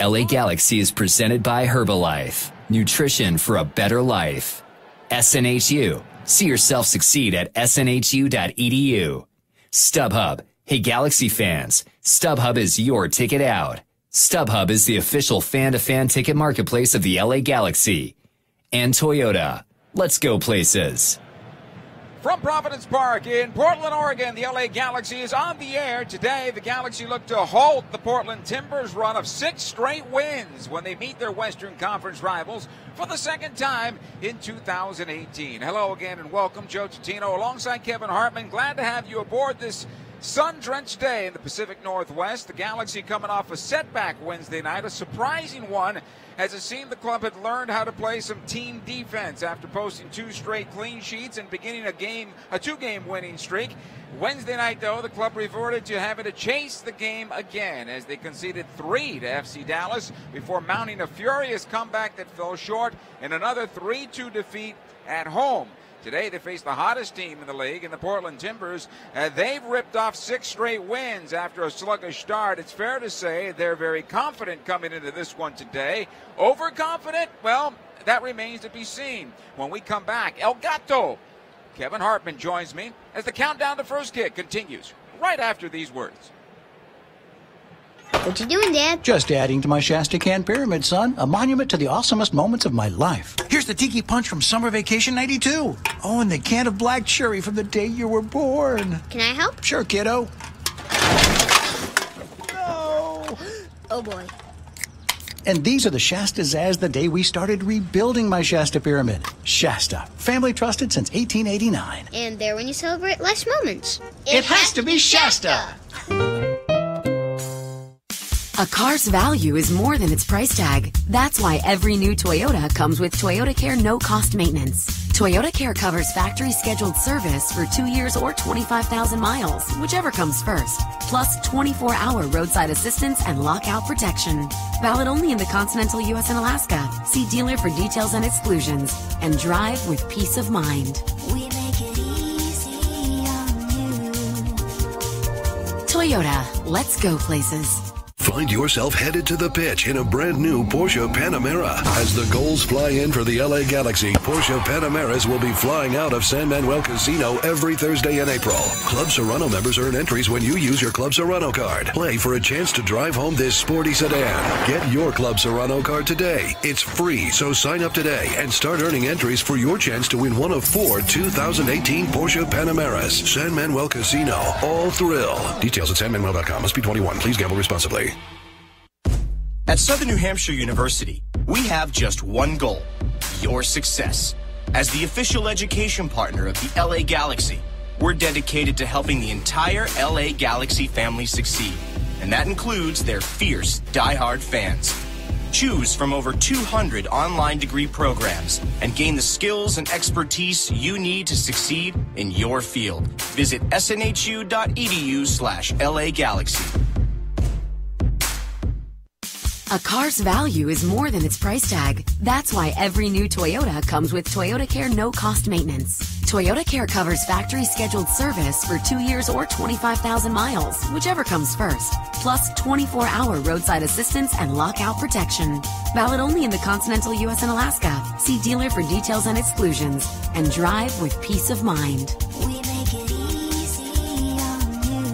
LA Galaxy is presented by Herbalife. Nutrition for a better life. SNHU. See yourself succeed at snhu.edu. StubHub. Hey Galaxy fans, StubHub is your ticket out. StubHub is the official fan-to-fan ticket marketplace of the LA Galaxy. And Toyota. Let's go places. From Providence Park in Portland, Oregon, the LA Galaxy is on the air. Today, the Galaxy look to halt the Portland Timbers' run of 6 straight wins when they meet their Western Conference rivals for the second time in 2018. Hello again and welcome. Joe Tutino alongside Kevin Hartman. Glad to have you aboard this sun-drenched day in the Pacific Northwest. The Galaxy coming off a setback Wednesday night, a surprising one, as it seemed the club had learned how to play some team defense after posting 2 straight clean sheets and beginning a 2-game winning streak. Wednesday night, though, the club reverted to having to chase the game again as they conceded 3 to FC Dallas before mounting a furious comeback that fell short in another 3-2 defeat at home. Today, they face the hottest team in the league in the Portland Timbers. They've ripped off 6 straight wins after a sluggish start. It's fair to say they're very confident coming into this one today. Overconfident? Well, that remains to be seen. When we come back, El Gato, Kevin Hartman joins me as the countdown to first kick continues right after these words. What you doing, Dad? Just adding to my Shasta Can Pyramid, son. A monument to the awesomest moments of my life. Here's the Tiki Punch from Summer Vacation 92. Oh, and the can of black cherry from the day you were born. Can I help? Sure, kiddo. No. Oh, boy. And these are the Shastas as the day we started rebuilding my Shasta Pyramid. Shasta, family trusted since 1889. And there when you celebrate life's moments. It has to be Shasta. A car's value is more than its price tag. That's why every new Toyota comes with Toyota Care no-cost maintenance. Toyota Care covers factory-scheduled service for 2 years or 25,000 miles, whichever comes first. Plus 24-hour roadside assistance and lockout protection. Valid only in the continental U.S. and Alaska. See dealer for details and exclusions. And drive with peace of mind. We make it easy on you. Toyota, let's go places. Find yourself headed to the pitch in a brand new Porsche Panamera. As the goals fly in for the LA Galaxy, Porsche Panameras will be flying out of San Manuel Casino every Thursday in April. Club Serrano members earn entries when you use your Club Serrano card. Play for a chance to drive home this sporty sedan. Get your Club Serrano card today. It's free, so sign up today and start earning entries for your chance to win one of 4 2018 Porsche Panameras. San Manuel Casino. All thrill. Details at sanmanuel.com. Must be 21. Please gamble responsibly. At Southern New Hampshire University, we have just one goal: your success. As the official education partner of the LA Galaxy, we're dedicated to helping the entire LA Galaxy family succeed, and that includes their fierce, diehard fans. Choose from over 200 online degree programs and gain the skills and expertise you need to succeed in your field. Visit snhu.edu/LA Galaxy. A car's value is more than its price tag. That's why every new Toyota comes with Toyota Care no-cost maintenance. Toyota Care covers factory-scheduled service for 2 years or 25,000 miles, whichever comes first. Plus 24-hour roadside assistance and lockout protection. Valid only in the continental U.S. and Alaska. See dealer for details and exclusions. And drive with peace of mind. We make it easy on you.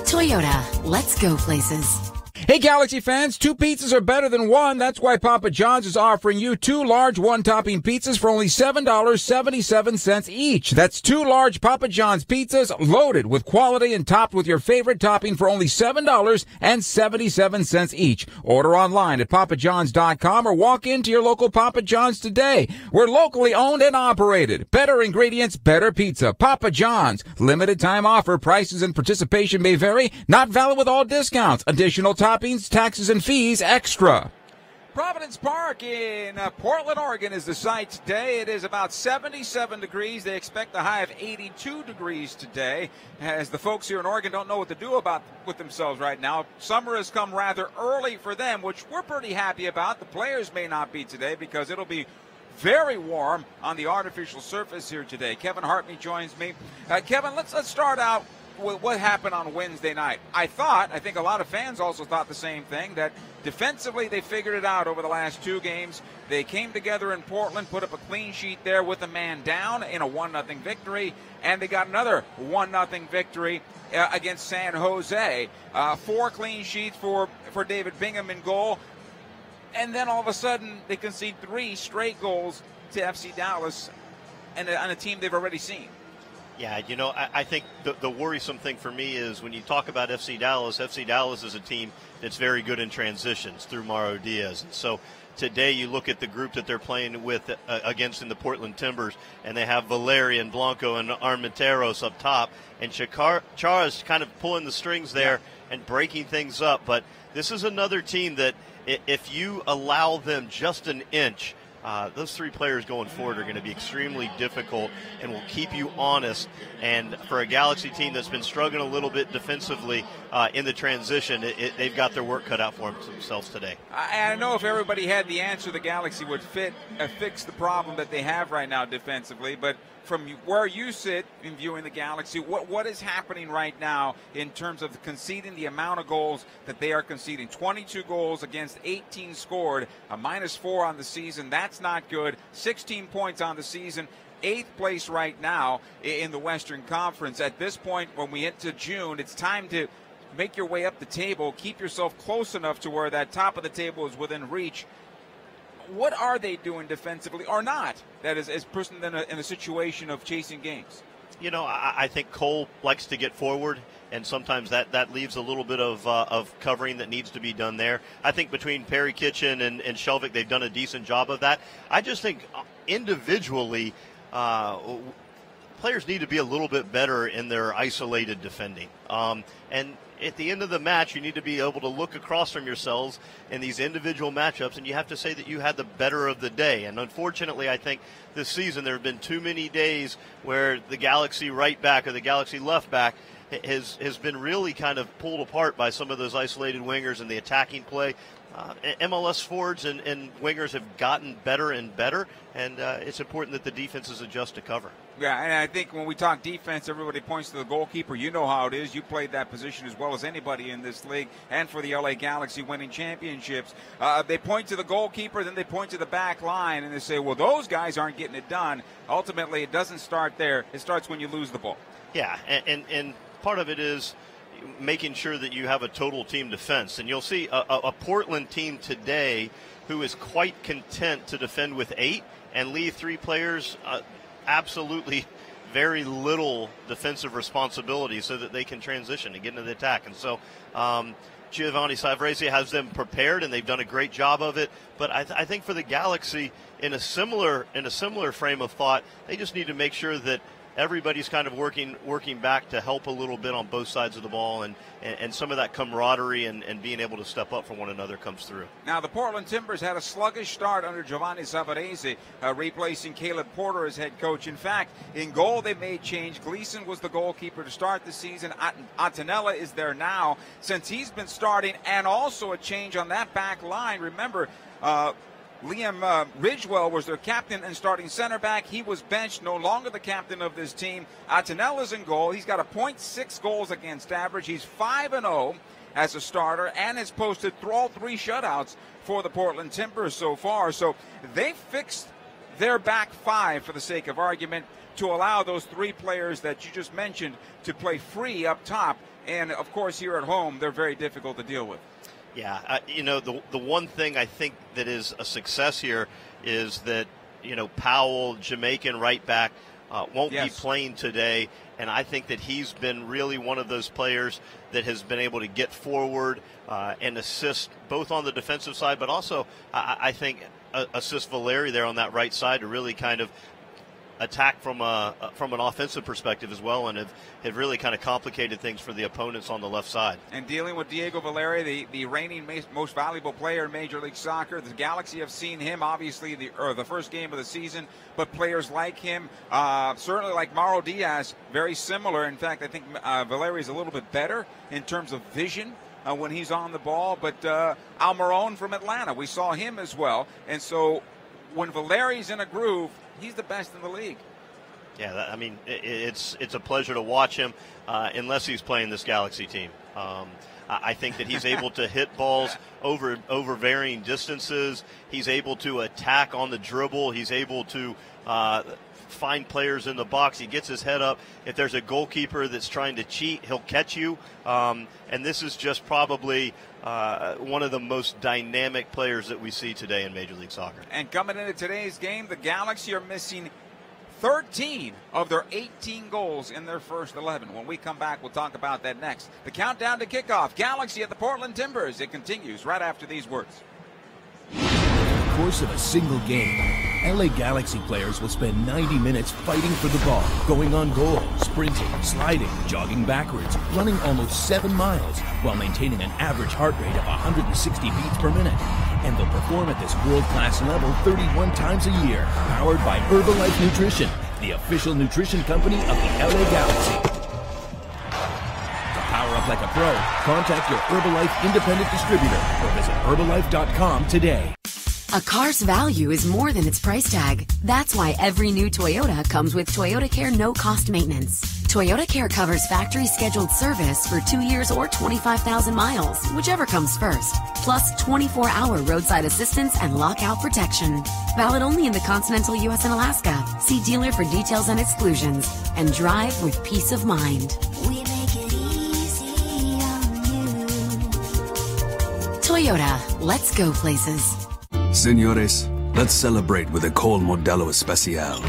Toyota, let's go places. Hey, Galaxy fans, 2 pizzas are better than 1. That's why Papa John's is offering you 2 large one-topping pizzas for only $7.77 each. That's 2 large Papa John's pizzas loaded with quality and topped with your favorite topping for only $7.77 each. Order online at papajohns.com or walk into your local Papa John's today. We're locally owned and operated. Better ingredients, better pizza. Papa John's. Limited time offer. Prices and participation may vary. Not valid with all discounts. Additional toppings, taxes, and fees extra. Providence Park in Portland, Oregon is the site today. It is about 77 degrees. They expect a high of 82 degrees today, as the folks here in Oregon don't know what to do with themselves right now. Summer has come rather early for them, which we're pretty happy about. The players may not be today because it'll be very warm on the artificial surface here today. Kevin Hartman joins me. Kevin, let's start out what happened on Wednesday night. I think a lot of fans also thought the same thing, that defensively they figured it out over the last 2 games. They came together in Portland, put up a clean sheet there with a man down in a 1-0 victory, and they got another 1-0 victory against San Jose. 4 clean sheets for David Bingham in goal, and then all of a sudden they concede 3 straight goals to FC Dallas and a team they've already seen. Yeah, I think the worrisome thing for me is when you talk about FC Dallas is a team that's very good in transitions through Mauro Diaz. And so today you look at the group that they're playing with against in the Portland Timbers, and they have Valeri and Blanco and Armenteros up top, and Chara's kind of pulling the strings there and breaking things up. But this is another team that if you allow them just an inch, those 3 players going forward are going to be extremely difficult and will keep you honest. And for a Galaxy team that's been struggling a little bit defensively in the transition, they've got their work cut out for themselves today. I know if everybody had the answer, the Galaxy would fix the problem that they have right now defensively. But from where you sit in viewing the Galaxy, what is happening right now in terms of conceding the amount of goals that they are conceding? 22 goals against 18 scored, a -4 on the season. That's not good. 16 points on the season. 8th place right now in the Western Conference. At this point, when we hit to June, it's time to make your way up the table, keep yourself close enough to where that top of the table is within reach. What are they doing defensively or not that is putting them in a situation of chasing games? I think Cole likes to get forward, and sometimes that leaves a little bit of covering that needs to be done there. I think between Perry Kitchen and Shelvick, they've done a decent job of that. I just think individually players need to be a little bit better in their isolated defending. And at the end of the match, you need to be able to look across from yourselves in these individual matchups, and you have to say that you had the better of the day. And unfortunately, I think this season there have been too many days where the Galaxy right back or the Galaxy left back has been really kind of pulled apart by some of those isolated wingers and the attacking play. MLS forwards and wingers have gotten better and better, and it's important that the defenses adjust to cover. Yeah, and I think when we talk defense, everybody points to the goalkeeper. You know how it is. You played that position as well as anybody in this league, and for the LA Galaxy winning championships. They point to the goalkeeper, then they point to the back line, and they say, well, those guys aren't getting it done. Ultimately, it doesn't start there. It starts when you lose the ball. Yeah, and part of it is making sure that you have a total team defense. And you'll see a Portland team today who is quite content to defend with 8 and leave 3 players absolutely very little defensive responsibility so that they can transition and get into the attack. And so Giovanni Savrese has them prepared, and they've done a great job of it. But I think for the Galaxy, in a similar frame of thought, they just need to make sure that everybody's kind of working back to help a little bit on both sides of the ball, and some of that camaraderie and being able to step up for one another comes through. Now, the Portland Timbers had a sluggish start under Giovanni Savarese, replacing Caleb Porter as head coach. In fact, in goal, they made change. Gleason was the goalkeeper to start the season. Antonella is there now since he's been starting, and also a change on that back line. Remember, Liam Ridgewell was their captain and starting center back. He was benched, no longer the captain of this team. Antonella's in goal. He's got a .6 goals against average. He's 5-0 as a starter and has posted all 3 shutouts for the Portland Timbers so far. So they fixed their back 5, for the sake of argument, to allow those 3 players that you just mentioned to play free up top. And, of course, here at home, they're very difficult to deal with. Yeah, the one thing I think that is a success here is that, Powell, Jamaican right back, won't be playing today, and I think that he's been really one of those players that has been able to get forward and assist both on the defensive side, but also I think assist Valeri there on that right side to really kind of attack from an offensive perspective as well, and have really kind of complicated things for the opponents on the left side. And dealing with Diego Valeri, the reigning most valuable player in Major League Soccer. The Galaxy have seen him, obviously, the first game of the season, but players like him, certainly like Mauro Diaz, very similar. In fact, I think Valeri is a little bit better in terms of vision when he's on the ball, but Almiron from Atlanta, we saw him as well. And so when Valeri's in a groove, he's the best in the league. Yeah, I mean, it's a pleasure to watch him, unless he's playing this Galaxy team. I think that he's able to hit balls over varying distances. He's able to attack on the dribble. He's able to find players in the box. He gets his head up. If there's a goalkeeper that's trying to cheat, he'll catch you. And this is just probably one of the most dynamic players that we see today in Major League Soccer. And coming into today's game, the Galaxy are missing 13 of their 18 goals in their first 11. When we come back, we'll talk about that next. The countdown to kickoff. Galaxy at the Portland Timbers. It continues right after these words. Over the course of a single game, LA Galaxy players will spend 90 minutes fighting for the ball, going on goal, sprinting, sliding, jogging backwards, running almost 7 miles, while maintaining an average heart rate of 160 beats per minute. And they'll perform at this world-class level 31 times a year, powered by Herbalife Nutrition, the official nutrition company of the LA Galaxy. To power up like a pro, contact your Herbalife independent distributor or visit Herbalife.com today. A car's value is more than its price tag. That's why every new Toyota comes with Toyota Care no-cost maintenance. Toyota Care covers factory scheduled service for 2 years or 25,000 miles, whichever comes first. Plus 24-hour roadside assistance and lockout protection. Valid only in the continental U.S. and Alaska. See dealer for details and exclusions. And drive with peace of mind. We make it easy on you. Toyota, let's go places. Señores, let's celebrate with a cold Modelo Especial.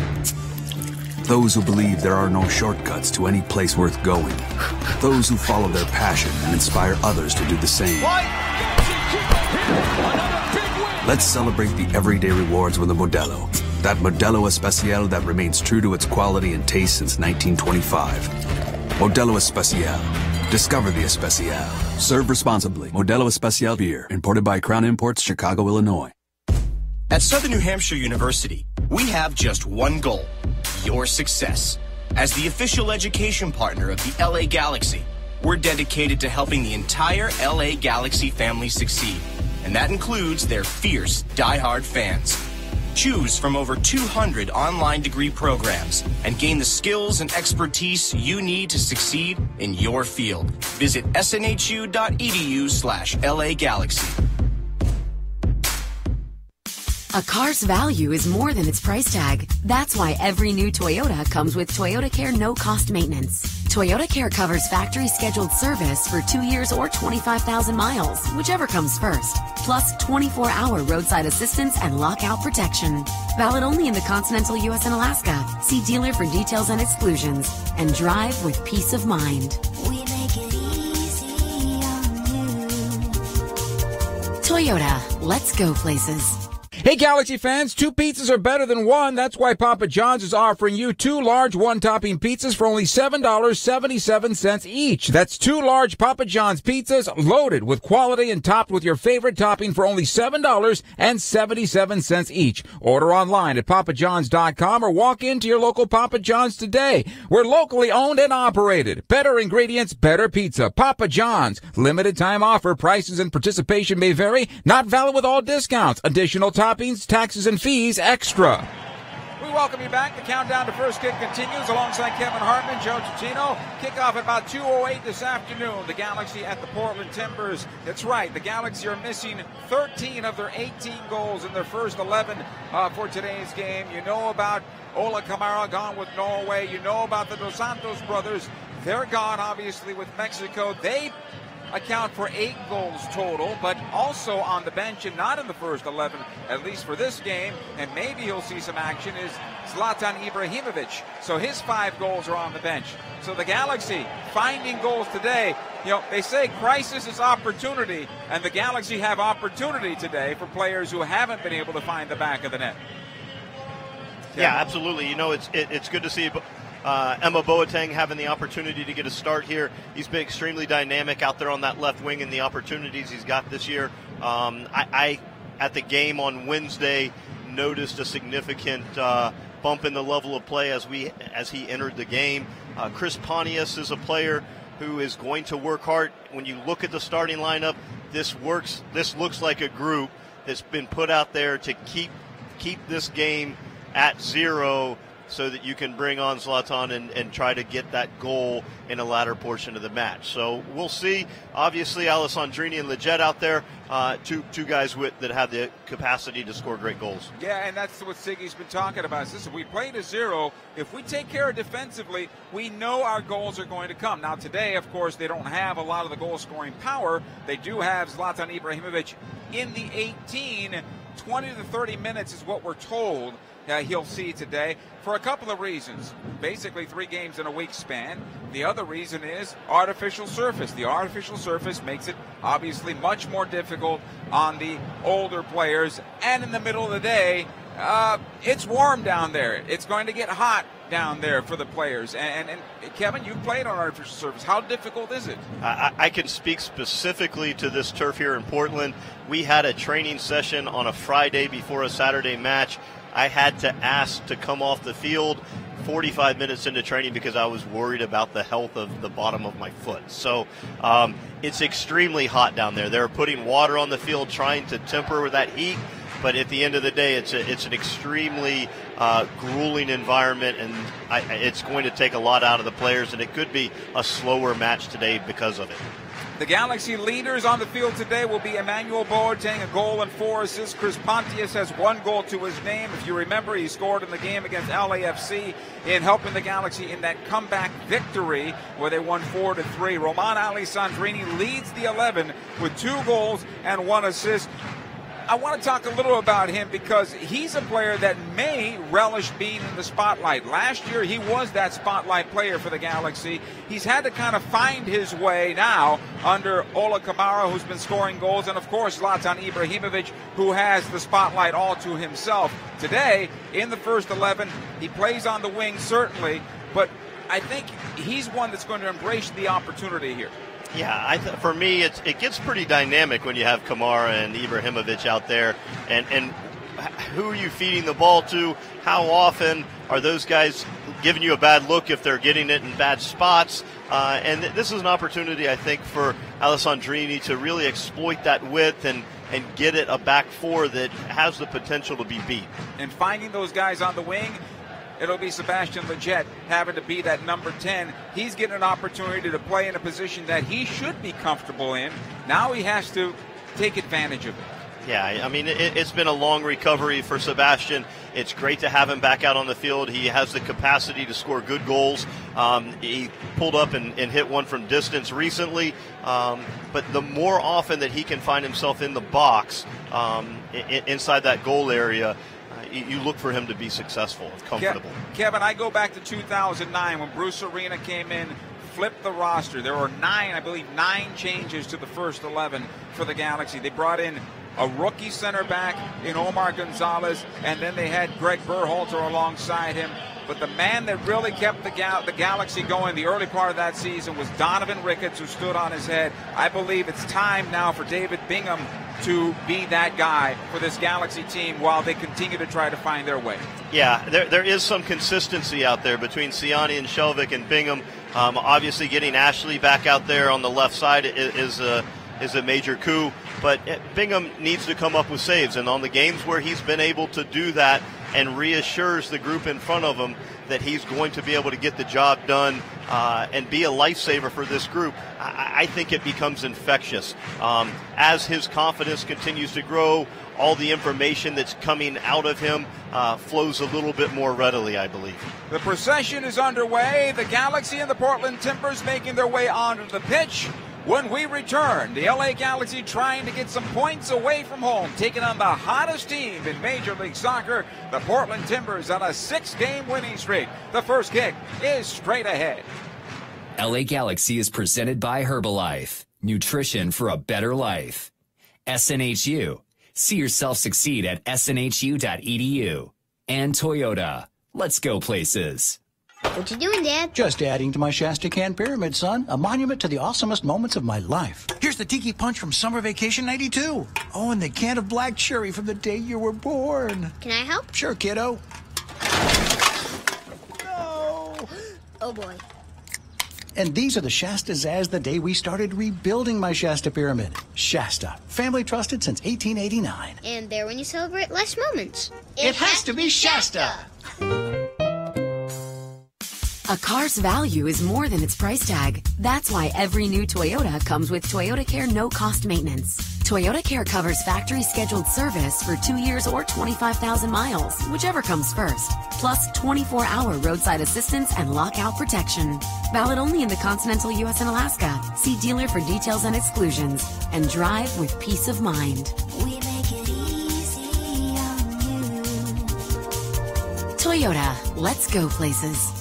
Those who believe there are no shortcuts to any place worth going. Those who follow their passion and inspire others to do the same. Let's celebrate the everyday rewards with a Modelo. That Modelo Especial that remains true to its quality and taste since 1925. Modelo Especial. Discover the Especial. Serve responsibly. Modelo Especial beer. Imported by Crown Imports, Chicago, Illinois. At Southern New Hampshire University, we have just one goal: your success. As the official education partner of the LA Galaxy, we're dedicated to helping the entire LA Galaxy family succeed, and that includes their fierce, diehard fans. Choose from over 200 online degree programs and gain the skills and expertise you need to succeed in your field. Visit snhu.edu/LA Galaxy. A car's value is more than its price tag. That's why every new Toyota comes with Toyota Care no-cost maintenance. Toyota Care covers factory scheduled service for 2 years or 25,000 miles, whichever comes first. Plus 24-hour roadside assistance and lockout protection. Valid only in the continental U.S. and Alaska. See dealer for details and exclusions. And drive with peace of mind. We make it easy on you. Toyota, let's go places. Hey, Galaxy fans, 2 pizzas are better than 1. That's why Papa John's is offering you 2 large one-topping pizzas for only $7.77 each. That's 2 large Papa John's pizzas loaded with quality and topped with your favorite topping for only $7.77 each. Order online at papajohns.com or walk into your local Papa John's today. We're locally owned and operated. Better ingredients, better pizza. Papa John's. Limited time offer. Prices and participation may vary. Not valid with all discounts. Additional toppings, taxes, and fees extra. We welcome you back. The countdown to first kick continues alongside Kevin Hartman, Joe Cicino. Kickoff at about 2:08 this afternoon. The Galaxy at the Portland Timbers. That's right. The Galaxy are missing 13 of their 18 goals in their first 11 for today's game. You know about Ola Kamara gone with Norway. You know about the Dos Santos brothers. They're gone, obviously, with Mexico. They account for 8 goals total, but also on the bench and not in the first 11, at least for this game, and maybe he'll see some action, is Zlatan Ibrahimovic. So his 5 goals are on the bench. So the Galaxy finding goals today. You know, they say crisis is opportunity, and the Galaxy have opportunity today for players who haven't been able to find the back of the net. Yeah, absolutely. You know, it's good to see Emma Boateng having the opportunity to get a start here. He's been extremely dynamic out there on that left wing and the opportunities he's got this year. I at the game on Wednesday, noticed a significant bump in the level of play as he entered the game. Chris Pontius is a player who is going to work hard. When you look at the starting lineup, this looks like a group that's been put out there to keep this game at 0 so that you can bring on Zlatan and try to get that goal in the latter portion of the match. So we'll see. Obviously, Alessandrini and Leggett out there, two guys that have the capacity to score great goals. Yeah, and that's what Siggy's been talking about. Listen, we played a 0. If we take care of defensively, we know our goals are going to come. Now, today, of course, they don't have a lot of the goal-scoring power. They do have Zlatan Ibrahimovic in the 18. 20 to 30 minutes is what we're told he'll see today for a couple of reasons. Basically 3 games in a week span. The other reason is artificial surface. The artificial surface makes it obviously much more difficult on the older players. And in the middle of the day, it's warm down there. It's going to get hot down there for the players. And Kevin, you've played on artificial surface. How difficult is it? I can speak specifically to this turf here in Portland. We had a training session on a Friday before a Saturday match. I had to ask to come off the field 45 minutes into training because I was worried about the health of the bottom of my foot. So it's extremely hot down there. They're putting water on the field trying to temper that heat. But at the end of the day, it's an extremely grueling environment, and it's going to take a lot out of the players, and it could be a slower match today because of it. The Galaxy leaders on the field today will be Emmanuel Boateng, a goal and 4 assists. Chris Pontius has 1 goal to his name. If you remember, he scored in the game against LAFC in helping the Galaxy in that comeback victory where they won 4-3. Roman Alessandrini leads the 11 with 2 goals and 1 assist. I want to talk a little about him because he's a player that may relish being in the spotlight. Last year, he was that spotlight player for the Galaxy. He's had to kind of find his way now under Ola Kamara, who's been scoring goals, and, of course, Zlatan Ibrahimovic, who has the spotlight all to himself. Today, in the first 11, he plays on the wing, certainly, but I think he's one that's going to embrace the opportunity here. Yeah, for me, it gets pretty dynamic when you have Kamara and Ibrahimovic out there. And who are you feeding the ball to? How often are those guys giving you a bad look if they're getting it in bad spots? And this is an opportunity, I think, for Alessandrini to really exploit that width and get it a back four that has the potential to be beat. And finding those guys on the wing, it'll be Sebastian Leggett having to be that number 10. He's getting an opportunity to play in a position that he should be comfortable in. Now he has to take advantage of it. Yeah, I mean, it's been a long recovery for Sebastian. It's great to have him back out on the field. He has the capacity to score good goals. He pulled up and hit one from distance recently. But the more often that he can find himself in the box, inside that goal area, you look for him to be successful and comfortable. Kevin, I go back to 2009 when Bruce Arena came in, flipped the roster. There were 9 changes to the first 11 for the Galaxy. They brought in a rookie center back in Omar Gonzalez, and then they had Greg Berhalter alongside him. But the man that really kept the Galaxy going the early part of that season was Donovan Ricketts, who stood on his head. I believe it's time now for David Bingham to be that guy for this Galaxy team while they continue to try to find their way. Yeah, there is some consistency out there between Siani and Shelvik and Bingham. Obviously, getting Ashley back out there on the left side is a major coup, but Bingham needs to come up with saves, and on the games where he's been able to do that and reassures the group in front of him that he's going to be able to get the job done and be a lifesaver for this group, I think it becomes infectious. As his confidence continues to grow, all the information that's coming out of him flows a little bit more readily, I believe. The procession is underway. The Galaxy and the Portland Timbers making their way onto the pitch. When we return, the LA Galaxy trying to get some points away from home, taking on the hottest team in Major League Soccer, the Portland Timbers, on a 6-game winning streak. The first kick is straight ahead. LA Galaxy is presented by Herbalife, nutrition for a better life. SNHU, see yourself succeed at snhu.edu. And Toyota, let's go places. What you doing, Dad? Just adding to my Shasta Can Pyramid, son. A monument to the awesomest moments of my life. Here's the Tiki Punch from Summer Vacation 92. Oh, and the can of black cherry from the day you were born. Can I help? Sure, kiddo. No. Oh, boy. And these are the Shastas as the day we started rebuilding my Shasta Pyramid. Shasta, family trusted since 1889. And there when you celebrate life's moments. It has to be Shasta. A car's value is more than its price tag. That's why every new Toyota comes with Toyota Care no-cost maintenance. Toyota Care covers factory scheduled service for 2 years or 25,000 miles, whichever comes first. Plus 24-hour roadside assistance and lockout protection. Valid only in the continental U.S. and Alaska. See dealer for details and exclusions. And drive with peace of mind. We make it easy on you. Toyota, let's go places.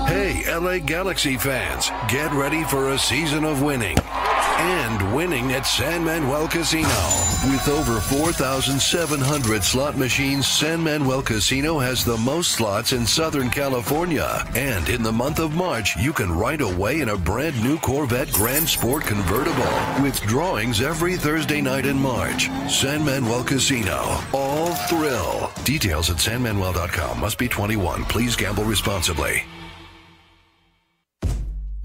Hey, LA Galaxy fans, get ready for a season of winning. And winning at San Manuel Casino. With over 4,700 slot machines, San Manuel Casino has the most slots in Southern California. And in the month of March, you can ride away in a brand new Corvette Grand Sport convertible with drawings every Thursday night in March. San Manuel Casino. All thrill. Details at sanmanuel.com. Must be 21. Please gamble responsibly.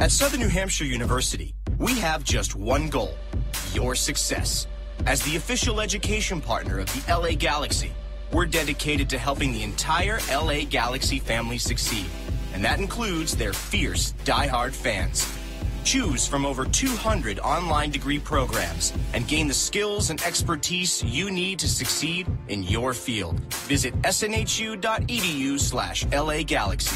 At Southern New Hampshire University, we have just one goal: your success. As the official education partner of the LA Galaxy, we're dedicated to helping the entire LA Galaxy family succeed. And that includes their fierce, diehard fans. Choose from over 200 online degree programs and gain the skills and expertise you need to succeed in your field. Visit snhu.edu/LA Galaxy.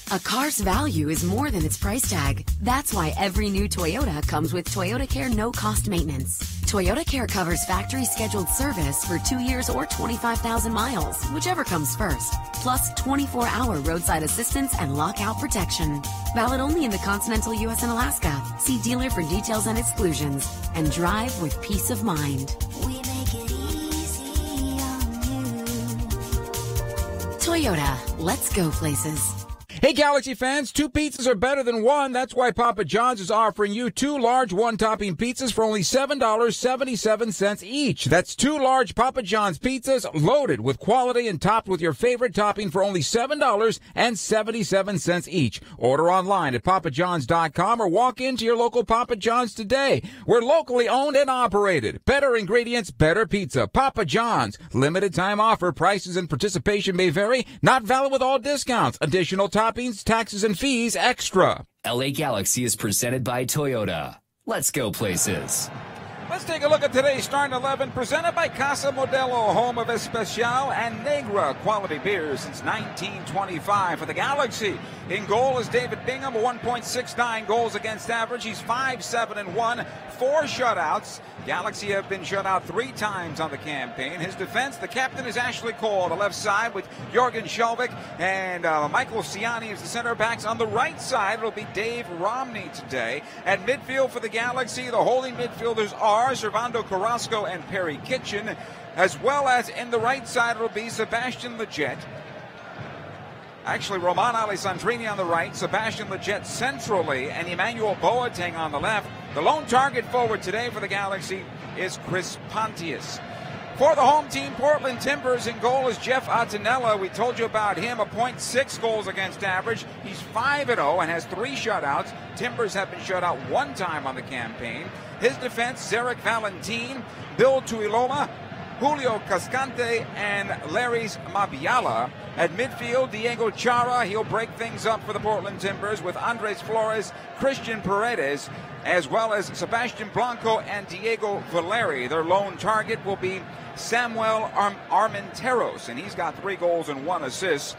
A car's value is more than its price tag. That's why every new Toyota comes with Toyota Care no-cost maintenance. Toyota Care covers factory scheduled service for 2 years or 25,000 miles, whichever comes first. Plus 24-hour roadside assistance and lockout protection. Valid only in the continental U.S. and Alaska. See dealer for details and exclusions. And drive with peace of mind. We make it easy on you. Toyota, let's go places. Hey, Galaxy fans, 2 pizzas are better than 1. That's why Papa John's is offering you 2 large one-topping pizzas for only $7.77 each. That's 2 large Papa John's pizzas loaded with quality and topped with your favorite topping for only $7.77 each. Order online at papajohns.com or walk into your local Papa John's today. We're locally owned and operated. Better ingredients, better pizza. Papa John's. Limited time offer. Prices and participation may vary. Not valid with all discounts. Additional toppings, taxes, and fees extra. LA Galaxy is presented by Toyota. Let's go places. Let's take a look at today's starting 11, presented by Casa Modelo, home of Especial and Negra quality beers since 1925 for the Galaxy. In goal is David Bingham, 1.69 goals against average. He's 5-7-1, 4 shutouts. Galaxy have been shut out 3 times on the campaign. His defense, the captain is Ashley Cole on the left side with Jorgen Schelvik and Michael Ciani as the center backs. On the right side, it'll be Dave Romney today. At midfield for the Galaxy, the holding midfielders are Servando Carrasco and Perry Kitchen, as well as in the right side, it'll be Sebastian Lletget. Actually, Roman Alessandrini on the right, Sebastian Lletget centrally, and Emmanuel Boateng on the left. The lone target forward today for the Galaxy is Chris Pontius. For the home team, Portland Timbers, in goal is Jeff Attinella. We told you about him, 0.6 goals against average. He's 5-0 and has 3 shutouts. Timbers have been shut out 1 time on the campaign. His defense, Zarek Valentin, Bill Tuiloma, Julio Cascante, and Larry's Mabiala. At midfield, Diego Chara. He'll break things up for the Portland Timbers with Andres Flores, Christian Paredes, as well as Sebastian Blanco and Diego Valeri. Their lone target will be Samuel Armenteros, and he's got 3 goals and 1 assist.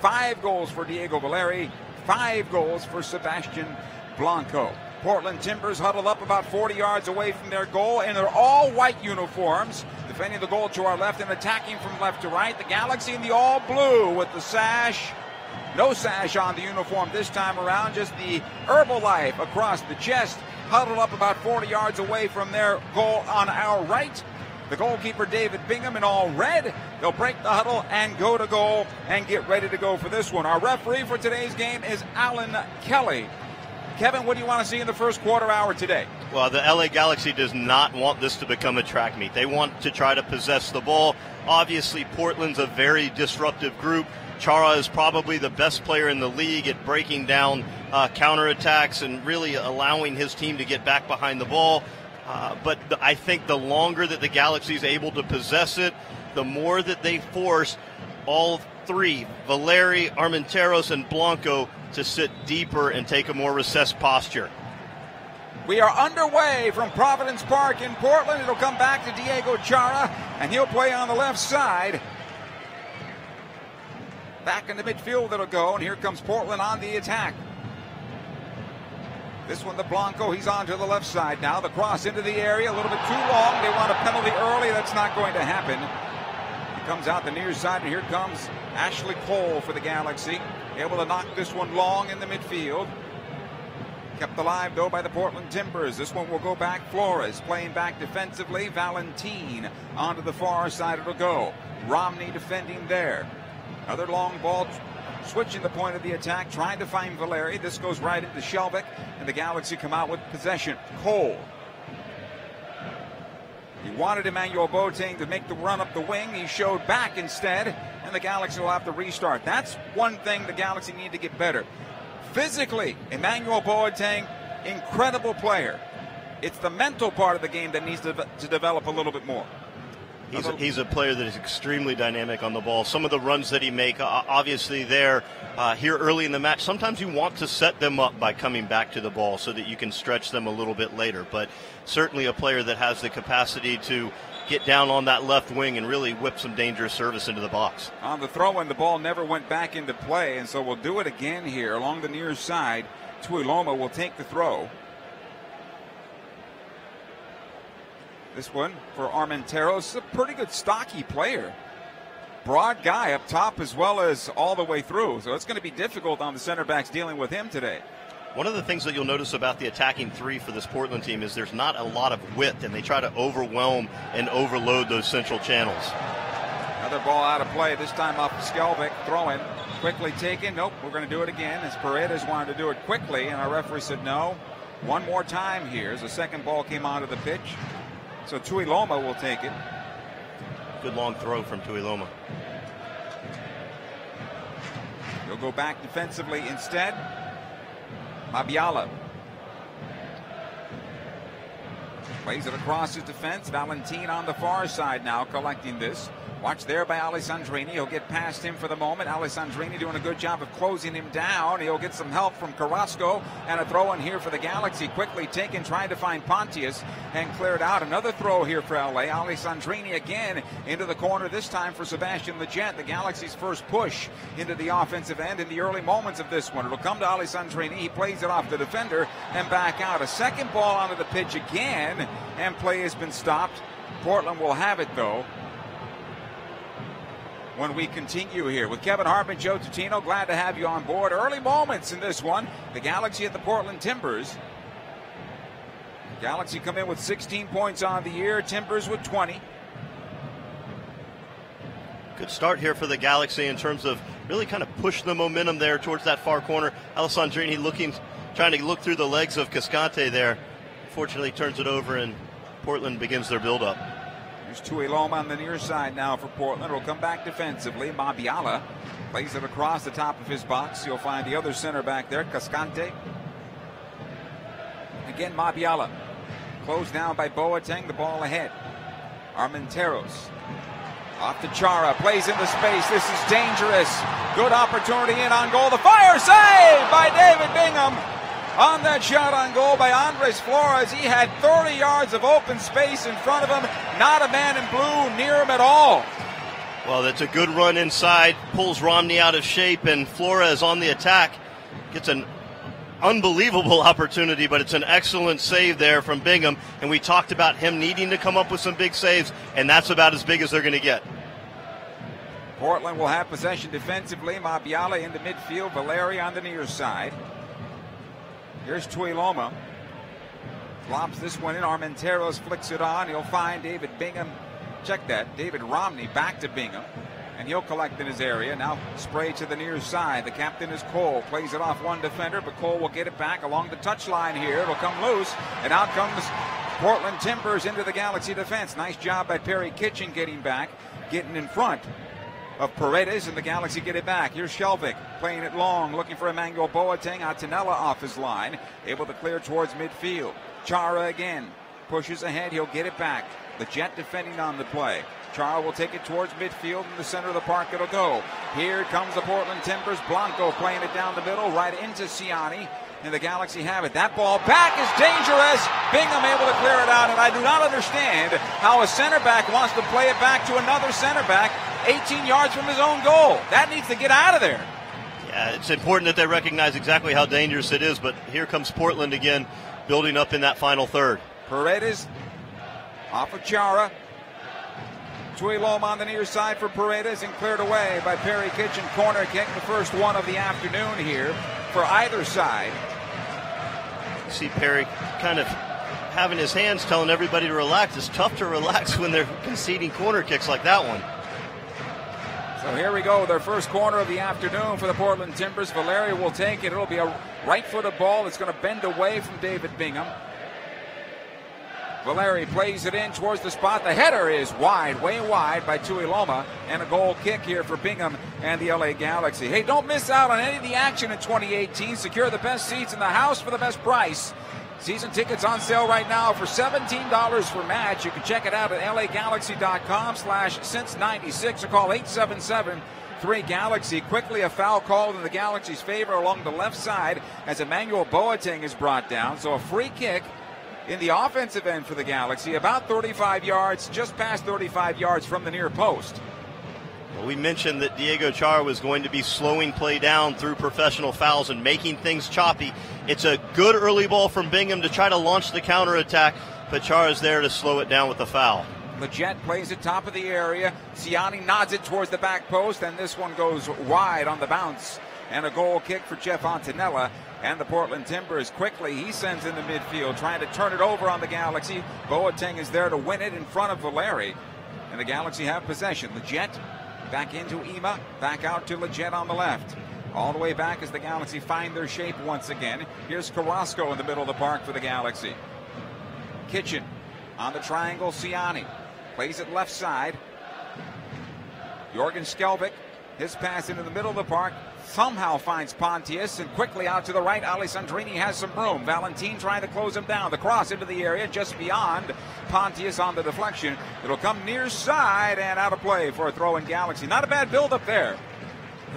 5 goals for Diego Valeri, 5 goals for Sebastian Blanco. Portland Timbers huddled up about 40 yards away from their goal in their all-white uniforms, defending the goal to our left and attacking from left to right. The Galaxy in the all-blue with the sash. No sash on the uniform this time around, just the Herbalife across the chest, huddled up about 40 yards away from their goal on our right. The goalkeeper, David Bingham, in all red. They'll break the huddle and go to goal and get ready to go for this one. Our referee for today's game is Alan Kelly. Kevin, what do you want to see in the first quarter hour today? Well, the LA Galaxy does not want this to become a track meet. They want to try to possess the ball. Obviously, Portland's a very disruptive group. Chara is probably the best player in the league at breaking down counterattacks and really allowing his team to get back behind the ball. But I think the longer that the Galaxy is able to possess it, the more that they force all three, Valeri, Armenteros, and Blanco, to sit deeper and take a more recessed posture. We are underway from Providence Park in Portland. It'll come back to Diego Chara, and he'll play on the left side. Back in the midfield it'll go, and here comes Portland on the attack. This one, the Blanco, he's on to the left side now. The cross into the area, a little bit too long. They want a penalty early. That's not going to happen. He comes out the near side, and here comes Ashley Cole for the Galaxy. Able to knock this one long in the midfield. Kept alive, though, by the Portland Timbers. This one will go back. Flores playing back defensively. Valentine onto the far side it'll go. Romney defending there. Another long ball, switching the point of the attack, trying to find Valeri. This goes right into Shelvick, and the Galaxy come out with possession. Cole. He wanted Emmanuel Boateng to make the run up the wing. He showed back instead, and the Galaxy will have to restart. That's one thing the Galaxy need to get better. Physically, Emmanuel Boateng, incredible player. It's the mental part of the game that needs to develop a little bit more. He's a player that is extremely dynamic on the ball. Some of the runs that he make, obviously there, here early in the match, sometimes you want to set them up by coming back to the ball so that you can stretch them a little bit later. But certainly a player that has the capacity to get down on that left wing and really whip some dangerous service into the box. On the throw-in, the ball never went back into play, and so we'll do it again here along the near side. Tuiloma will take the throw. This one for Armenteros, a pretty good stocky player. Broad guy up top as well as all the way through, so it's going to be difficult on the center backs dealing with him today. One of the things that you'll notice about the attacking three for this Portland team is there's not a lot of width, and they try to overwhelm and overload those central channels. Another ball out of play, this time off Skelvick. Throw-in, quickly taken. Nope, we're going to do it again, as Paredes wanted to do it quickly, and our referee said no. One more time here as the second ball came onto the pitch. So Tuiloma will take it. Good long throw from Tuiloma. He'll go back defensively instead. Mabiala plays it across his defense. Valentine on the far side now collecting this. Watch there by Alessandrini. He'll get past him for the moment. Alessandrini doing a good job of closing him down. He'll get some help from Carrasco. And a throw in here for the Galaxy. Quickly taken, trying to find Pontius and cleared out. Another throw here for LA. Alessandrini again into the corner, this time for Sebastian Lletget. The Galaxy's first push into the offensive end in the early moments of this one. It'll come to Alessandrini. He plays it off the defender and back out. A second ball onto the pitch again, and play has been stopped. Portland will have it, though, when we continue here with Kevin Hartman, Joe Tutino. Glad to have you on board. Early moments in this one. The Galaxy at the Portland Timbers. Galaxy come in with 16 points on the year. Timbers with 20. Good start here for the Galaxy in terms of really kind of push the momentum there towards that far corner. Alessandrini trying to look through the legs of Cascante there. Fortunately turns it over, and Portland begins their build-up. There's Tuiloma on the near side now for Portland. It'll come back defensively. Mabiala plays it across the top of his box. You'll find the other center back there, Cascante. Again, Mabiala. Closed down by Boateng. The ball ahead. Armenteros. Off to Chara. Plays into space. This is dangerous. Good opportunity in on goal. The fire save by David Bingham. On that shot on goal by Andres Flores, he had 30 yards of open space in front of him. Not a man in blue near him at all. Well, that's a good run inside. Pulls Romney out of shape, and Flores on the attack gets an unbelievable opportunity, but it's an excellent save there from Bingham. And we talked about him needing to come up with some big saves, and that's about as big as they're going to get. Portland will have possession defensively. Mabiala in the midfield, Valeri on the near side. Here's Tuiloma. Flops this one in. Armenteros flicks it on. He'll find David Bingham. Check that. David Romney back to Bingham. And he'll collect in his area. Now spray to the near side. The captain is Cole. Plays it off one defender, but Cole will get it back along the touchline here. It'll come loose. And out comes Portland Timbers into the Galaxy defense. Nice job by Perry Kitchen getting back. Getting in front of Paredes, and the Galaxy get it back. Here's Shelvick playing it long, looking for Emmanuel Boateng. Atenella off his line, able to clear towards midfield. Chara again pushes ahead. He'll get it back. The Jet defending on the play. Chara will take it towards midfield. In the center of the park it'll go. Here comes the Portland Timbers. Blanco playing it down the middle, right into Ciani. And the Galaxy have it. That ball back is dangerous. Bingham able to clear it out. And I do not understand how a center back wants to play it back to another center back 18 yards from his own goal. That needs to get out of there. Yeah, it's important that they recognize exactly how dangerous it is. But here comes Portland again, building up in that final third. Paredes off of Chara. Tuiloma on the near side for Paredes and cleared away by Perry Kitchen. Corner kick, the first one of the afternoon here for either side. You see Perry kind of having his hands telling everybody to relax. It's tough to relax when they're conceding corner kicks like that one. So here we go, their first corner of the afternoon for the Portland Timbers. Valeri will take it. It'll be a right-footed ball that's going to bend away from David Bingham. Valeri plays it in towards the spot. The header is wide, way wide by Tuiloma, and a goal kick here for Bingham and the LA Galaxy. Hey, don't miss out on any of the action in 2018. Secure the best seats in the house for the best price. Season tickets on sale right now for $17 per match. You can check it out at lagalaxy.com/since96 or call 877-3-GALAXY. Quickly a foul called in the Galaxy's favor along the left side as Emmanuel Boateng is brought down. So a free kick in the offensive end for the Galaxy, about 35 yards, just past 35 yards from the near post. Well, we mentioned that Diego Chara was going to be slowing play down through professional fouls and making things choppy. It's a good early ball from Bingham to try to launch the counterattack, but Chara's there to slow it down with the foul. Leggett plays it top of the area. Ciani nods it towards the back post, and this one goes wide on the bounce. And a goal kick for Jeff Antonella. And the Portland Timbers quickly, he sends in the midfield, trying to turn it over on the Galaxy. Boateng is there to win it in front of Valeri. And the Galaxy have possession. Leggett back into Ema, back out to Leggett on the left. All the way back as the Galaxy find their shape once again. Here's Carrasco in the middle of the park for the Galaxy. Kitchen on the triangle, Ciani plays it left side. Jorgen Skelvik, his pass into the middle of the park, somehow finds Pontius, and quickly out to the right, Alessandrini has some room. Valentin trying to close him down. The cross into the area just beyond Pontius on the deflection. It'll come near side and out of play for a throw in Galaxy. Not a bad build-up there.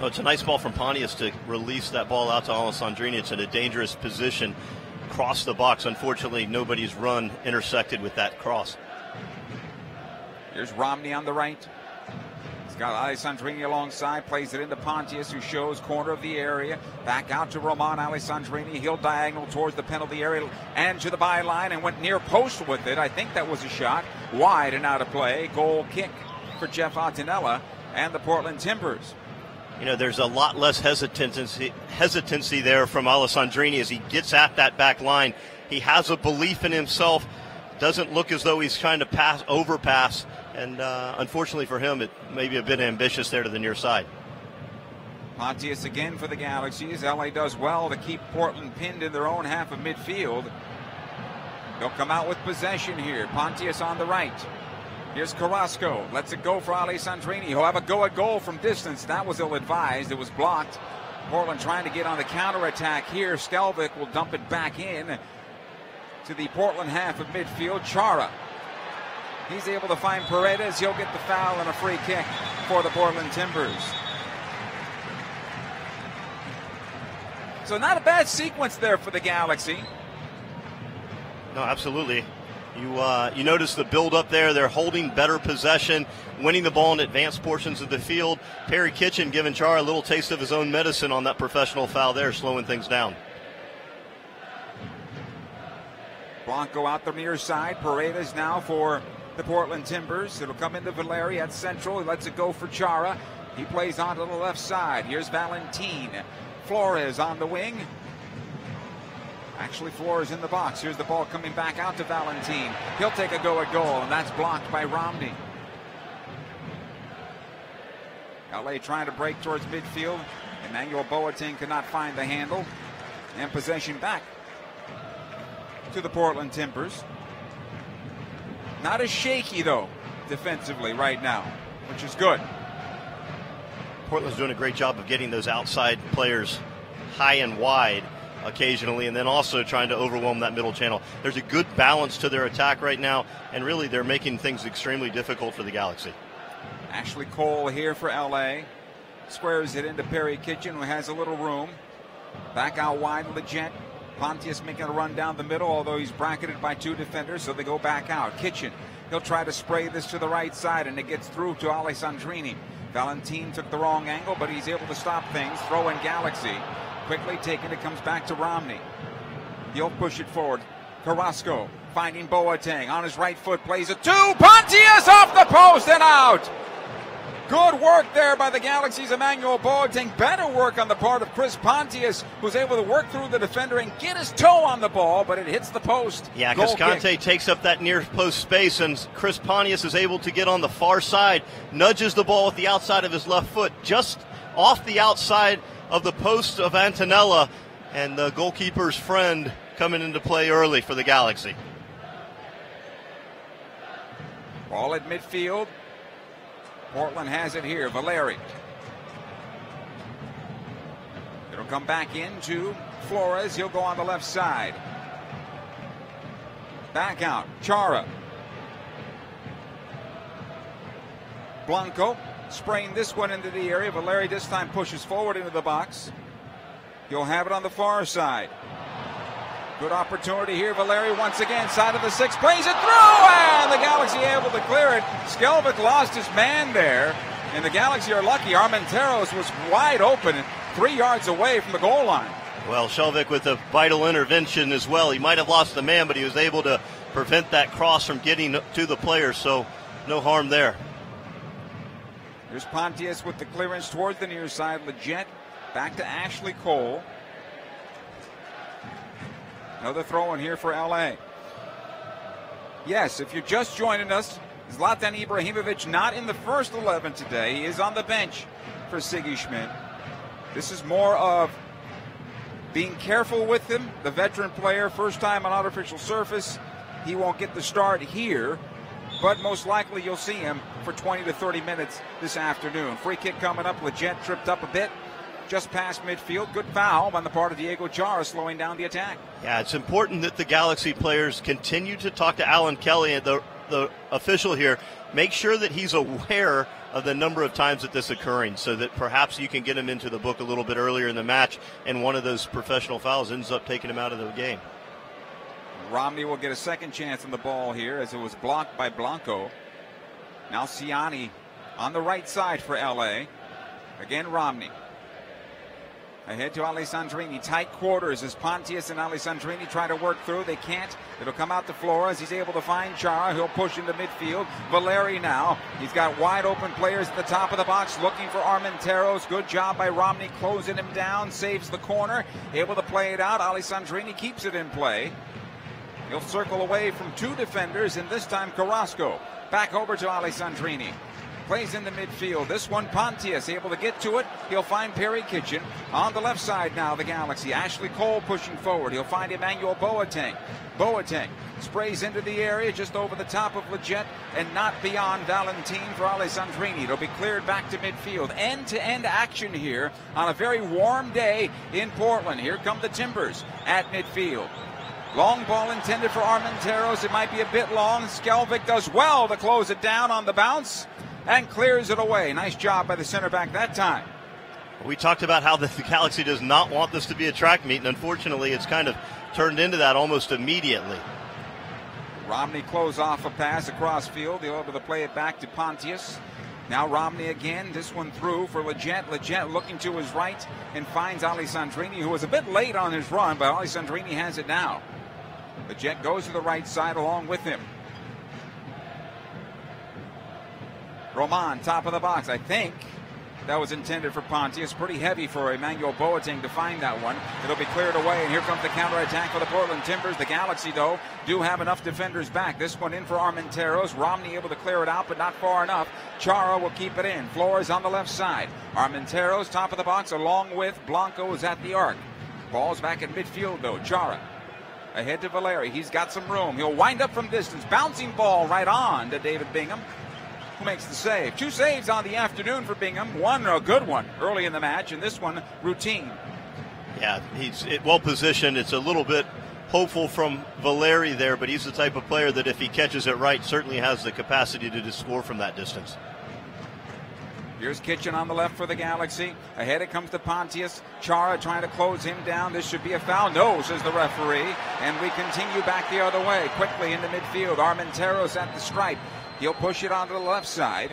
Oh, it's a nice ball from Pontius to release that ball out to Alessandrini. It's in a dangerous position. Cross the box. Unfortunately, nobody's run intersected with that cross. Here's Romney on the right. Got Alessandrini alongside, plays it into Pontius, who shows corner of the area. Back out to Roman Alessandrini. He'll diagonal towards the penalty area and to the byline and went near post with it. I think that was a shot. Wide and out of play. Goal kick for Jeff Antonella and the Portland Timbers. You know, there's a lot less hesitancy there from Alessandrini as he gets at that back line. He has a belief in himself. Doesn't look as though he's trying to overpass. And unfortunately for him, it may be a bit ambitious there to the near side. Pontius again for the Galaxy as LA does well to keep Portland pinned in their own half of midfield. They'll come out with possession here. Pontius on the right. Here's Carrasco. Lets it go for Alessandrini. He'll have a go at goal from distance. That was ill-advised. It was blocked. Portland trying to get on the counterattack here. Skelvik will dump it back in to the Portland half of midfield. Chara. He's able to find Paredes. He'll get the foul and a free kick for the Portland Timbers. So not a bad sequence there for the Galaxy. No, absolutely. You notice the build up there. They're holding better possession, winning the ball in advanced portions of the field. Perry Kitchen giving Chara a little taste of his own medicine on that professional foul there, slowing things down. Blanco out the near side. Paredes now for the Portland Timbers. It'll come into Valeri at central. He lets it go for Chara. He plays onto the left side. Here's Valentin. Flores on the wing. Actually, Flores in the box. Here's the ball coming back out to Valentin. He'll take a go at goal, and that's blocked by Romney. LA trying to break towards midfield. Emmanuel Boateng could not find the handle. And possession back to the Portland Timbers. Not as shaky, though, defensively right now, which is good. Portland's doing a great job of getting those outside players high and wide occasionally, and then also trying to overwhelm that middle channel. There's a good balance to their attack right now, and really they're making things extremely difficult for the Galaxy. Ashley Cole here for LA. Squares it into Perry Kitchen, who has a little room. Back out wide, Leggett. Pontius making a run down the middle, although he's bracketed by 2 defenders, so they go back out. Kitchen, he'll try to spray this to the right side, and it gets through to Alessandrini. Valentin took the wrong angle, but he's able to stop things. Throw in Galaxy. Quickly taken, it comes back to Romney. He'll push it forward. Carrasco finding Boateng on his right foot, plays it 2. Pontius off the post and out. Good work there by the Galaxy's Emmanuel Boateng. Better work on the part of Chris Pontius, who's able to work through the defender and get his toe on the ball, but it hits the post. Yeah, Cascante takes up that near post space, and Chris Pontius is able to get on the far side, nudges the ball with the outside of his left foot, just off the outside of the post of Antonella, and the goalkeeper's friend coming into play early for the Galaxy. Ball at midfield. Portland has it here. Valeri. It'll come back into Flores. He'll go on the left side. Back out. Chara. Blanco spraying this one into the area. Valeri this time pushes forward into the box. He'll have it on the far side. Good opportunity here. Valeri once again, side of the 6, plays it through, and the Galaxy able to clear it. Skelvic lost his man there, and the Galaxy are lucky. Armenteros was wide open and 3 yards away from the goal line. Well, Shelvick with a vital intervention as well. He might have lost the man, but he was able to prevent that cross from getting to the player, so no harm there. Here's Pontius with the clearance towards the near side. Leggett back to Ashley Cole. Another throw in here for LA. Yes, if you're just joining us, Zlatan Ibrahimovic not in the first 11 today. He is on the bench for Siggy Schmidt. This is more of being careful with him. The veteran player, first time on artificial surface. He won't get the start here, but most likely you'll see him for 20 to 30 minutes this afternoon. Free kick coming up. Leggett tripped up a bit. Just past midfield. Good foul on the part of Diego Chara, slowing down the attack. Yeah, it's important that the Galaxy players continue to talk to Alan Kelly, the official here. Make sure that he's aware of the number of times that this is occurring, so that perhaps you can get him into the book a little bit earlier in the match, and one of those professional fouls ends up taking him out of the game. Romney will get a second chance on the ball here, as it was blocked by Blanco. Now Ciani on the right side for LA. Again, Romney. Ahead to Alessandrini. Tight quarters as Pontius and Alessandrini try to work through. They can't. It'll come out to Flores. He's able to find Chara. He'll push into midfield. Valeri now. He's got wide open players at the top of the box looking for Armenteros. Good job by Romney closing him down. Saves the corner. Able to play it out. Alessandrini keeps it in play. He'll circle away from 2 defenders, and this time Carrasco. Back over to Alessandrini. Plays into midfield. This one, Pontius able to get to it. He'll find Perry Kitchen. On the left side now, the Galaxy. Ashley Cole pushing forward. He'll find Emmanuel Boateng. Boateng sprays into the area just over the top of Leggett and not beyond Valentin for Alessandrini. It'll be cleared back to midfield. End-to-end action here on a very warm day in Portland. Here come the Timbers at midfield. Long ball intended for Armenteros. It might be a bit long. Skelvic does well to close it down on the bounce and clears it away. Nice job by the center back that time. We talked about how the Galaxy does not want this to be a track meet, and unfortunately it's kind of turned into that almost immediately. Romney close off a pass across field. He'll able to play it back to Pontius. Now Romney again. This one through for Leggett. Leggett looking to his right and finds Alessandrini, who was a bit late on his run, but Alessandrini has it now. Leggett goes to the right side along with him. Roman, top of the box. I think that was intended for Pontius. Pretty heavy for Emmanuel Boateng to find that one. It'll be cleared away, and here comes the counterattack for the Portland Timbers. The Galaxy, though, do have enough defenders back. This one in for Armenteros. Romney able to clear it out, but not far enough. Chara will keep it in. Flores on the left side. Armenteros, top of the box, along with Blanco is at the arc. Ball's back in midfield, though. Chara ahead to Valeri. He's got some room. He'll wind up from distance. Bouncing ball right on to David Bingham, who makes the save. 2 saves on the afternoon for Bingham. One a good one early in the match, and this one routine. Yeah, he's well positioned. It's a little bit hopeful from Valeri there, but he's the type of player that if he catches it right, certainly has the capacity to score from that distance. Here's Kitchen on the left for the Galaxy. Ahead it comes to Pontius. Chara trying to close him down. This should be a foul. No, says the referee. And we continue back the other way. Quickly into midfield. Armenteros at the stripe. He'll push it onto the left side.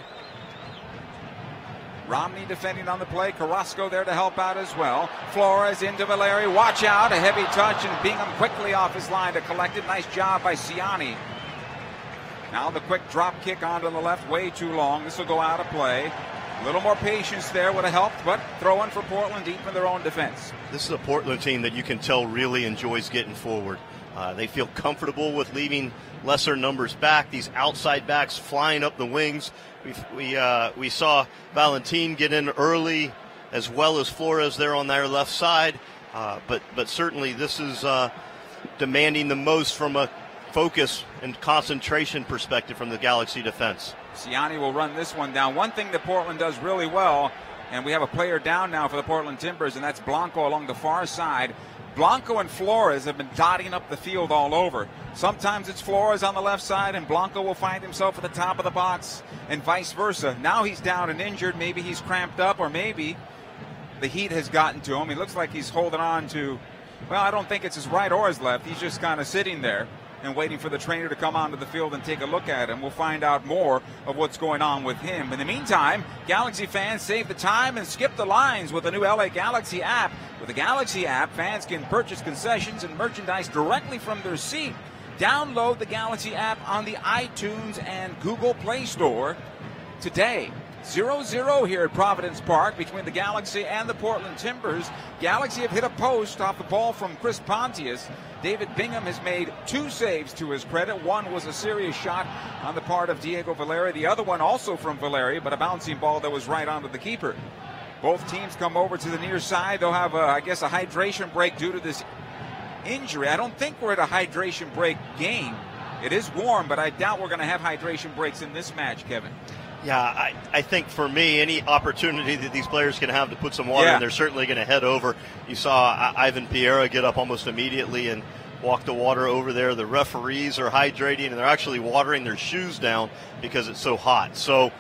Romney defending on the play. Carrasco there to help out as well. Flores into Valeri. Watch out. A heavy touch, and Bingham quickly off his line to collect it. Nice job by Ciani. Now the quick drop kick onto the left. Way too long. This will go out of play. A little more patience there would have helped, but throwing for Portland deep in their own defense. This is a Portland team that you can tell really enjoys getting forward. They feel comfortable with leaving lesser numbers back. These outside backs flying up the wings. We saw Valentin get in early, as well as Flores there on their left side. But certainly this is demanding the most from a focus and concentration perspective from the Galaxy defense. Ciani will run this one down. One thing that Portland does really well, and we have a player down now for the Portland Timbers, and that's Blanco along the far side. Blanco and Flores have been dotting up the field all over. Sometimes it's Flores on the left side, and Blanco will find himself at the top of the box, and vice versa. Now he's down and injured. Maybe he's cramped up, or maybe the heat has gotten to him. He looks like he's holding on to, well, I don't think it's his right or his left. He's just kind of sitting there and waiting for the trainer to come onto the field and take a look at him. We'll find out more of what's going on with him. In the meantime, Galaxy fans save the time and skip the lines with the new LA Galaxy app. With the Galaxy app, fans can purchase concessions and merchandise directly from their seat. Download the Galaxy app on the iTunes and Google Play Store today. 0-0 here at Providence Park between the Galaxy and the Portland Timbers. Galaxy have hit a post off the ball from Chris Pontius. David Bingham has made 2 saves to his credit. One was a serious shot on the part of Diego Valeri. The other one also from Valeri, but a bouncing ball that was right onto the keeper. Both teams come over to the near side. They'll have, a hydration break due to this injury. I don't think we're at a hydration break game. It is warm, but I doubt we're going to have hydration breaks in this match, Kevin. Yeah, I think for me, any opportunity that these players can have to put some water in, they're certainly going to head over. You saw Ivan Piera get up almost immediately and walk the water over there. The referees are hydrating, and they're actually watering their shoes down because it's so hot. So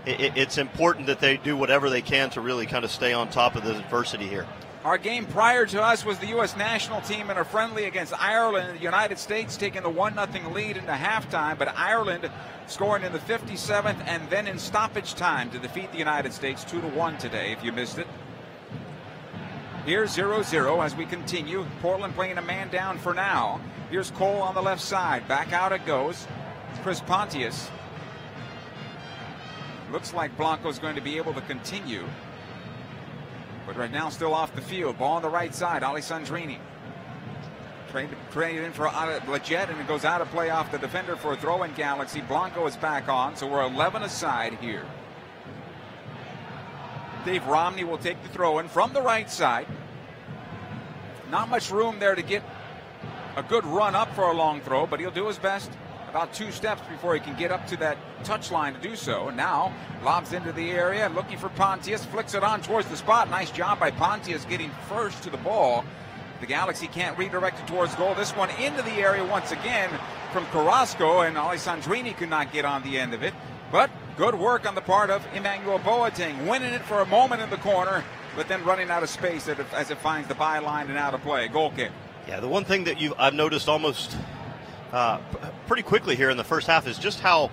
it's important that they do whatever they can to really kind of stay on top of the adversity here. Our game prior to us was the U.S. national team in a friendly against Ireland. The United States taking the 1-0 lead into halftime, but Ireland scoring in the 57th and then in stoppage time to defeat the United States 2-1 today, if you missed it. Here's 0-0 as we continue. Portland playing a man down for now. Here's Cole on the left side. Back out it goes. Chris Pontius. Looks like Blanco's going to be able to continue. But right now still off the field. Ball on the right side. Alessandrini. Traded in for Leggett, and it goes out of play off the defender for a throw in Galaxy. Blanco is back on, so we're 11 aside here. Dave Romney will take the throw in from the right side. Not much room there to get a good run up for a long throw, but he'll do his best. About 2 steps before he can get up to that touch line to do so. And now lobs into the area, looking for Pontius, flicks it on towards the spot. Nice job by Pontius getting first to the ball. The Galaxy can't redirect it towards goal. This one into the area once again from Carrasco, and Alessandrini could not get on the end of it. But good work on the part of Emmanuel Boateng, winning it for a moment in the corner, but then running out of space as it finds the byline and out of play. Goal kick. Yeah, the one thing that I've noticed almost pretty quickly here in the first half is just how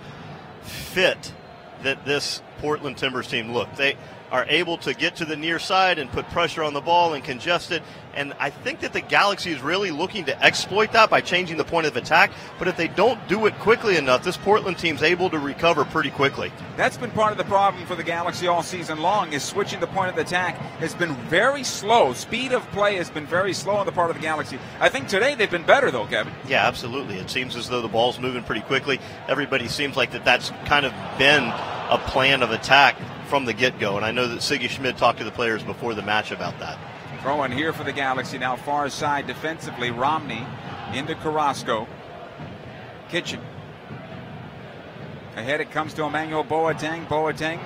fit that this Portland Timbers team looked. They are able to get to the near side and put pressure on the ball and congest it. And I think that the Galaxy is really looking to exploit that by changing the point of attack. But if they don't do it quickly enough, this Portland team's able to recover pretty quickly. That's been part of the problem for the Galaxy all season long, is switching the point of attack has been very slow. Speed of play has been very slow on the part of the Galaxy. I think today they've been better, though, Kevin. Yeah, absolutely. It seems as though the ball's moving pretty quickly. Everybody seems like that's kind of been a plan of attack from the get-go, and I know that Siggy Schmid talked to the players before the match about that. Throw in here for the Galaxy now, far side defensively. Romney into Carrasco. Kitchen. Ahead it comes to Emmanuel Boateng. Boateng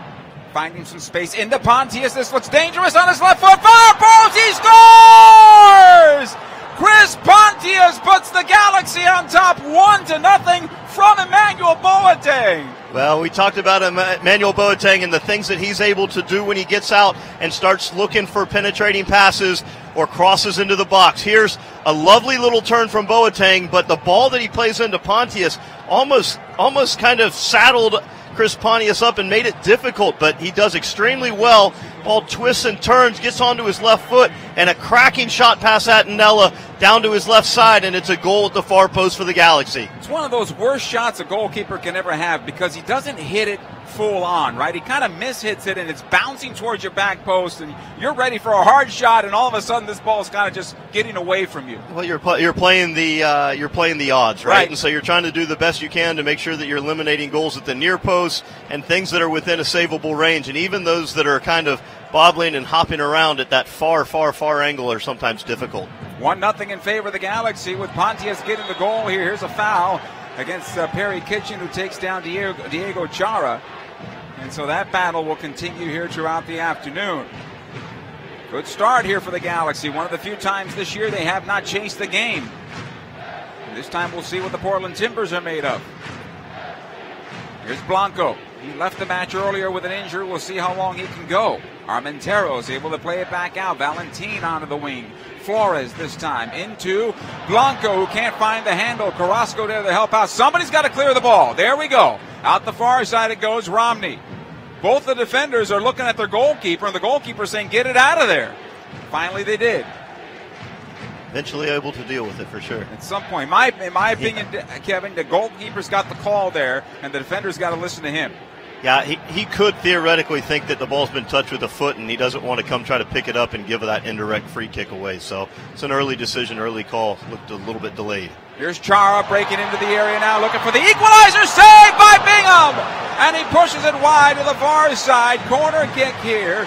finding some space into Pontius. This looks dangerous on his left foot. Fire post, he scores! Chris Pontius puts the Galaxy on top 1-0 from Emmanuel Boateng. Well, we talked about Emmanuel Boateng and the things that he's able to do when he gets out and starts looking for penetrating passes or crosses into the box. Here's a lovely little turn from Boateng, but the ball that he plays into Pontius almost kind of saddled Chris Pontius up and made it difficult, but he does extremely well. Ball twists and turns, gets onto his left foot, and a cracking shot pass at Nella down to his left side, and it's a goal at the far post for the Galaxy. It's one of those worst shots a goalkeeper can ever have because he doesn't hit it full on, right? He kind of mishits it, and it's bouncing towards your back post, and you're ready for a hard shot, and all of a sudden this ball is kind of just getting away from you. Well, you're playing the odds, right? And so you're trying to do the best you can to make sure that you're eliminating goals at the near post and things that are within a savable range, and even those that are kind of bobbling and hopping around at that far angle are sometimes difficult. 1-0 in favor of the Galaxy with Pontius getting the goal here. Here's a foul against Perry Kitchen, who takes down Diego Chara. And so that battle will continue here throughout the afternoon. Good start here for the Galaxy. One of the few times this year they have not chased the game. And this time we'll see what the Portland Timbers are made of. Here's Blanco. He left the match earlier with an injury. We'll see how long he can go. Armenteros able to play it back out. Valentin onto the wing. Flores this time into Blanco, who can't find the handle. Carrasco there to help out. Somebody's got to clear the ball. There we go. Out the far side it goes, Romney. Both the defenders are looking at their goalkeeper, and the goalkeeper saying, get it out of there. Finally they did. Eventually able to deal with it for sure. At some point, in my opinion, Kevin, the goalkeeper's got the call there, and the defender's got to listen to him. Yeah, he could theoretically think that the ball's been touched with a foot, and he doesn't want to come try to pick it up and give that indirect free kick away. So it's an early decision, early call. Looked a little bit delayed. Here's Chara breaking into the area now, looking for the equalizer, saved by Bingham! And he pushes it wide to the far side. Corner kick here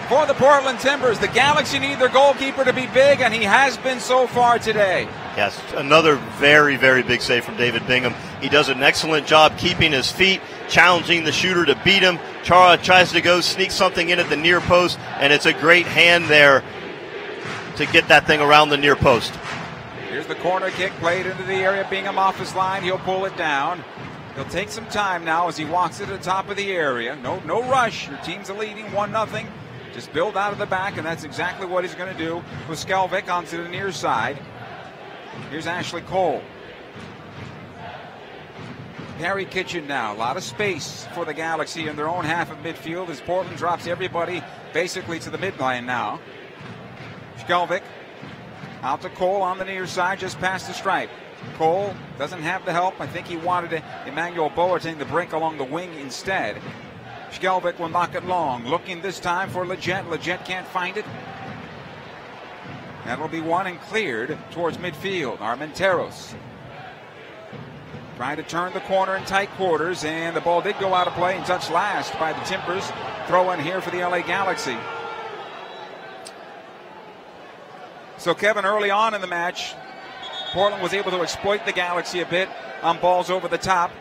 for the Portland Timbers. The Galaxy need their goalkeeper to be big, and he has been so far today. Yes, another very big save from David Bingham. He does an excellent job keeping his feet, challenging the shooter to beat him. Chara tries to go sneak something in at the near post, and it's a great hand there to get that thing around the near post. Here's the corner kick played into the area. Bingham off his line. He'll pull it down. He'll take some time now as he walks to the top of the area. No rush. Your team's leading 1-0. Just build out of the back, and that's exactly what he's going to do with Skelvic onto the near side. Here's Ashley Cole. Perry Kitchen now. A lot of space for the Galaxy in their own half of midfield as Portland drops everybody basically to the midline now. Skelvic out to Cole on the near side, just past the stripe. Cole doesn't have the help. I think he wanted Emmanuel Boateng to break along the wing instead. Skelvic will knock it long. Looking this time for Leggett. Leggett can't find it. That'll be one and cleared towards midfield. Armenteros trying to turn the corner in tight quarters, and the ball did go out of play and touched last by the Timbers. Throw in here for the LA Galaxy. So, Kevin, early on in the match, Portland was able to exploit the Galaxy a bit on balls over the top.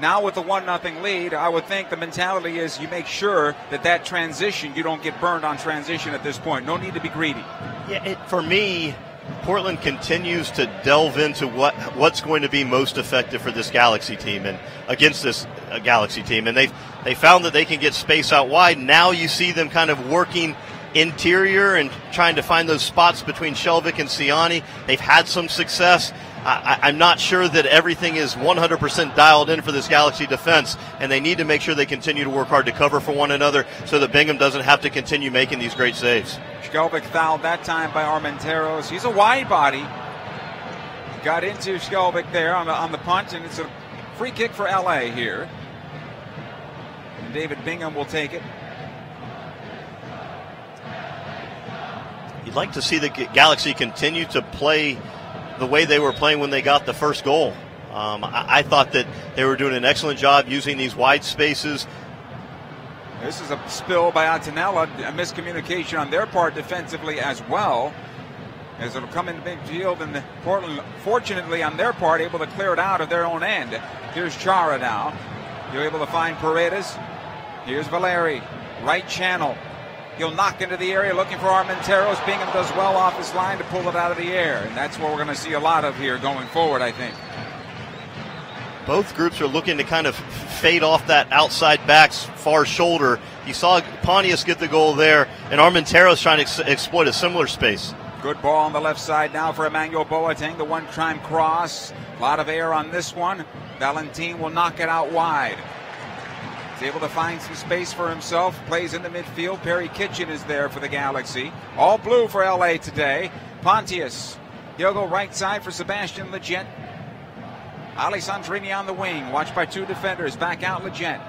Now with the 1-0 lead, I would think the mentality is you make sure that transition, you don't get burned on transition at this point. No need to be greedy. Yeah, for me, Portland continues to delve into what's going to be most effective for this Galaxy team and against this Galaxy team. And they found that they can get space out wide. Now you see them kind of working interior and trying to find those spots between Shelvick and Siani. They've had some success. I'm not sure that everything is 100% dialed in for this Galaxy defense, and they need to make sure they continue to work hard to cover for one another so that Bingham doesn't have to continue making these great saves. Skelvic fouled that time by Armenteros. He's a wide body. Got into Skelvic there on the punt, and it's a free kick for LA here. And David Bingham will take it. You'd like to see the Galaxy continue to play the way they were playing when they got the first goal. I thought that they were doing an excellent job using these wide spaces. This is a spill by Antonella, a miscommunication on their part defensively as well, as it'll come in midfield, and Portland, fortunately on their part, able to clear it out of their own end. Here's Chara now. You're able to find Paredes. Here's Valeri, right channel. He'll knock into the area looking for Armenteros. Bingham does well off his line to pull it out of the air. And that's what we're going to see a lot of here going forward, I think. Both groups are looking to kind of fade off that outside back's far shoulder. You saw Pontius get the goal there, and Armentero's trying to exploit a similar space. Good ball on the left side now for Emmanuel Boateng, the one-time cross. A lot of air on this one. Valentin will knock it out wide. He's able to find some space for himself. Plays in the midfield. Perry Kitchen is there for the Galaxy. All blue for LA today. Pontius. He'll go right side for Sebastian Lletget. Alessandrini on the wing. Watched by two defenders. Back out Lletget.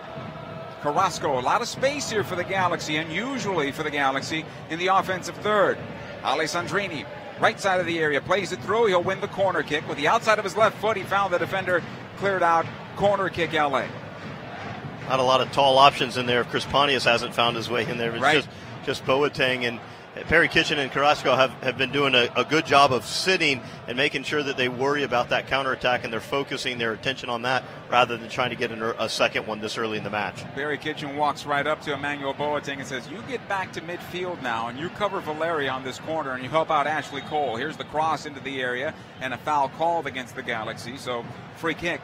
Carrasco. A lot of space here for the Galaxy. Unusually for the Galaxy in the offensive third. Alessandrini. Right side of the area. Plays it through. He'll win the corner kick. With the outside of his left foot, he found the defender. Cleared out. Corner kick LA. Not a lot of tall options in there if Chris Pontius hasn't found his way in there. It's right. just Boateng, and Perry Kitchen and Carrasco have been doing a good job of sitting and making sure that they worry about that counterattack, and they're focusing their attention on that rather than trying to get a second one this early in the match. Perry Kitchen walks right up to Emmanuel Boateng and says, you get back to midfield now, and you cover Valeri on this corner, and you help out Ashley Cole. Here's the cross into the area, and a foul called against the Galaxy, so free kick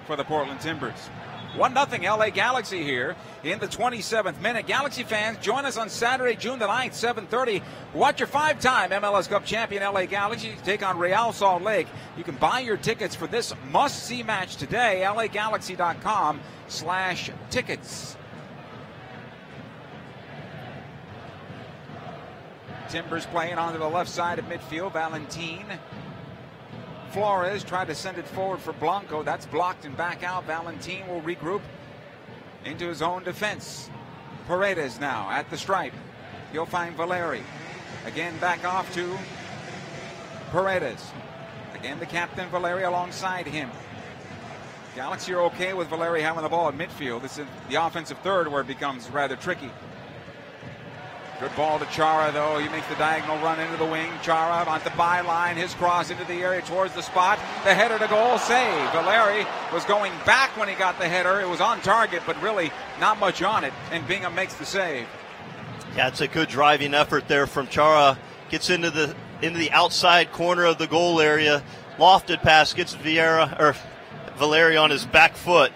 for the Portland Timbers. 1-0 LA Galaxy here in the 27th minute. Galaxy fans, join us on Saturday, June the 9th, 7:30. Watch your 5-time MLS Cup champion LA Galaxy take on Real Salt Lake. You can buy your tickets for this must-see match today, lagalaxy.com/tickets. Timbers playing onto the left side of midfield. Valentin. Flores tried to send it forward for Blanco. That's blocked and back out. Valentin will regroup into his own defense. Paredes now at the stripe. He'll find Valeri. Again back off to Paredes. Again the captain Valeri alongside him. Galaxy are okay with Valeri having the ball at midfield. This is the offensive third where it becomes rather tricky. Good ball to Chara, though. He makes the diagonal run into the wing. Chara on the byline. His cross into the area towards the spot. The header to goal, save. Valeri was going back when he got the header. It was on target, but really not much on it. And Bingham makes the save. Yeah, it's a good driving effort there from Chara. Gets into the outside corner of the goal area. Lofted pass, gets Valeri on his back foot.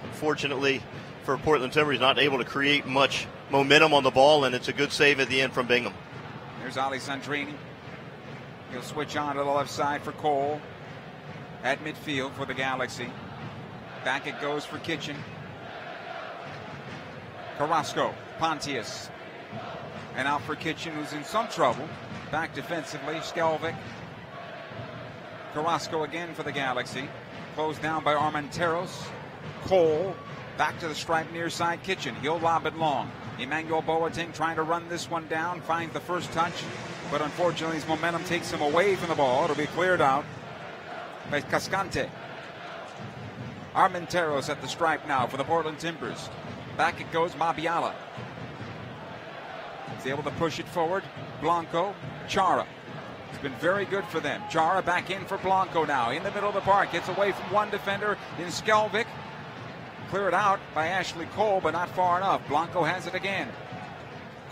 Unfortunately for Portland Timbers, he's not able to create much momentum on the ball, and it's a good save at the end from Bingham. Here's Alessandrini. He'll switch on to the left side for Cole at midfield for the Galaxy. Back it goes for Kitchen. Carrasco, Pontius. And out for Kitchen, who's in some trouble. Back defensively, Skelvic. Carrasco again for the Galaxy. Closed down by Armenteros. Cole. Back to the stripe near side Kitchen. He'll lob it long. Emmanuel Boateng trying to run this one down. Finds the first touch. But unfortunately his momentum takes him away from the ball. It'll be cleared out by Cascante. Armenteros at the stripe now for the Portland Timbers. Back it goes Mabiala. He's able to push it forward. Blanco. Chara. It's been very good for them. Chara back in for Blanco now. In the middle of the park. Gets away from one defender in Skelvic. Cleared out by Ashley Cole, but not far enough. Blanco has it again.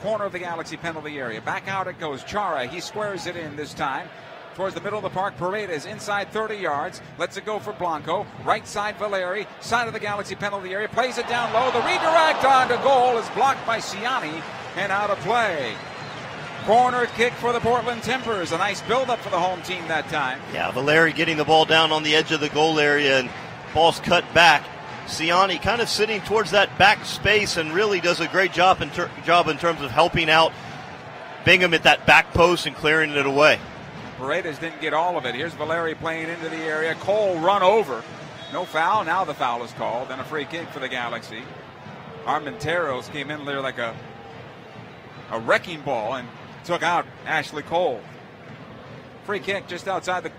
Corner of the Galaxy penalty area. Back out it goes. Chara, he squares it in this time. Towards the middle of the park, Paredes inside 30 yards. Lets it go for Blanco. Right side, Valeri. Side of the Galaxy penalty area. Plays it down low. The redirect onto goal is blocked by Ciani and out of play. Corner kick for the Portland Timbers. A nice build-up for the home team that time. Yeah, Valeri getting the ball down on the edge of the goal area, and ball's cut back. Ciani kind of sitting towards that back space and really does a great job in terms of helping out Bingham at that back post and clearing it away. Paredes didn't get all of it. Here's Valeri playing into the area. Cole run over. No foul. Now the foul is called. And a free kick for the Galaxy. Armenteros came in there like a wrecking ball and took out Ashley Cole. Free kick just outside the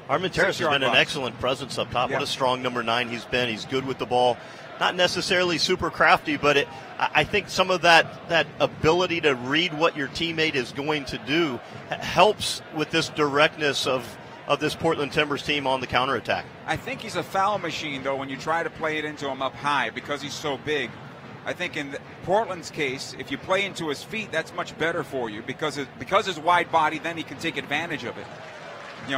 Armenteros has been an excellent presence up top. Yep. What a strong number 9 he's been. He's good with the ball. Not necessarily super crafty, but I think some of that ability to read what your teammate is going to do helps with this directness of this Portland Timbers team on the counterattack. I think he's a foul machine, though, when you try to play it into him up high because he's so big. I think in Portland's case, if you play into his feet, that's much better for you because his wide body, then he can take advantage of it.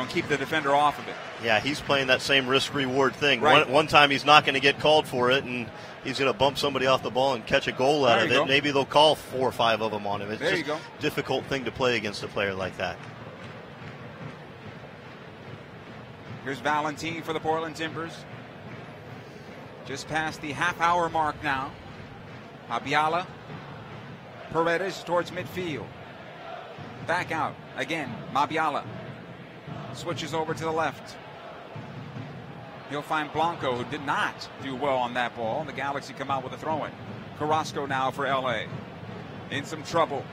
keep the defender off of it. Yeah, he's playing that same risk-reward thing. Right. One time he's not going to get called for it, and he's going to bump somebody off the ball and catch a goal out of it. Maybe they'll call 4 or 5 of them on him. It's just a difficult thing to play against a player like that. Here's Valentine for the Portland Timbers. Just past the half-hour mark now. Abiala. Paredes towards midfield. Back out. Again, Mabiala. Switches over to the left. He'll find Blanco, who did not do well on that ball. The Galaxy come out with a throw-in. Carrasco now for LA. In some trouble.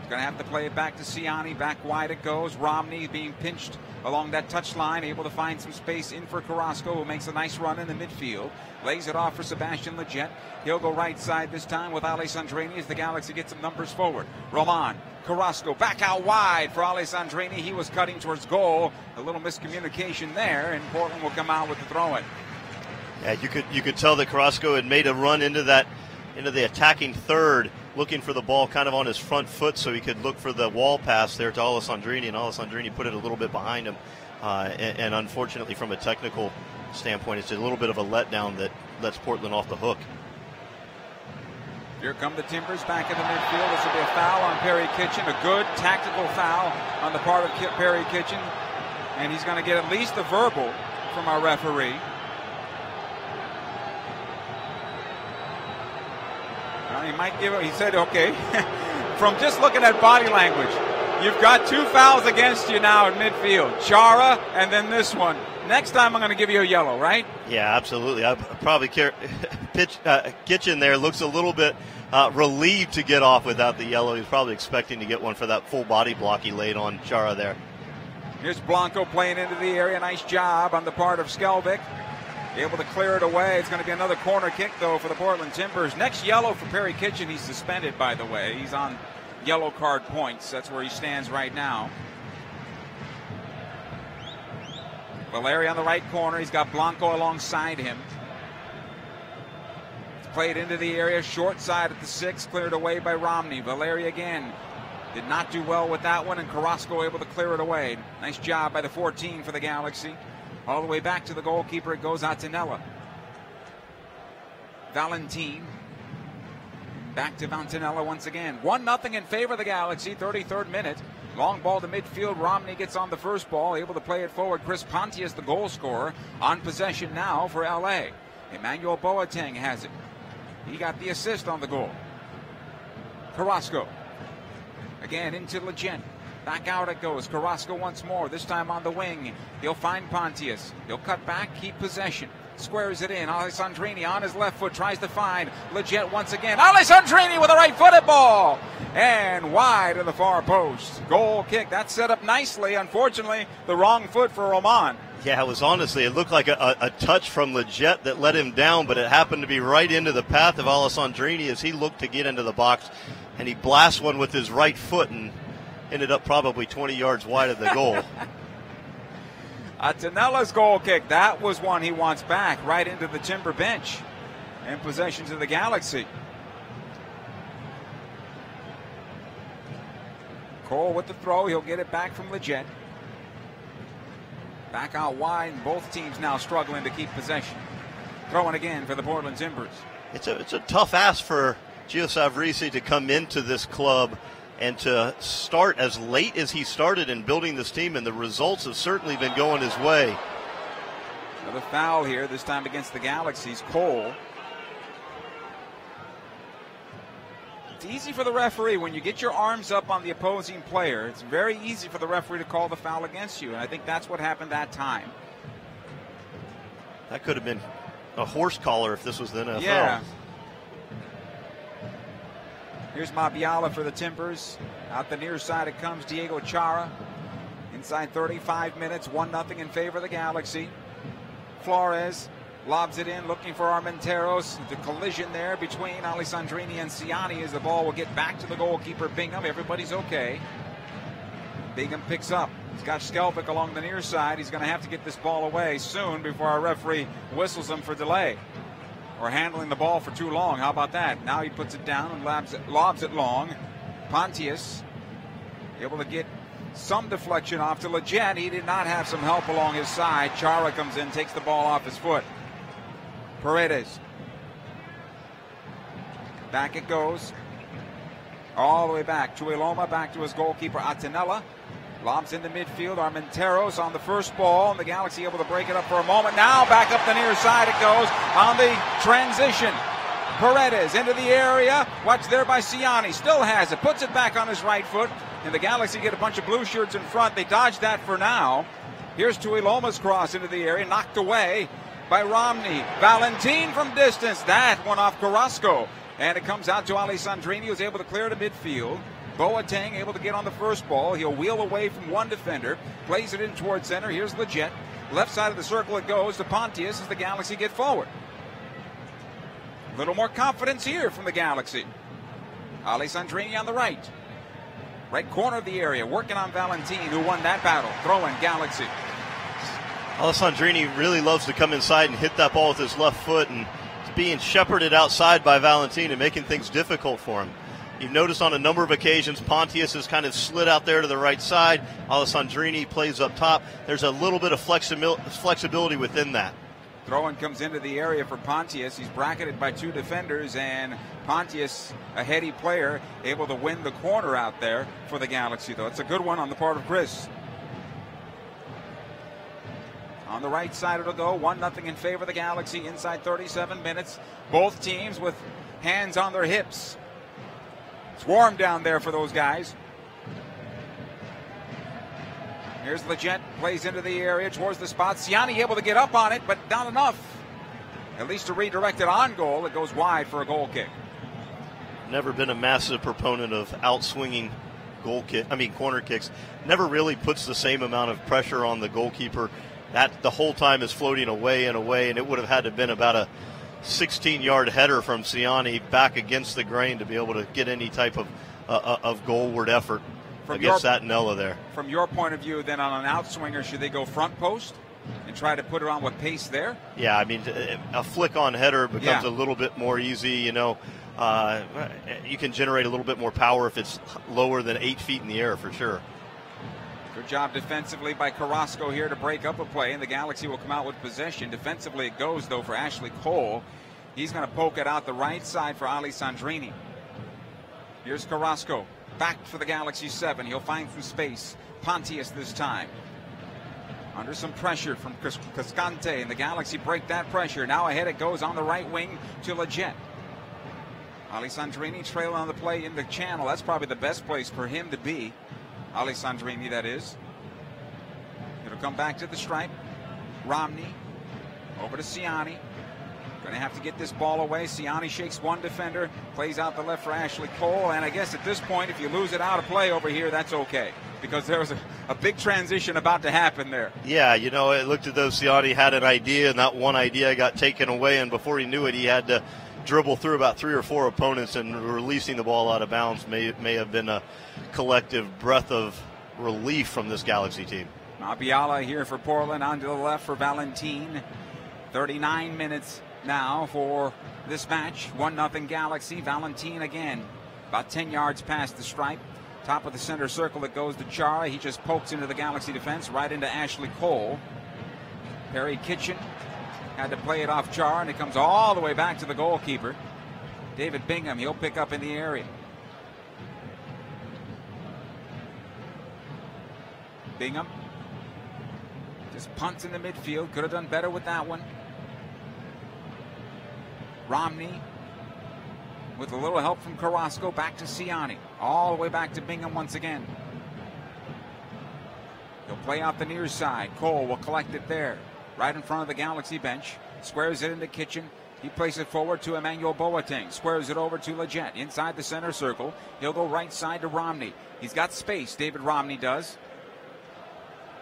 He's going to have to play it back to Ciani. Back wide it goes. Romney being pinched along that touchline, able to find some space in for Carrasco, who makes a nice run in the midfield. Lays it off for Sebastian Lletget. He'll go right side this time with Alessandrini as the Galaxy gets some numbers forward. Roman, Carrasco back out wide for Alessandrini. He was cutting towards goal. A little miscommunication there, and Portland will come out with the throw-in. Yeah, you could tell that Carrasco had made a run into the attacking third, looking for the ball kind of on his front foot so he could look for the wall pass there to Alessandrini, and Alessandrini put it a little bit behind him. And unfortunately, from a technical standpoint, it's a little bit of a letdown that lets Portland off the hook. Here come the Timbers back in the midfield. This will be a foul on Perry Kitchen, a good tactical foul on the part of Perry Kitchen, and he's going to get at least a verbal from our referee. He might give it. He said, okay. From just looking at body language, you've got 2 fouls against you now in midfield. Chara and then this one. Next time I'm going to give you a yellow, right? Yeah, absolutely. I probably Kitchen there looks a little bit relieved to get off without the yellow. He's probably expecting to get one for that full body block he laid on Chara there. Here's Blanco playing into the area. Nice job on the part of Skelvik. Able to clear it away. It's going to be another corner kick, though, for the Portland Timbers. Next yellow for Perry Kitchen. He's suspended, by the way. He's on yellow card points. That's where he stands right now. Valeri on the right corner. He's got Blanco alongside him. It's played into the area. Short side at the 6. Cleared away by Romney. Valeri again. Did not do well with that one, and Carrasco able to clear it away. Nice job by the 14 for the Galaxy. All the way back to the goalkeeper, it goes Attinella. Valentine. Back to Vantanella once again. 1-0 in favor of the Galaxy, 33rd minute. Long ball to midfield. Romney gets on the first ball, able to play it forward. Chris Pontius, the goal scorer, on possession now for LA. Emmanuel Boateng has it. He got the assist on the goal. Carrasco. Again into Lletget. Back out it goes. Carrasco once more, this time on the wing. He'll find Pontius. He'll cut back, keep possession. Squares it in. Alessandrini on his left foot tries to find Lletget once again. Alessandrini with a right-footed ball. And wide of the far post. Goal kick. That's set up nicely. Unfortunately, the wrong foot for Roman. Yeah, it looked like a touch from Lletget that let him down, but it happened to be right into the path of Alessandrini as he looked to get into the box. And he blasts one with his right foot and ended up probably 20 yards wide of the goal. Attinella's goal kick, that was one he wants back, right into the Timber bench. In possession to the Galaxy. Cole with the throw, he'll get it back from Lletget. Back out wide, and both teams now struggling to keep possession. Throwing again for the Portland Timbers. It's a tough ask for Gio Savarese to come into this club and to start as late as he started in building this team, and the results have certainly been going his way. Another foul here, this time against the Galaxy's Cole. It's easy for the referee when you get your arms up on the opposing player. It's very easy for the referee to call the foul against you, and I think that's what happened that time. That could have been a horse collar if this was the NFL. Yeah. Here's Mabiala for the Timbers. Out the near side it comes Diego Chara. Inside 35 minutes, 1-0 in favor of the Galaxy. Flores lobs it in, looking for Armenteros. The collision there between Alessandrini and Ciani as the ball will get back to the goalkeeper, Bingham. Everybody's okay. Bingham picks up. He's got Skelvik along the near side. He's going to have to get this ball away soon before our referee whistles him for delay. Or handling the ball for too long. How about that? Now he puts it down and lobs it long. Pontius able to get Some deflection off to Leggett. He did not have some help along his side. Chara comes in, takes the ball off his foot. Paredes. Back it goes. All the way back. Tuiloma back to his goalkeeper, Atenella. Lobs into midfield. Armenteros on the first ball, and the Galaxy able to break it up for a moment. Now back up the near side it goes on the transition. Paredes into the area. Watched there by Ciani. Still has it. Puts it back on his right foot. And the Galaxy get a bunch of blue shirts in front. They dodge that for now. Here's Tuiloma's cross into the area. Knocked away by Romney. Valentin from distance. That one off Carrasco. And it comes out to Alessandrini, who's able to clear to midfield. Boateng able to get on the first ball. He'll wheel away from one defender. Plays it in towards center. Here's Leggett. Left side of the circle it goes to Pontius as the Galaxy get forward. A little more confidence here from the Galaxy. Alessandrini on the right. Right corner of the area, working on Valentin, who won that battle. Throw-in Galaxy. Alessandrini really loves to come inside and hit that ball with his left foot, and it's being shepherded outside by Valentin and making things difficult for him. You've noticed on a number of occasions, Pontius has kind of slid out there to the right side. Alessandrini plays up top. There's a little bit of flexibility within that. Throw-in comes into the area for Pontius. He's bracketed by two defenders, and Pontius, a heady player, able to win the corner out there for the Galaxy, though. It's a good one on the part of Chris. On the right side it'll go. 1-0 in favor of the Galaxy inside 37 minutes. Both teams with hands on their hips. It's warm down there for those guys. Here's Leggett, plays into the area towards the spot. Ciani able to get up on it, but not enough. At least to redirect it on goal. It goes wide for a goal kick. Never been a massive proponent of outswinging corner kicks. Never really puts the same amount of pressure on the goalkeeper. That the whole time is floating away and away, and it would have had to have been about a 16-yard header from Ciani back against the grain to be able to get any type of goalward effort against that Nella there. From your point of view, then, on an outswinger, should they go front post and try to put it on with pace there? Yeah, I mean, a flick-on header becomes a little bit more easy, you know. You can generate a little bit more power if it's lower than 8 feet in the air, for sure. Good job defensively by Carrasco here to break up a play, and the Galaxy will come out with possession. Defensively it goes, though, for Ashley Cole. He's going to poke it out the right side for Alessandrini. Here's Carrasco. Back for the Galaxy 7. He'll find some space. Pontius this time. Under some pressure from Cascante, and the Galaxy break that pressure. Now ahead it goes on the right wing to Leggett. Alessandrini trailing on the play in the channel. That's probably the best place for him to be. Alessandrini, that is. It'll come back to the stripe. Romney over to Ciani. Going to have to get this ball away. Ciani shakes one defender, plays out the left for Ashley Cole, and I guess at this point, if you lose it out of play over here, that's okay, because there was a big transition about to happen there. Yeah, you know, it looked as though Ciani had an idea, and that one idea got taken away, and before he knew it, he had to dribble through about 3 or 4 opponents, and releasing the ball out of bounds may have been a collective breath of relief from this Galaxy team. Mabiala here for Portland, on to the left for Valentin. 39 minutes now for this match. 1-0 Galaxy. Valentin again, about 10 yards past the stripe. Top of the center circle it goes to Chara. He just pokes into the Galaxy defense, right into Ashley Cole. Perry Kitchen had to play it off Chara, and it comes all the way back to the goalkeeper. David Bingham, he'll pick up in the area. Bingham just punts in the midfield. Could have done better with that one. Romney with a little help from Carrasco, back to Ciani. All the way back to Bingham once again. He'll play out the near side. Cole will collect it there, right in front of the Galaxy bench. Squares it into Kitchen. He plays it forward to Emmanuel Boateng. Squares it over to Leggett inside the center circle. He'll go right side to Romney. He's got space, David Romney does.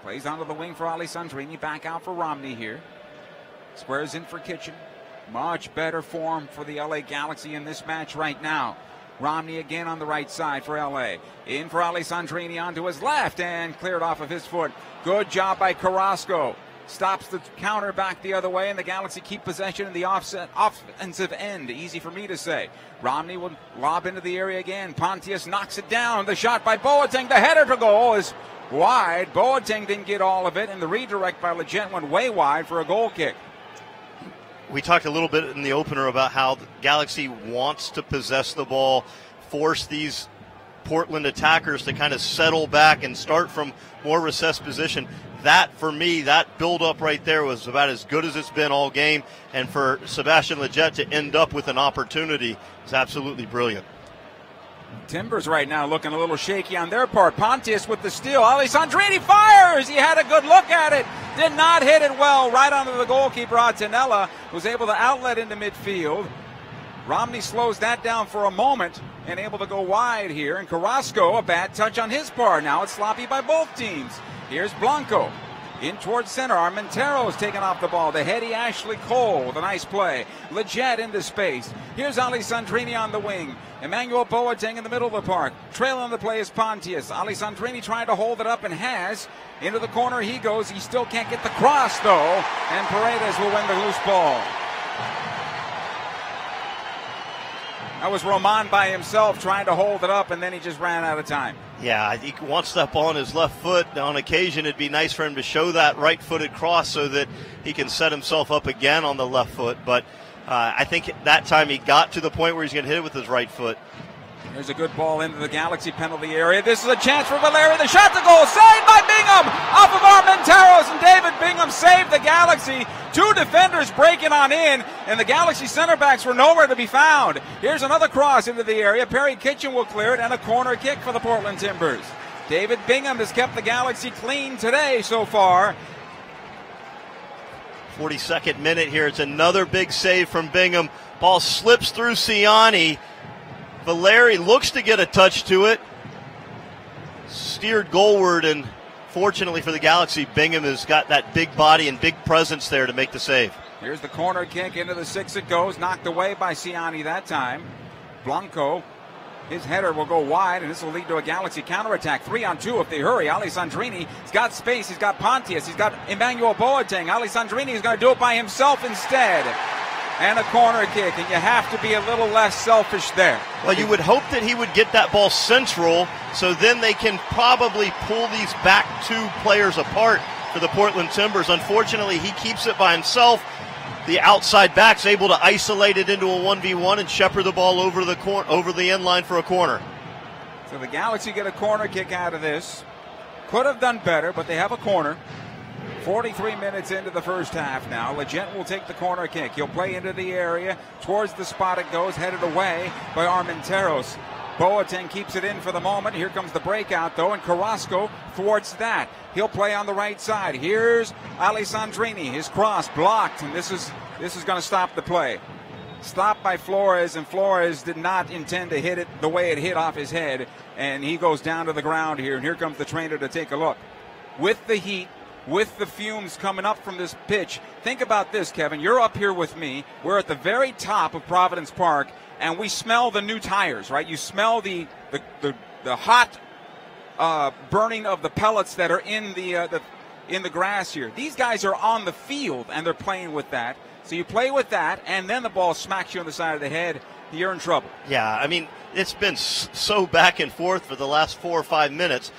Plays onto the wing for Alessandrini. Back out for Romney here. Squares in for Kitchen. Much better form for the LA Galaxy in this match right now. Romney again on the right side for LA. In for Alessandrini onto his left and cleared off of his foot. Good job by Carrasco. Stops the counter back the other way, and the Galaxy keep possession in the offensive end. Easy for me to say. Romney will lob into the area again. Pontius knocks it down. The shot by Boateng. The header to goal is wide. Boateng didn't get all of it, and the redirect by Leggett went way wide for a goal kick. We talked a little bit in the opener about how the Galaxy wants to possess the ball, force these Portland attackers to kind of settle back and start from more recessed position. That, for me, that build-up right there was about as good as it's been all game. And for Sebastian Leggett to end up with an opportunity is absolutely brilliant. Timbers right now looking a little shaky on their part. Pontius with the steal. Alessandrini fires. He had a good look at it. Did not hit it well. Right onto the goalkeeper. Attinella was able to outlet into midfield. Romney slows that down for a moment and able to go wide here. And Carrasco, a bad touch on his part. Now it's sloppy by both teams. Here's Blanco. In towards center. Armentero's taken off the ball. The heady Ashley Cole with a nice play. Leggett into space. Here's Alessandrini on the wing. Emmanuel Boateng in the middle of the park. Trailing the play is Pontius. Alessandrini trying to hold it up and has. Into the corner he goes. He still can't get the cross though. And Paredes will win the loose ball. That was Roman by himself trying to hold it up, and then he just ran out of time. Yeah, he wants that ball on his left foot. On occasion, it'd be nice for him to show that right-footed cross so that he can set himself up again on the left foot. But I think that time he got to the point where he's going to hit it with his right foot. There's a good ball into the Galaxy penalty area. This is a chance for Valeri. The shot to goal, saved by Bingham off of Armenteros, and David Bingham saved the Galaxy. Two defenders breaking on in, and the Galaxy center backs were nowhere to be found. Here's another cross into the area. Perry Kitchen will clear it, and a corner kick for the Portland Timbers. David Bingham has kept the Galaxy clean today so far. 42nd minute here. It's another big save from Bingham. Ball slips through Ciani. Valeri looks to get a touch to it. Steered goalward, and fortunately for the Galaxy, Bingham has got that big body and big presence there to make the save. Here's the corner kick. Into the six it goes. Knocked away by Ciani that time. Blanco, his header will go wide, and this will lead to a Galaxy counterattack. 3-on-2 if they hurry. Alessandrini, he's got space. He's got Pontius. He's got Emmanuel Boateng. Alessandrini is going to do it by himself instead. And a corner kick, and you have to be a little less selfish there. Well, you would hope that he would get that ball central, so then they can probably pull these back two players apart for the Portland Timbers. Unfortunately, he keeps it by himself. The outside back's able to isolate it into a 1v1 and shepherd the ball over the end line for a corner. So the Galaxy get a corner kick out of this. Could have done better, but they have a corner. 43 minutes into the first half now. Leggett will take the corner kick. He'll play into the area. Towards the spot it goes, headed away by Armenteros. Boateng keeps it in for the moment. Here comes the breakout, though, and Carrasco thwarts that. He'll play on the right side. Here's Alessandrini. His cross blocked, and this is going to stop the play. Stopped by Flores, and Flores did not intend to hit it the way it hit off his head, and he goes down to the ground here, and here comes the trainer to take a look. With the heat, with the fumes coming up from this pitch. Think about this, Kevin. You're up here with me. We're at the very top of Providence Park, and we smell the new tires, right? You smell the hot burning of the pellets that are in the grass here. These guys are on the field, and they're playing with that. So you play with that, and then the ball smacks you on the side of the head. You're in trouble. Yeah, I mean, it's been so back and forth for the last 4 or 5 minutes.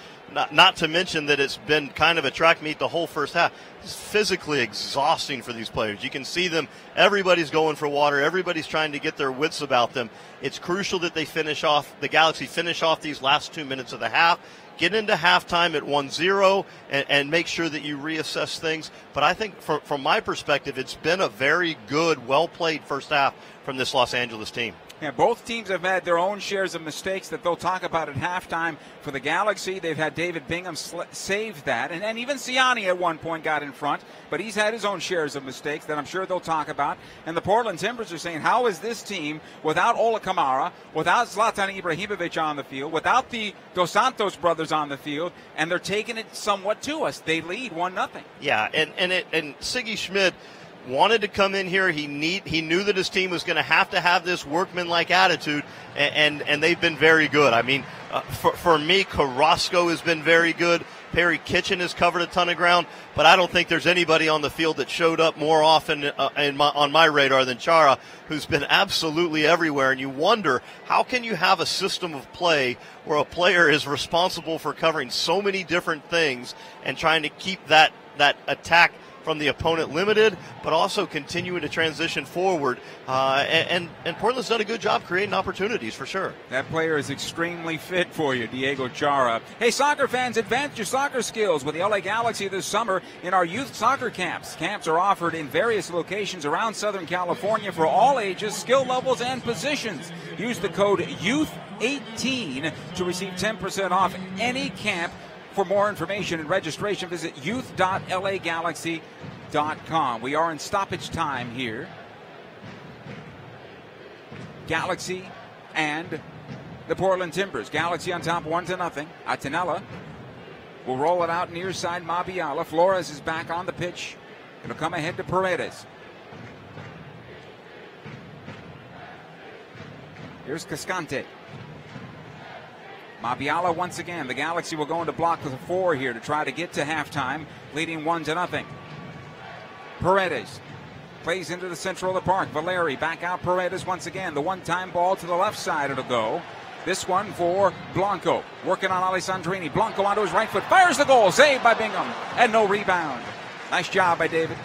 Not to mention that it's been kind of a track meet the whole first half. It's physically exhausting for these players. You can see them. Everybody's going for water. Everybody's trying to get their wits about them. It's crucial that the Galaxy finish off these last 2 minutes of the half, get into halftime at 1-0, and make sure that you reassess things. But I think from my perspective, it's been a very good, well-played first half from this Los Angeles team. Yeah, both teams have had their own shares of mistakes that they'll talk about at halftime. For the Galaxy, they've had David Bingham save that. And even Ciani at one point got in front. But he's had his own shares of mistakes that I'm sure they'll talk about. And the Portland Timbers are saying, how is this team, without Ola Kamara, without Zlatan Ibrahimovic on the field, without the Dos Santos brothers on the field, and they're taking it somewhat to us. They lead 1-0. Yeah, and Siggy Schmidt wanted to come in here. He knew that his team was going to have this workmanlike attitude, and they've been very good. I mean, for me, Carrasco has been very good. Perry Kitchen has covered a ton of ground, but I don't think there's anybody on the field that showed up more often on my radar than Chara, who's been absolutely everywhere. And you wonder, how can you have a system of play where a player is responsible for covering so many different things and trying to keep that attack from the opponent limited, but also continuing to transition forward. And Portland's done a good job creating opportunities for sure. That player is extremely fit for you, Diego Chara. Hey, soccer fans, advance your soccer skills with the LA Galaxy this summer in our youth soccer camps. Camps are offered in various locations around Southern California for all ages, skill levels, and positions. Use the code YOUTH18 to receive 10% off any camp. For more information and registration, visit youth.lagalaxy.com. We are in stoppage time here. Galaxy and the Portland Timbers. Galaxy on top 1-0. Atenella will roll it out near side Mabiala. Flores is back on the pitch. It'll come ahead to Paredes. Here's Cascante. Mabiala once again. The Galaxy will go into block with a 4 here to try to get to halftime, leading 1-0. Paredes plays into the center of the park. Valeri back out. Paredes once again. The one-time ball to the left side. It'll go. This one for Blanco. Working on Alessandrini. Blanco onto his right foot. Fires the goal. Saved by Bingham. And no rebound. Nice job by David.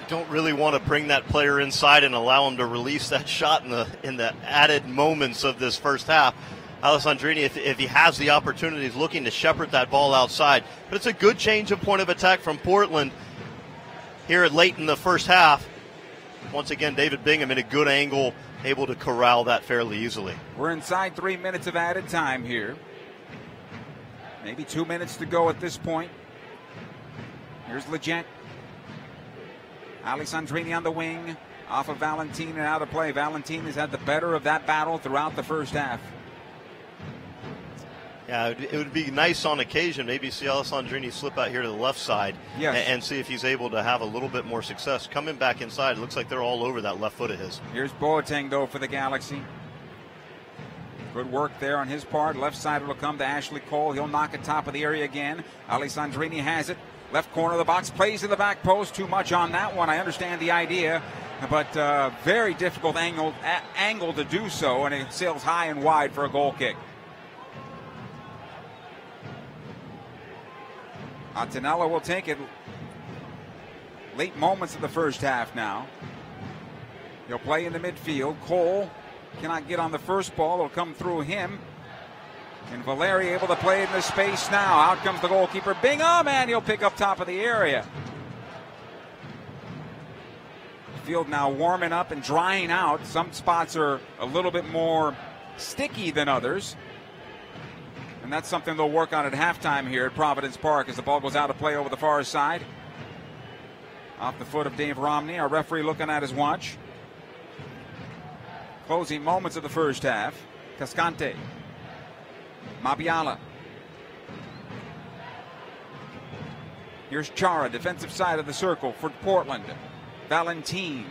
Don't really want to bring that player inside and allow him to release that shot in the added moments of this first half. Alessandrini, if he has the opportunity, is looking to shepherd that ball outside. But it's a good change of point of attack from Portland here late in the first half. Once again, David Bingham in a good angle, able to corral that fairly easily. We're inside 3 minutes of added time here. Maybe 2 minutes to go at this point. Here's Legent. Alessandrini on the wing, off of Valentin and out of play. Valentin has had the better of that battle throughout the first half. Yeah, it would be nice on occasion, maybe see Alessandrini slip out here to the left side, yes, and see if he's able to have a little bit more success. Coming back inside, it looks like they're all over that left foot of his. Here's Boateng, though, for the Galaxy. Good work there on his part. Left side will come to Ashley Cole. He'll knock it top of the area again. Alessandrini has it. Left corner of the box, plays to the back post. Too much on that one. I understand the idea, but very difficult angle to do so, and it sails high and wide for a goal kick. Atenella will take it. Late moments of the first half now. He'll play in the midfield. Cole cannot get on the first ball. It'll come through him. And Valeri able to play in the space now. Out comes the goalkeeper, Bingham, and he'll pick up top of the area. Field now warming up and drying out. Some spots are a little bit more sticky than others. And that's something they'll work on at halftime here at Providence Park as the ball goes out of play over the far side. Off the foot of Dave Romney, our referee looking at his watch. Closing moments of the first half. Cascante. Mabiala. Here's Chara, defensive side of the circle for Portland. Valentin.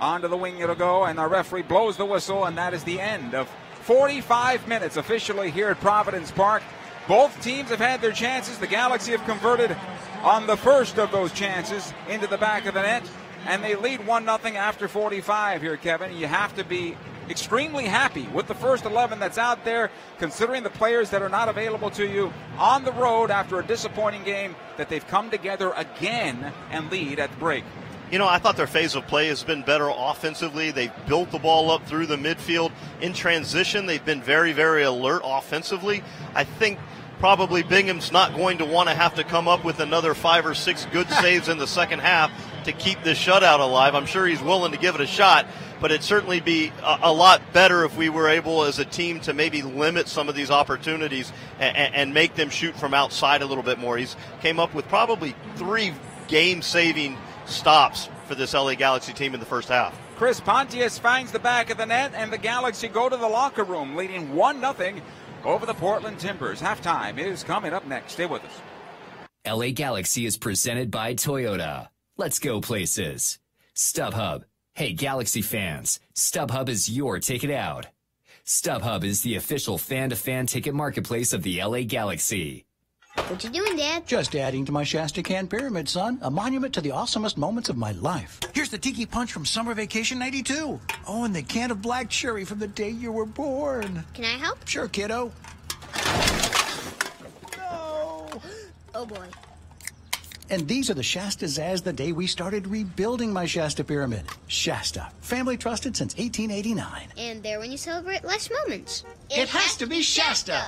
Onto the wing it'll go, and the referee blows the whistle, and that is the end of 45 minutes officially here at Providence Park. Both teams have had their chances. The Galaxy have converted on the first of those chances into the back of the net, and they lead 1-0 after 45 here, Kevin. You have to be extremely happy with the first 11 that's out there, considering the players that are not available to you on the road after a disappointing game, that they've come together again and lead at the break. You know, I thought their phase of play has been better offensively. They've built the ball up through the midfield. In transition, they've been very, very alert offensively. I think probably Bingham's not going to want to have to come up with another 5 or 6 good saves in the second half to keep this shutout alive. I'm sure he's willing to give it a shot, but it'd certainly be a lot better if we were able as a team to maybe limit some of these opportunities and make them shoot from outside a little bit more. He's came up with probably 3 game-saving stops for this LA Galaxy team in the first half. Chris Pontius finds the back of the net, and the Galaxy go to the locker room, leading 1-0 over the Portland Timbers. Halftime is coming up next. Stay with us. LA Galaxy is presented by Toyota. Let's go places. StubHub. Hey, Galaxy fans, StubHub is your ticket out. StubHub is the official fan-to-fan ticket marketplace of the LA Galaxy. What you doing, Dad? Just adding to my Shasta Can Pyramid, son. A monument to the awesomest moments of my life. Here's the Tiki Punch from Summer Vacation 92. Oh, and the can of black cherry from the day you were born. Can I help? Sure, kiddo. No. Oh, boy. And these are the Shastas as the day we started rebuilding my Shasta Pyramid. Shasta, family trusted since 1889. And there when you celebrate life's moments. It has to be Shasta.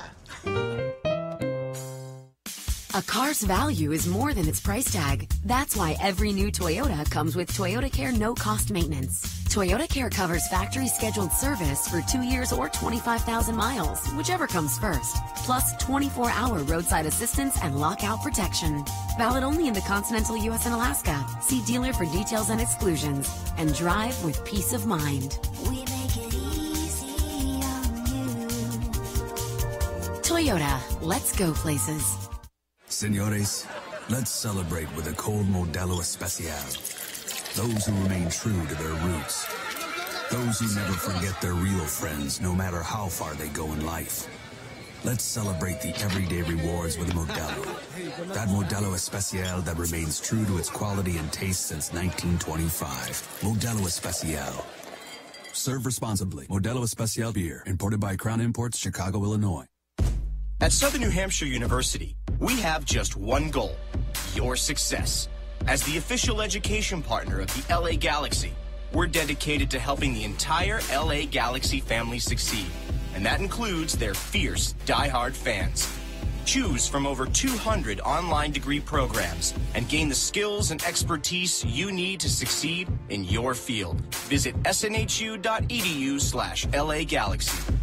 A car's value is more than its price tag. That's why every new Toyota comes with Toyota Care no-cost maintenance. Toyota Care covers factory scheduled service for 2 years or 25,000 miles, whichever comes first. Plus 24-hour roadside assistance and lockout protection. Valid only in the continental U.S. and Alaska. See dealer for details and exclusions. And drive with peace of mind. We make it easy on you. Toyota, let's go places. Senores, let's celebrate with a cold Modelo Especial. Those who remain true to their roots. Those who never forget their real friends, no matter how far they go in life. Let's celebrate the everyday rewards with a Modelo. That Modelo Especial that remains true to its quality and taste since 1925. Modelo Especial. Serve responsibly. Modelo Especial beer, imported by Crown Imports, Chicago, Illinois. At Southern New Hampshire University, we have just one goal, your success. As the official education partner of the LA Galaxy, we're dedicated to helping the entire LA Galaxy family succeed. And that includes their fierce, diehard fans. Choose from over 200 online degree programs and gain the skills and expertise you need to succeed in your field. Visit snhu.edu/LA Galaxy.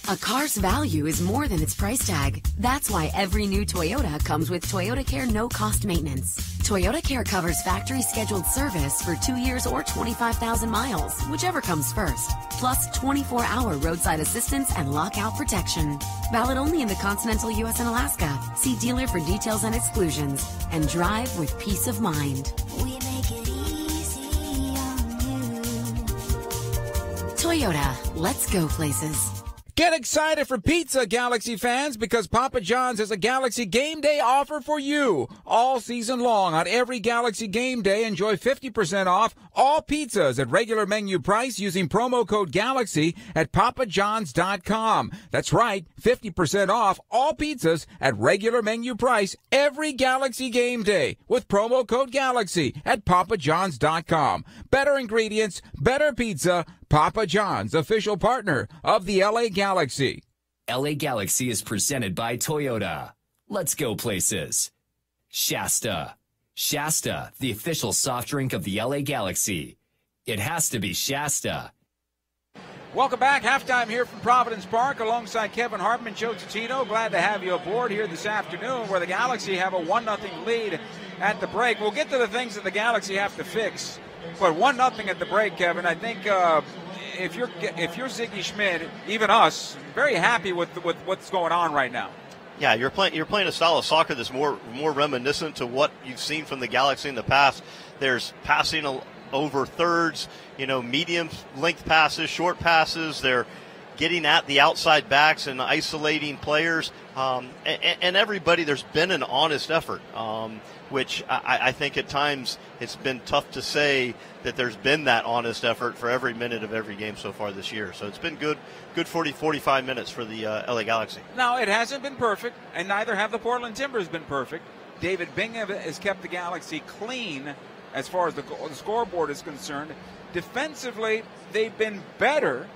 A car's value is more than its price tag. That's why every new Toyota comes with Toyota Care no-cost maintenance. Toyota Care covers factory scheduled service for 2 years or 25,000 miles, whichever comes first. Plus 24-hour roadside assistance and lockout protection. Valid only in the continental U.S. and Alaska. See dealer for details and exclusions. And drive with peace of mind. We make it easy on you. Toyota, let's go places. Get excited for pizza, Galaxy fans, because Papa John's has a Galaxy Game Day offer for you. All season long on every Galaxy Game Day, enjoy 50% off all pizzas at regular menu price using promo code GALAXY at papajohns.com. That's right, 50% off all pizzas at regular menu price every Galaxy Game Day with promo code GALAXY at papajohns.com. Better ingredients, better pizza. Papa John's, official partner of the LA Galaxy. LA Galaxy is presented by Toyota. Let's go places. Shasta. Shasta, the official soft drink of the LA Galaxy. It has to be Shasta. Welcome back. Halftime here from Providence Park alongside Kevin Hartman, Joe Titino. Glad to have you aboard here this afternoon where the Galaxy have a 1-0 lead at the break. We'll get to the things that the Galaxy have to fix. But 1-0 at the break, Kevin. I think if you're Ziggy Schmidt, even us, very happy with what's going on right now. Yeah, you're playing a style of soccer that's more reminiscent to what you've seen from the Galaxy in the past. There's passing over thirds, medium length passes, short passes. They're getting at the outside backs and isolating players. And everybody, there's been an honest effort, which I think at times it's been tough to say that there's been that honest effort for every minute of every game so far this year. So it's been good 45 minutes for the LA Galaxy. Now, it hasn't been perfect, and neither have the Portland Timbers been perfect. David Bingham has kept the Galaxy clean as far as the scoreboard is concerned. Defensively, they've been better.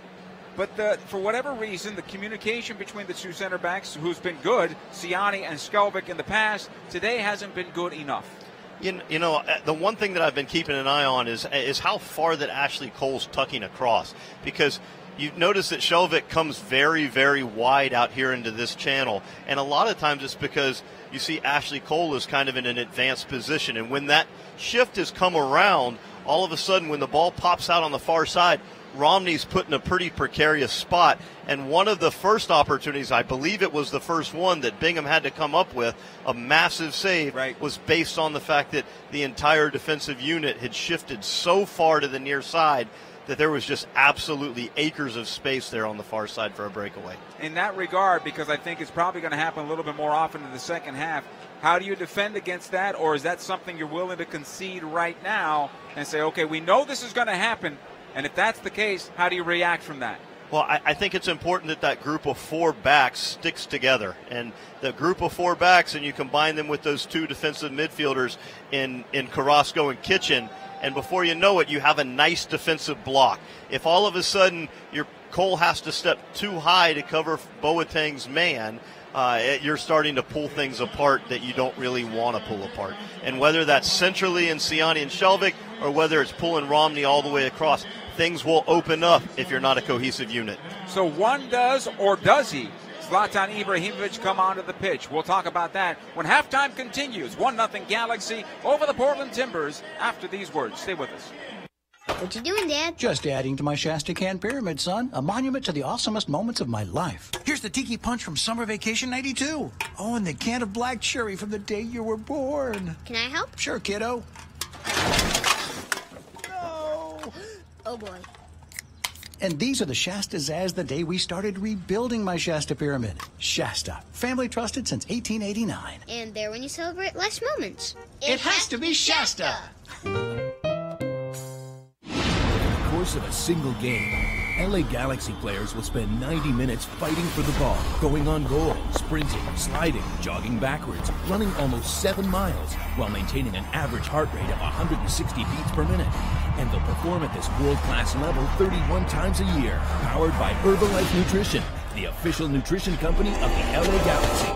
But for whatever reason, the communication between the two center backs, who's been good, Siani and Skelvic in the past, today hasn't been good enough. The one thing that I've been keeping an eye on is how far that Ashley Cole's tucking across. Because you notice that Skelvic comes very, very wide out here into this channel. And a lot of times it's because you see Ashley Cole is kind of in an advanced position. And when that shift has come around, all of a sudden when the ball pops out on the far side, Romney's put in a pretty precarious spot, and one of the first opportunities, I believe it was the first one that Bingham had to come up with, a massive save, was based on the fact that the entire defensive unit had shifted so far to the near side that there was just absolutely acres of space there on the far side for a breakaway. In that regard, because I think it's probably going to happen a little bit more often in the second half, how do you defend against that? Or is that something you're willing to concede right now and say, okay, we know this is going to happen, and if that's the case, how do you react from that? Well, I think it's important that that group of 4 backs sticks together. And the group of 4 backs, and you combine them with those 2 defensive midfielders in Carrasco and Kitchen, and before you know it, you have a nice defensive block. If all of a sudden your Cole has to step too high to cover Boateng's man, you're starting to pull things apart that you don't really want to pull apart. And whether that's centrally in Siani and Shelvik, or whether it's pulling Romney all the way across, things will open up if you're not a cohesive unit. So one does, or does he? Zlatan Ibrahimovic come onto the pitch. We'll talk about that when halftime continues. 1-0 Galaxy over the Portland Timbers after these words. Stay with us. What you doing, Dad? Just adding to my Shasta Can Pyramid, son. A monument to the awesomest moments of my life. Here's the Tiki Punch from Summer Vacation 92. Oh, and the can of black cherry from the day you were born. Can I help? Sure, kiddo. No. Oh, boy. And these are the Shastas as the day we started rebuilding my Shasta Pyramid. Shasta, family trusted since 1889. And there when you celebrate life's moments. It has to be Shasta. Course of a single game, LA Galaxy players will spend 90 minutes fighting for the ball, going on goal, sprinting, sliding, jogging backwards, running almost 7 miles, while maintaining an average heart rate of 160 beats per minute. And they'll perform at this world-class level 31 times a year, powered by Herbalife Nutrition, the official nutrition company of the LA Galaxy.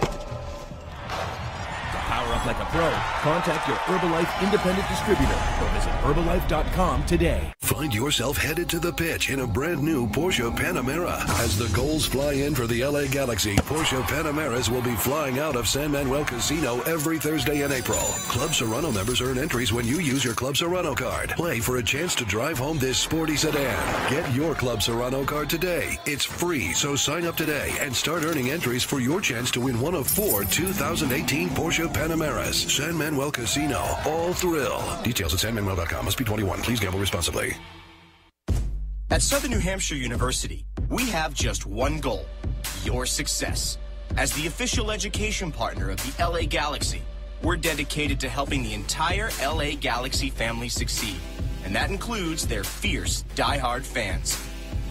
Power up like a pro. Contact your Herbalife independent distributor or visit Herbalife.com today. Find yourself headed to the pitch in a brand new Porsche Panamera. As the goals fly in for the LA Galaxy, Porsche Panameras will be flying out of San Manuel Casino every Thursday in April. Club Serrano members earn entries when you use your Club Serrano card. Play for a chance to drive home this sporty sedan. Get your Club Serrano card today. It's free, so sign up today and start earning entries for your chance to win one of 4 2018 Porsche Panameras. San Manuel Casino. All thrill. Details at sanmanuel.com. Must be 21. Please gamble responsibly. At Southern New Hampshire University, we have just one goal: your success. As the official education partner of the LA Galaxy, we're dedicated to helping the entire LA Galaxy family succeed. And that includes their fierce, diehard fans.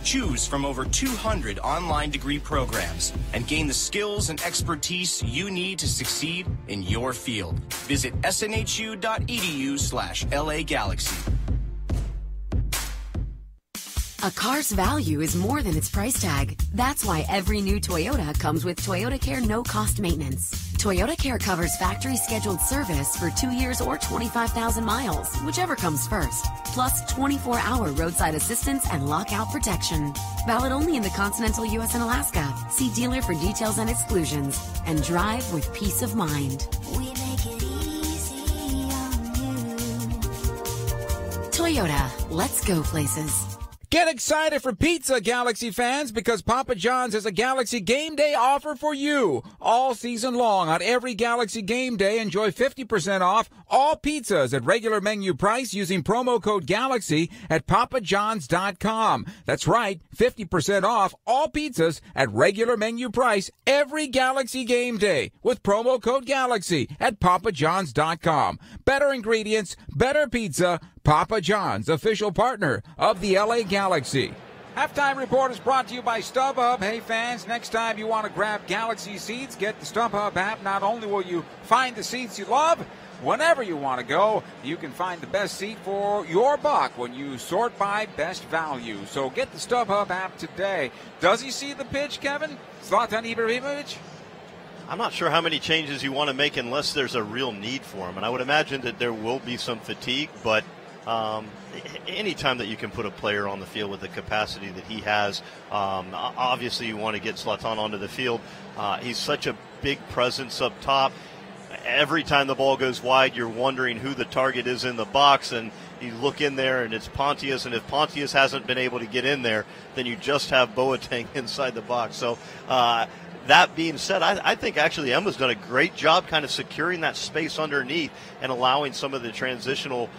Choose from over 200 online degree programs and gain the skills and expertise you need to succeed in your field. Visit snhu.edu/LA Galaxy. A car's value is more than its price tag. That's why every new Toyota comes with Toyota Care no-cost maintenance. Toyota Care covers factory scheduled service for 2 years or 25,000 miles, whichever comes first. Plus 24-hour roadside assistance and lockout protection. Valid only in the continental U.S. and Alaska. See dealer for details and exclusions. And drive with peace of mind. We make it easy on you. Toyota, let's go places. Get excited for pizza, Galaxy fans, because Papa John's has a Galaxy Game Day offer for you. All season long on every Galaxy Game Day, enjoy 50% off all pizzas at regular menu price using promo code GALAXY at papajohns.com. That's right, 50% off all pizzas at regular menu price every Galaxy Game Day with promo code GALAXY at papajohns.com. Better ingredients, better pizza. Papa John's, official partner of the LA Galaxy. Halftime report is brought to you by StubHub. Hey fans, next time you want to grab Galaxy seats, get the StubHub app. Not only will you find the seats you love, whenever you want to go, you can find the best seat for your buck when you sort by best value. So get the StubHub app today. Does he see the pitch, Kevin? Zlatan Ibrahimovic? I'm not sure how many changes you want to make unless there's a real need for him. And I would imagine that there will be some fatigue, but anytime that you can put a player on the field with the capacity that he has, obviously you want to get Zlatan onto the field. He's such a big presence up top. Every time the ball goes wide, you're wondering who the target is in the box, and you look in there and it's Pontius, and if Pontius hasn't been able to get in there, then you just have Boateng inside the box. So that being said, I think actually Emma's done a great job kind of securing that space underneath and allowing some of the transitional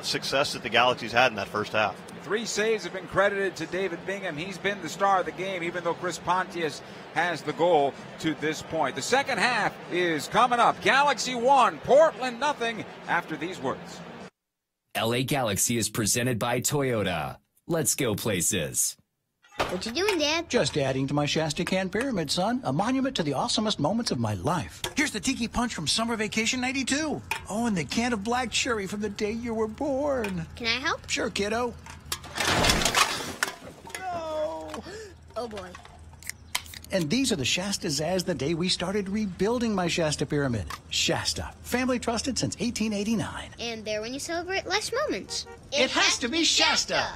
success that the Galaxy's had in that first half. 3 saves have been credited to David Bingham. He's been the star of the game, even though Chris Pontius has the goal to this point. The second half is coming up. Galaxy 1, Portland nothing after these words. LA Galaxy is presented by Toyota. Let's go places. What you doing, Dad? Just adding to my Shasta Can Pyramid, son. A monument to the awesomest moments of my life. Here's the Tiki Punch from Summer Vacation 92. Oh, and the can of black cherry from the day you were born. Can I help? Sure, kiddo. No. Oh, boy. And these are the Shastas as the day we started rebuilding my Shasta Pyramid. Shasta, family trusted since 1889. And there when you celebrate life's moments. It has to be Shasta.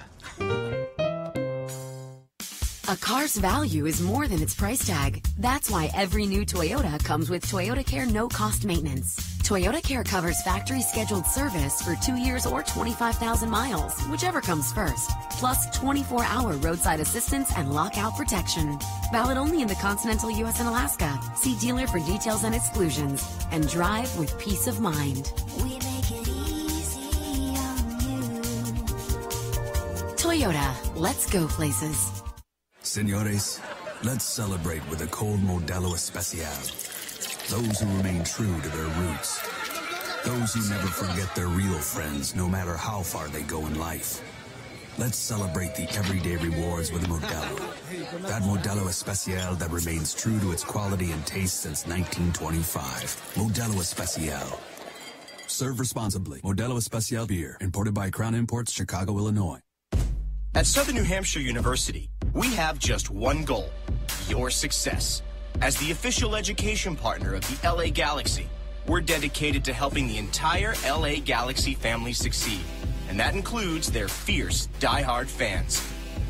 A car's value is more than its price tag. That's why every new Toyota comes with Toyota Care no-cost maintenance. Toyota Care covers factory scheduled service for 2 years or 25,000 miles, whichever comes first. Plus 24-hour roadside assistance and lockout protection. Valid only in the continental U.S. and Alaska. See dealer for details and exclusions. And drive with peace of mind. We make it easy on you. Toyota, let's go places. Senores, let's celebrate with a cold Modelo Especial. Those who remain true to their roots. Those who never forget their real friends, no matter how far they go in life. Let's celebrate the everyday rewards with a Modelo. That Modelo Especial that remains true to its quality and taste since 1925. Modelo Especial. Serve responsibly. Modelo Especial beer, imported by Crown Imports, Chicago, Illinois. At Southern New Hampshire University, we have just one goal, your success. As the official education partner of the LA Galaxy, we're dedicated to helping the entire LA Galaxy family succeed. And that includes their fierce, diehard fans.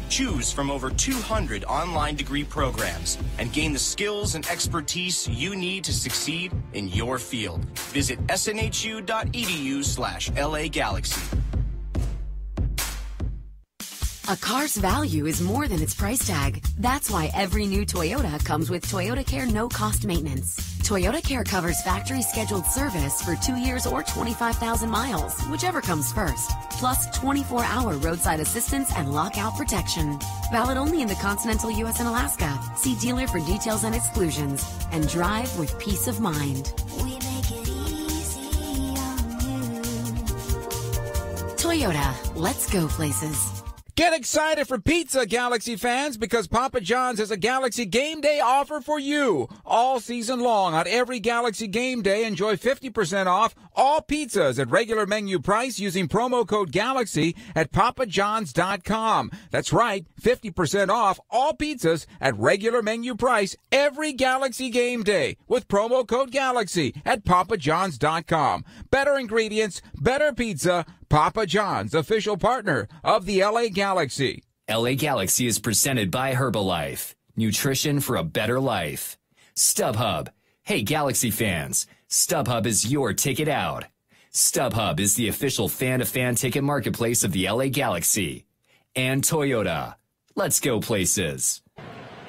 Choose from over 200 online degree programs and gain the skills and expertise you need to succeed in your field. Visit snhu.edu/LA Galaxy. A car's value is more than its price tag. That's why every new Toyota comes with Toyota Care no-cost maintenance. Toyota Care covers factory scheduled service for 2 years or 25,000 miles, whichever comes first. Plus 24-hour roadside assistance and lockout protection. Valid only in the continental U.S. and Alaska. See dealer for details and exclusions. And drive with peace of mind. We make it easy on you. Toyota, let's go places. Get excited for pizza, Galaxy fans, because Papa John's has a Galaxy Game Day offer for you. All season long on every Galaxy Game Day, enjoy 50% off all pizzas at regular menu price using promo code GALAXY at papajohns.com. That's right, 50% off all pizzas at regular menu price every Galaxy Game Day with promo code GALAXY at papajohns.com. Better ingredients, better pizza. Papa John's, official partner of the LA Galaxy. LA Galaxy is presented by Herbalife. Nutrition for a better life. StubHub. Hey, Galaxy fans, StubHub is your ticket out. StubHub is the official fan-to-fan ticket marketplace of the LA Galaxy. And Toyota. Let's go places.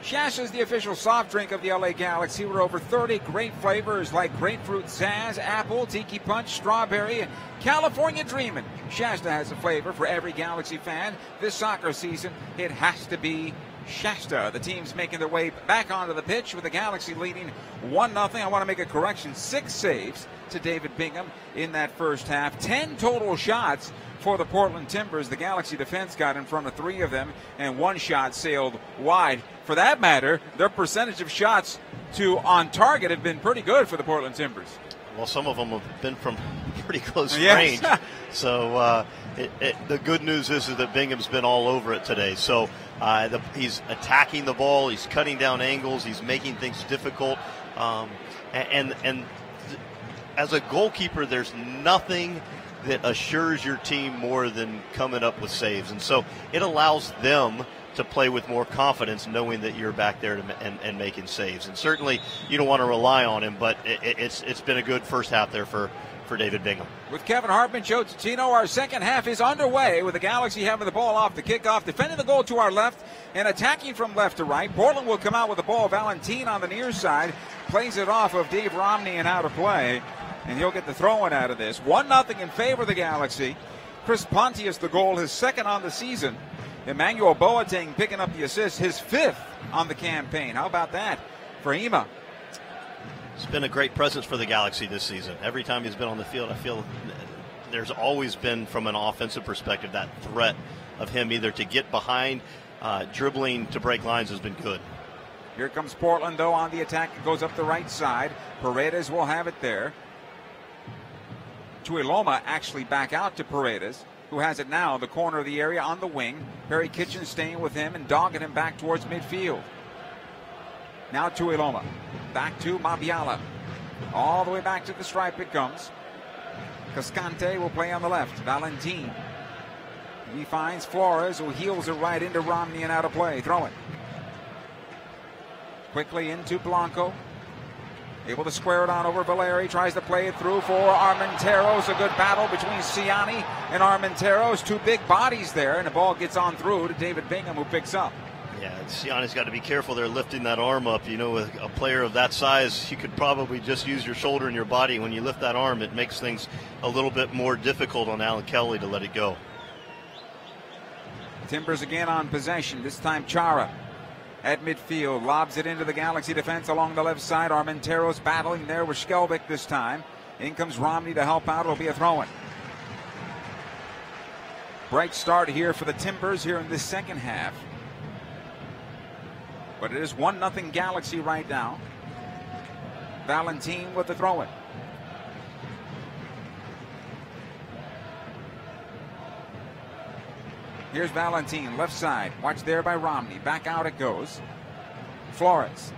Shasta is the official soft drink of the LA Galaxy with over 30 great flavors like grapefruit zazz, apple, tiki punch, strawberry, and California Dreamin'. Shasta has a flavor for every Galaxy fan. This soccer season, it has to be Shasta. The team's making their way back onto the pitch with the Galaxy leading 1-0. I want to make a correction. 6 saves to David Bingham in that first half. 10 total shots for the Portland Timbers. The Galaxy defense got in front of 3 of them, and 1 shot sailed wide. For that matter, their percentage of shots to on target have been pretty good for the Portland Timbers. Well, some of them have been from pretty close Yes. range. So the good news is that Bingham's been all over it today. So he's attacking the ball, he's cutting down angles, he's making things difficult. And as a goalkeeper, there's nothing that assures your team more than coming up with saves. And so it allows them to play with more confidence, knowing that you're back there and making saves. And certainly you don't want to rely on him, but it's been a good first half there for for David Bingham. With Kevin Hartman, Joe Tutino, our second half is underway with the Galaxy having the ball off the kickoff, defending the goal to our left and attacking from left to right. Portland will come out with the ball. Valentin on the near side plays it off of Dave Romney and out of play, and he'll get the throw-in out of this. 1-0 in favor of the Galaxy. Chris Pontius, the goal, his second on the season. Emmanuel Boateng picking up the assist, his fifth on the campaign. How about that for Ema? It's been a great presence for the Galaxy this season. Every time he's been on the field, I feel there's always been, from an offensive perspective, that threat of him either to get behind, dribbling to break lines has been good. Here comes Portland, though, on the attack. It goes up the right side. Paredes will have it there. Tuiloma actually back out to Paredes, who has it now, the corner of the area on the wing. Perry Kitchen staying with him and dogging him back towards midfield. Now Tuiloma, back to Mabiala. All the way back to the stripe it comes. Cascante will play on the left. Valentin. He finds Flores, who heels it right into Romney and out of play. Throw it. Quickly into Blanco. Able to square it on over Valeri. Tries to play it through for Armenteros. A good battle between Ciani and Armenteros. Two big bodies there, and the ball gets on through to David Bingham, who picks up. Yeah, Ciani's got to be careful there lifting that arm up. You know, with a player of that size, you could probably just use your shoulder and your body. When you lift that arm, it makes things a little bit more difficult on Alan Kelly to let it go. Timbers again on possession. This time Chara at midfield, lobs it into the Galaxy defense along the left side. Armenteros battling there with Skelbick this time. In comes Romney to help out. It'll be a throw-in. Bright start here for the Timbers here in this second half. But it is 1-0 Galaxy right now. Valentin with the throw-in. Here's Valentin, left side. Watch there by Romney. Back out it goes. Flores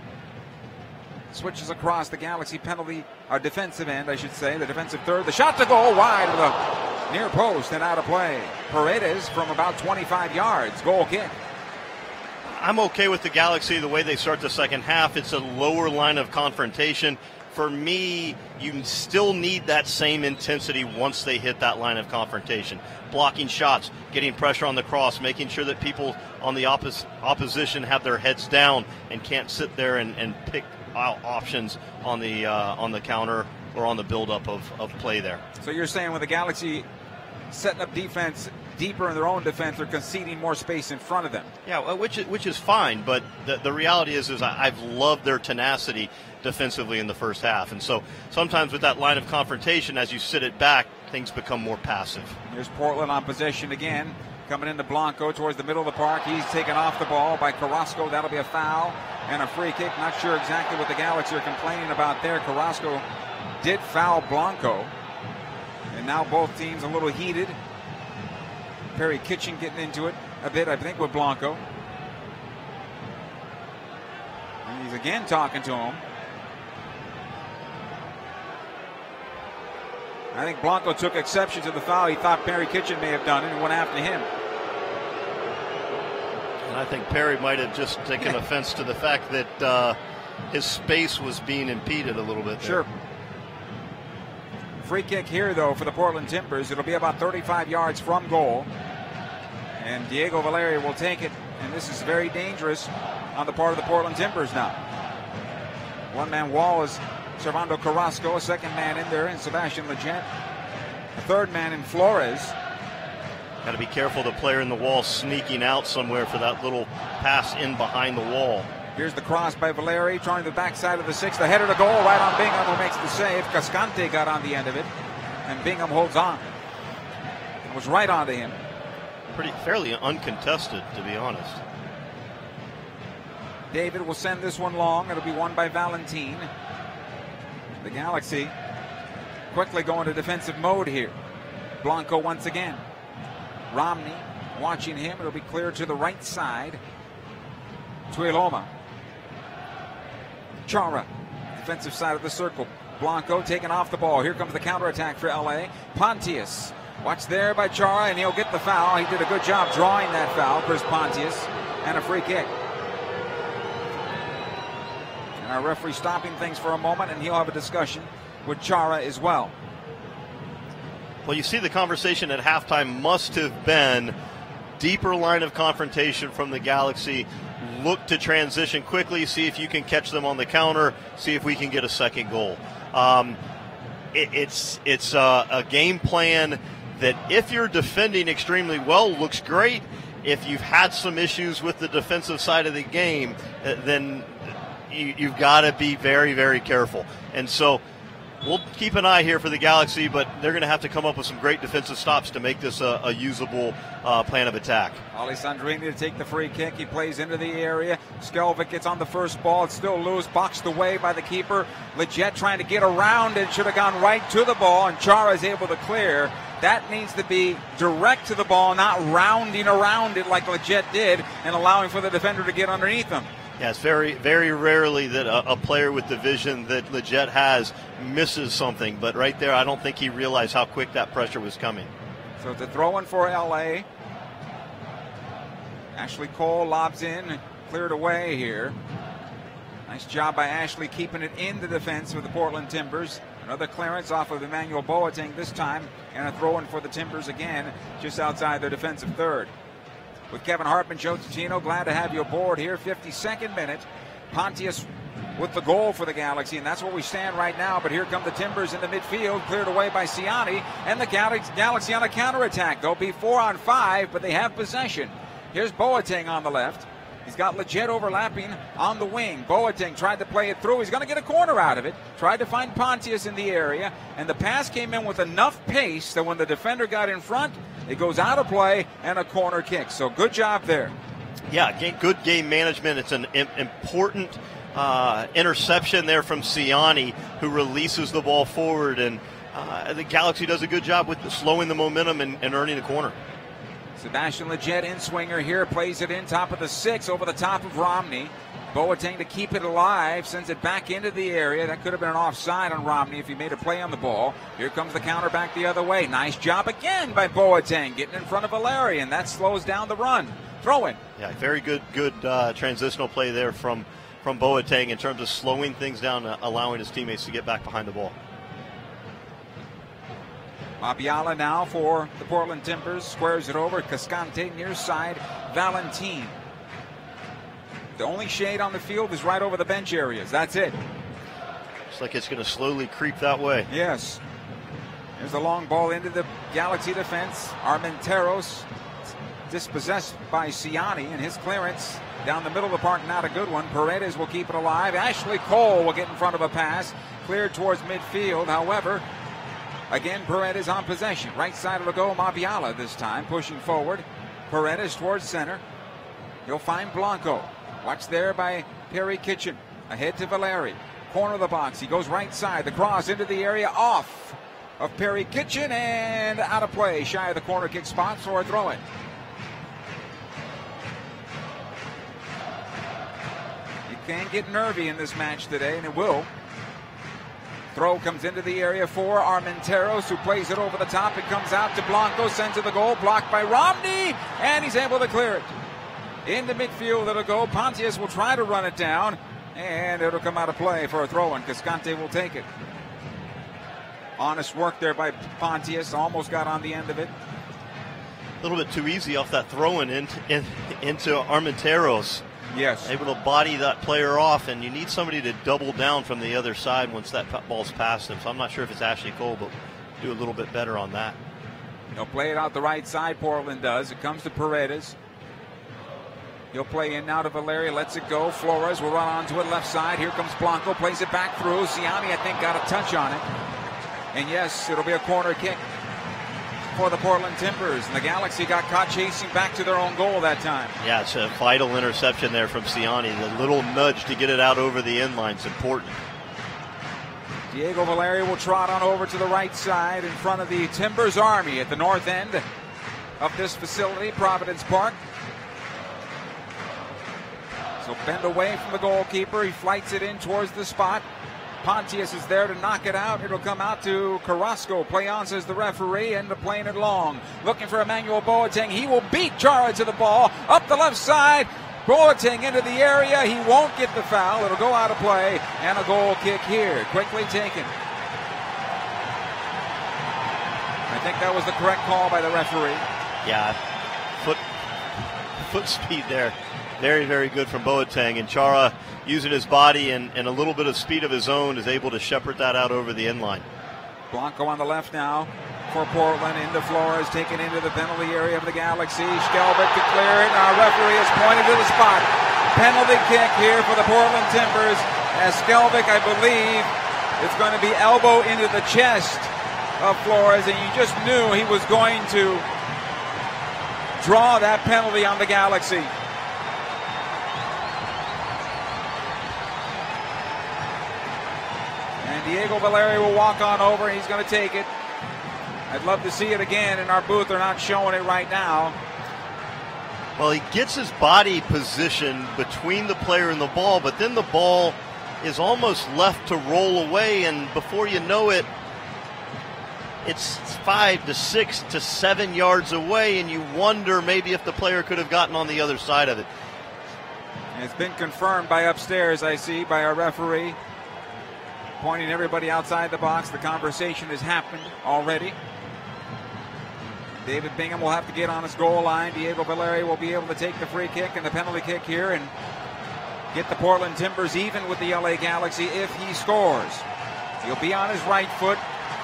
switches across the Galaxy penalty, or defensive end, I should say. The defensive third. The shot to goal wide with a near post and out of play. Paredes from about 25 yards. Goal kick. I'm okay with the Galaxy the way they start the second half. It's a lower line of confrontation. For me, you still need that same intensity once they hit that line of confrontation. Blocking shots, getting pressure on the cross, making sure that people on the opposition have their heads down and can't sit there and pick out options on the counter or on the buildup of play there. So you're saying with the Galaxy setting up defense deeper in their own defense, they're conceding more space in front of them. Yeah, well, which is fine, but the reality is I've loved their tenacity defensively in the first half. And so sometimes with that line of confrontation, as you sit it back, things become more passive. Here's Portland on possession again. Coming into Blanco towards the middle of the park. He's taken off the ball by Carrasco. That'll be a foul and a free kick. Not sure exactly what the Galaxy are complaining about there. Carrasco did foul Blanco. And now both teams a little heated. Perry Kitchen getting into it a bit, I think, with Blanco. And he's again talking to him. I think Blanco took exception to the foul. He thought Perry Kitchen may have done it and went after him. And I think Perry might have just taken offense to the fact that his space was being impeded a little bit there. Sure. Free kick here, though, for the Portland Timbers. It'll be about 35 yards from goal. And Diego Valeri will take it. And this is very dangerous on the part of the Portland Timbers now. One-man wall is Servando Carrasco, a second man in there, and Sebastian Leggett. A third man in Flores. Got to be careful, the player in the wall sneaking out somewhere for that little pass in behind the wall. Here's the cross by Valeri, trying the backside of the six. The header to goal right on Bingham, who makes the save. Cascante got on the end of it, and Bingham holds on. It was right onto him. Fairly uncontested, to be honest. David will send this one long. It'll be won by Valentin. The Galaxy quickly go into defensive mode here. Blanco once again. Romney watching him. It'll be clear to the right side. Tuiloma. Chara, defensive side of the circle. Blanco taking off the ball. Here comes the counterattack for LA. Pontius. Watch there by Chara, and he'll get the foul. He did a good job drawing that foul, Chris Pontius, and a free kick. And our referee stopping things for a moment, and he'll have a discussion with Chara as well. Well, you see the conversation at halftime must have been deeper line of confrontation from the Galaxy. Look to transition quickly, see if you can catch them on the counter, see if we can get a second goal. It's a game plan that, if you're defending extremely well, looks great. If you've had some issues with the defensive side of the game, then you've got to be very, very careful. And so we'll keep an eye here for the Galaxy, but they're going to have to come up with some great defensive stops to make this a usable plan of attack. Alessandrini to take the free kick. He plays into the area. Skelvic gets on the first ball. It's still loose, boxed away by the keeper. Leggett trying to get around it. Should have gone right to the ball, and Chara is able to clear. That needs to be direct to the ball, not rounding around it like Leggett did and allowing for the defender to get underneath him. Yeah, it's very, very rarely that a player with the vision that Leggett has misses something. But right there, I don't think he realized how quick that pressure was coming. So it's a throw-in for L.A. Ashley Cole lobs in, cleared away here. Nice job by Ashley keeping it in the defense with the Portland Timbers. Another clearance off of Emmanuel Boateng this time, and a throw-in for the Timbers again, just outside their defensive third. With Kevin Hartman, Joe Tutino, glad to have you aboard here. 52nd minute. Pontius with the goal for the Galaxy, and that's where we stand right now. But here come the Timbers in the midfield, cleared away by Ciani, and the Galaxy on a counterattack. They'll be 4-on-5, but they have possession. Here's Boateng on the left. He's got Leggett overlapping on the wing. Boateng tried to play it through. He's going to get a corner out of it. Tried to find Pontius in the area, and the pass came in with enough pace that when the defender got in front, it goes out of play and a corner kick. So good job there. Yeah, good game management. It's an important interception there from Ciani, who releases the ball forward, and the Galaxy does a good job with slowing the momentum and earning the corner. Sebastian Leggett in swinger here, plays it in top of the 6 over the top of Romney. Boateng to keep it alive, sends it back into the area. That could have been an offside on Romney if he made a play on the ball. Here comes the counter back the other way. Nice job again by Boateng, getting in front of Valeri, and that slows down the run. Throw in. Yeah, very good transitional play there from Boateng in terms of slowing things down, allowing his teammates to get back behind the ball. Mabiala now for the Portland Timbers, squares it over. Cascante near side, Valentin. The only shade on the field is right over the bench areas. That's it. Looks like it's going to slowly creep that way. Yes. There's the long ball into the Galaxy defense. Armenteros dispossessed by Ciani, and his clearance down the middle of the park, not a good one. Paredes will keep it alive. Ashley Cole will get in front of a pass, cleared towards midfield. However, again, Paredes on possession. Right side of the goal, Mabiala this time, pushing forward. Paredes towards center. He'll find Blanco. Watched there by Perry Kitchen. Ahead to Valeri. Corner of the box. He goes right side. The cross into the area, off of Perry Kitchen, and out of play. Shy of the corner kick spot for a throw-in. You can get nervy in this match today, and it will. Throw comes into the area for Armenteros, who plays it over the top. It comes out to Blanco, sends to the goal, blocked by Romney, and he's able to clear it. Into midfield it'll go. Pontius will try to run it down, and it'll come out of play for a throw-in. Cascante will take it. Honest work there by Pontius, almost got on the end of it. A little bit too easy off that throw-in into Armenteros. Yes. Able to body that player off, and you need somebody to double down from the other side once that ball's past him. So I'm not sure if it's Ashley Cole, but do a little bit better on that. He'll play it out the right side, Portland does. It comes to Paredes. He'll play in now to Valeri, lets it go. Flores will run onto it left side. Here comes Blanco, plays it back through. Ciani, I think, got a touch on it. And yes, it'll be a corner kick for the Portland Timbers. And the Galaxy got caught chasing back to their own goal that time. Yeah, it's a vital interception there from Ciani. The little nudge to get it out over the end line is important. Diego Valeri will trot on over to the right side in front of the Timbers Army at the north end of this facility, Providence Park. So bend away from the goalkeeper. He flights it in towards the spot. Pontius is there to knock it out. It'll come out to Carrasco. Play on, says the referee, and playing it long. Looking for Emmanuel Boateng. He will beat Chara to the ball. Up the left side. Boateng into the area. He won't get the foul. It'll go out of play. And a goal kick here. Quickly taken. think that was the correct call by the referee. Yeah, foot speed there. Very, very good from Boateng. And Chara, using his body and a little bit of speed of his own, is able to shepherd that out over the end line. Blanco on the left now for Portland. Into Flores, taken into the penalty area of the Galaxy. Skelvick to clear it. Our referee has pointed to the spot. Penalty kick here for the Portland Timbers. As Skelvick, I believe, is going to be elbow into the chest of Flores. And you just knew he was going to draw that penalty on the Galaxy. And Diego Valeri will walk on over. He's going to take it. I'd love to see it again. In our booth, they're not showing it right now. Well, he gets his body positioned between the player and the ball, but then the ball is almost left to roll away, and before you know it, it's 5 to 6 to 7 yards away, and you wonder maybe if the player could have gotten on the other side of it. It's been confirmed by upstairs, I see, by our referee, pointing everybody outside the box. The conversation has happened already. David Bingham will have to get on his goal line. Diego Valeri will be able to take the free kick and the penalty kick here and get the Portland Timbers even with the LA Galaxy if he scores. He'll be on his right foot.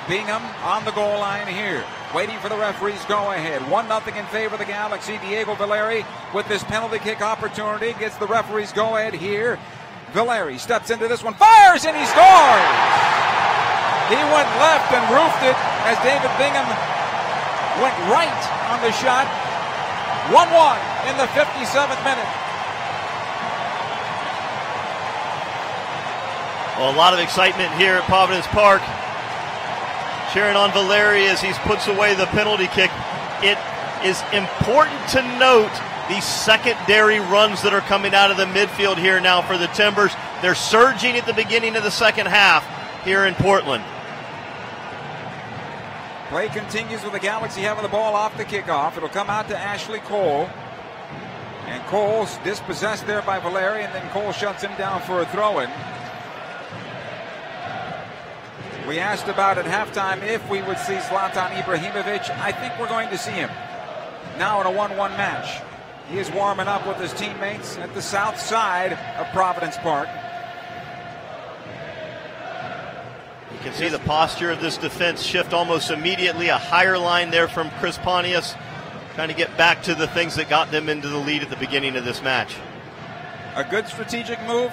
Bingham on the goal line here, waiting for the referee's go-ahead. 1-0 in favor of the Galaxy. Diego Valeri with this penalty kick opportunity gets the referee's go-ahead here. Valeri steps into this one, fires, and he scores! He went left and roofed it as David Bingham went right on the shot. 1-1 in the 57th minute. Well, a lot of excitement here at Providence Park. Cheering on Valeri as he puts away the penalty kick. It is important to note the secondary runs that are coming out of the midfield here now for the Timbers. They're surging at the beginning of the second half here in Portland. Play continues with the Galaxy having the ball off the kickoff. It'll come out to Ashley Cole. And Cole's dispossessed there by Valeri, and then Cole shuts him down for a throw-in. We asked about at halftime if we would see Zlatan Ibrahimovic. I think we're going to see him now in a 1-1 match. He is warming up with his teammates at the south side of Providence Park. You can see the posture of this defense shift almost immediately. A higher line there from Chris Pontius, trying to get back to the things that got them into the lead at the beginning of this match. A good strategic move,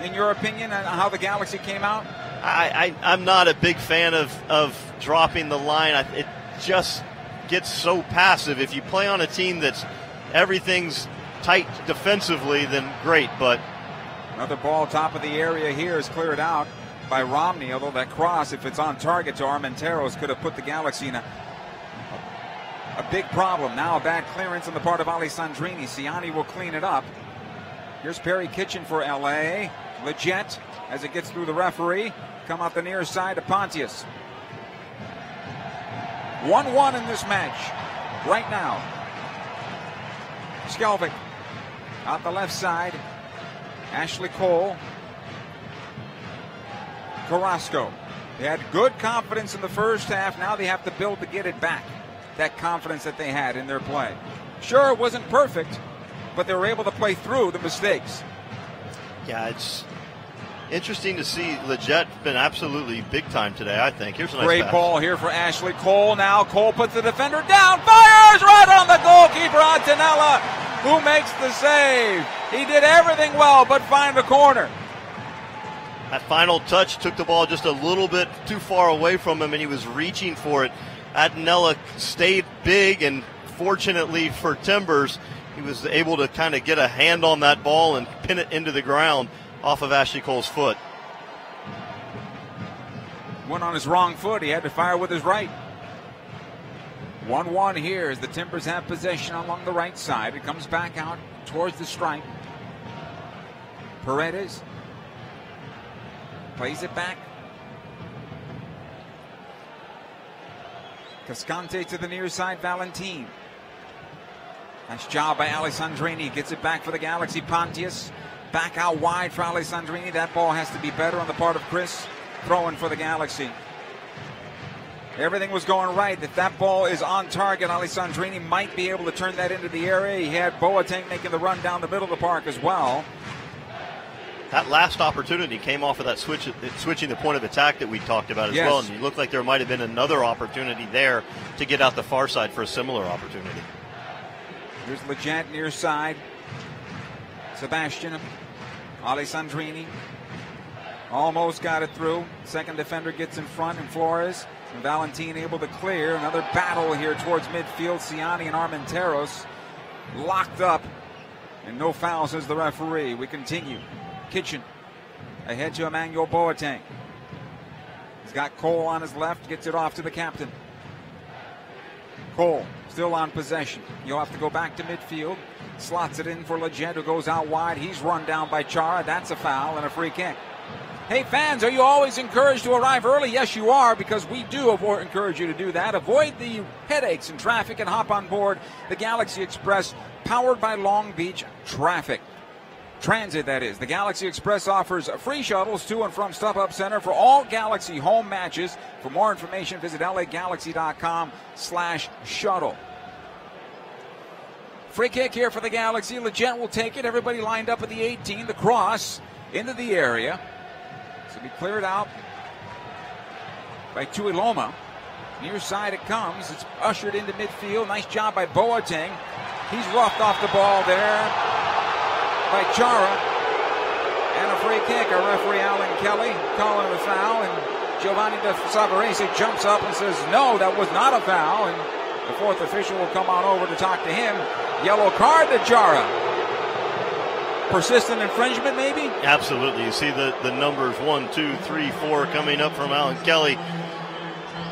in your opinion, on how the Galaxy came out? I'm not a big fan of dropping the line. It just gets so passive. If you play on a team that's everything's tight defensively, then great. But another ball top of the area here is cleared out by Romney, although that cross, if it's on target to Armenteros, could have put the Galaxy in a big problem. Now a bad clearance on the part of Alessandrini. Ciani will clean it up. Here's Perry Kitchen for LA. Leggett, as it gets through the referee, come out the near side to Pontius. 1-1 in this match right now. Skelvick out the left side. Ashley Cole. Carrasco. They had good confidence in the first half. Now they have to build to get it back. That confidence that they had in their play. Sure, it wasn't perfect, but they were able to play through the mistakes. Yeah, it's interesting to see. Leggett been absolutely big time today, I think. Here's a nice great pass. ball here for Ashley Cole. Now Cole puts the defender down, fires right on the goalkeeper, Antonella, who makes the save. He did everything well but find the corner. That final touch took the ball just a little bit too far away from him, and he was reaching for it. Antonella stayed big, and fortunately for Timbers, he was able to kind of get a hand on that ball and pin it into the ground off of Ashley Cole's foot. Went on his wrong foot. He had to fire with his right. 1-1 here as the Timbers have possession along the right side. It comes back out towards the stripe. Paredes plays it back. Cascante to the near side, Valentin. Nice job by Alessandrini. Gets it back for the Galaxy. Pontius back out wide for Alessandrini. That ball has to be better on the part of Chris. Throwing for the Galaxy. Everything was going right. If that ball is on target, Alessandrini might be able to turn that into the area. He had Boateng making the run down the middle of the park as well. That last opportunity came off of that switching the point of attack that we talked about as well. And it looked like there might have been another opportunity there to get out the far side for a similar opportunity. Here's Legent near side. Sebastian, Alessandrini almost got it through. Second defender gets in front, and Flores and Valentin able to clear. Another battle here towards midfield. Ciani and Armenteros locked up, and no foul, says the referee. We continue. Kitchen ahead to Emmanuel Boateng. He's got Cole on his left, gets it off to the captain. Cole still on possession. You'll have to go back to midfield. Slots it in for Legend, who goes out wide. He's run down by Chara. That's a foul and a free kick. Hey fans, are you always encouraged to arrive early? Yes, you are, because we do encourage you to do that. Avoid the headaches and traffic and hop on board the Galaxy Express, powered by Long Beach Traffic Transit, that is. The Galaxy Express offers free shuttles to and from StubHub Center for all Galaxy home matches. For more information, visit lagalaxy.com/shuttle. Free kick here for the Galaxy. Legend will take it. Everybody lined up at the 18. The cross into the area. So be cleared out by Tuiloma. Near side it comes. It's ushered into midfield. Nice job by Boateng. He's roughed off the ball there by Chara. And a free kick. Our referee Alan Kelly calling a foul. And Giovanni de Savarese jumps up and says, no, that was not a foul. And the fourth official will come on over to talk to him. Yellow card to Chara. Persistent infringement, maybe? Absolutely. You see the numbers 1, 2, 3, 4 coming up from Alan Kelly,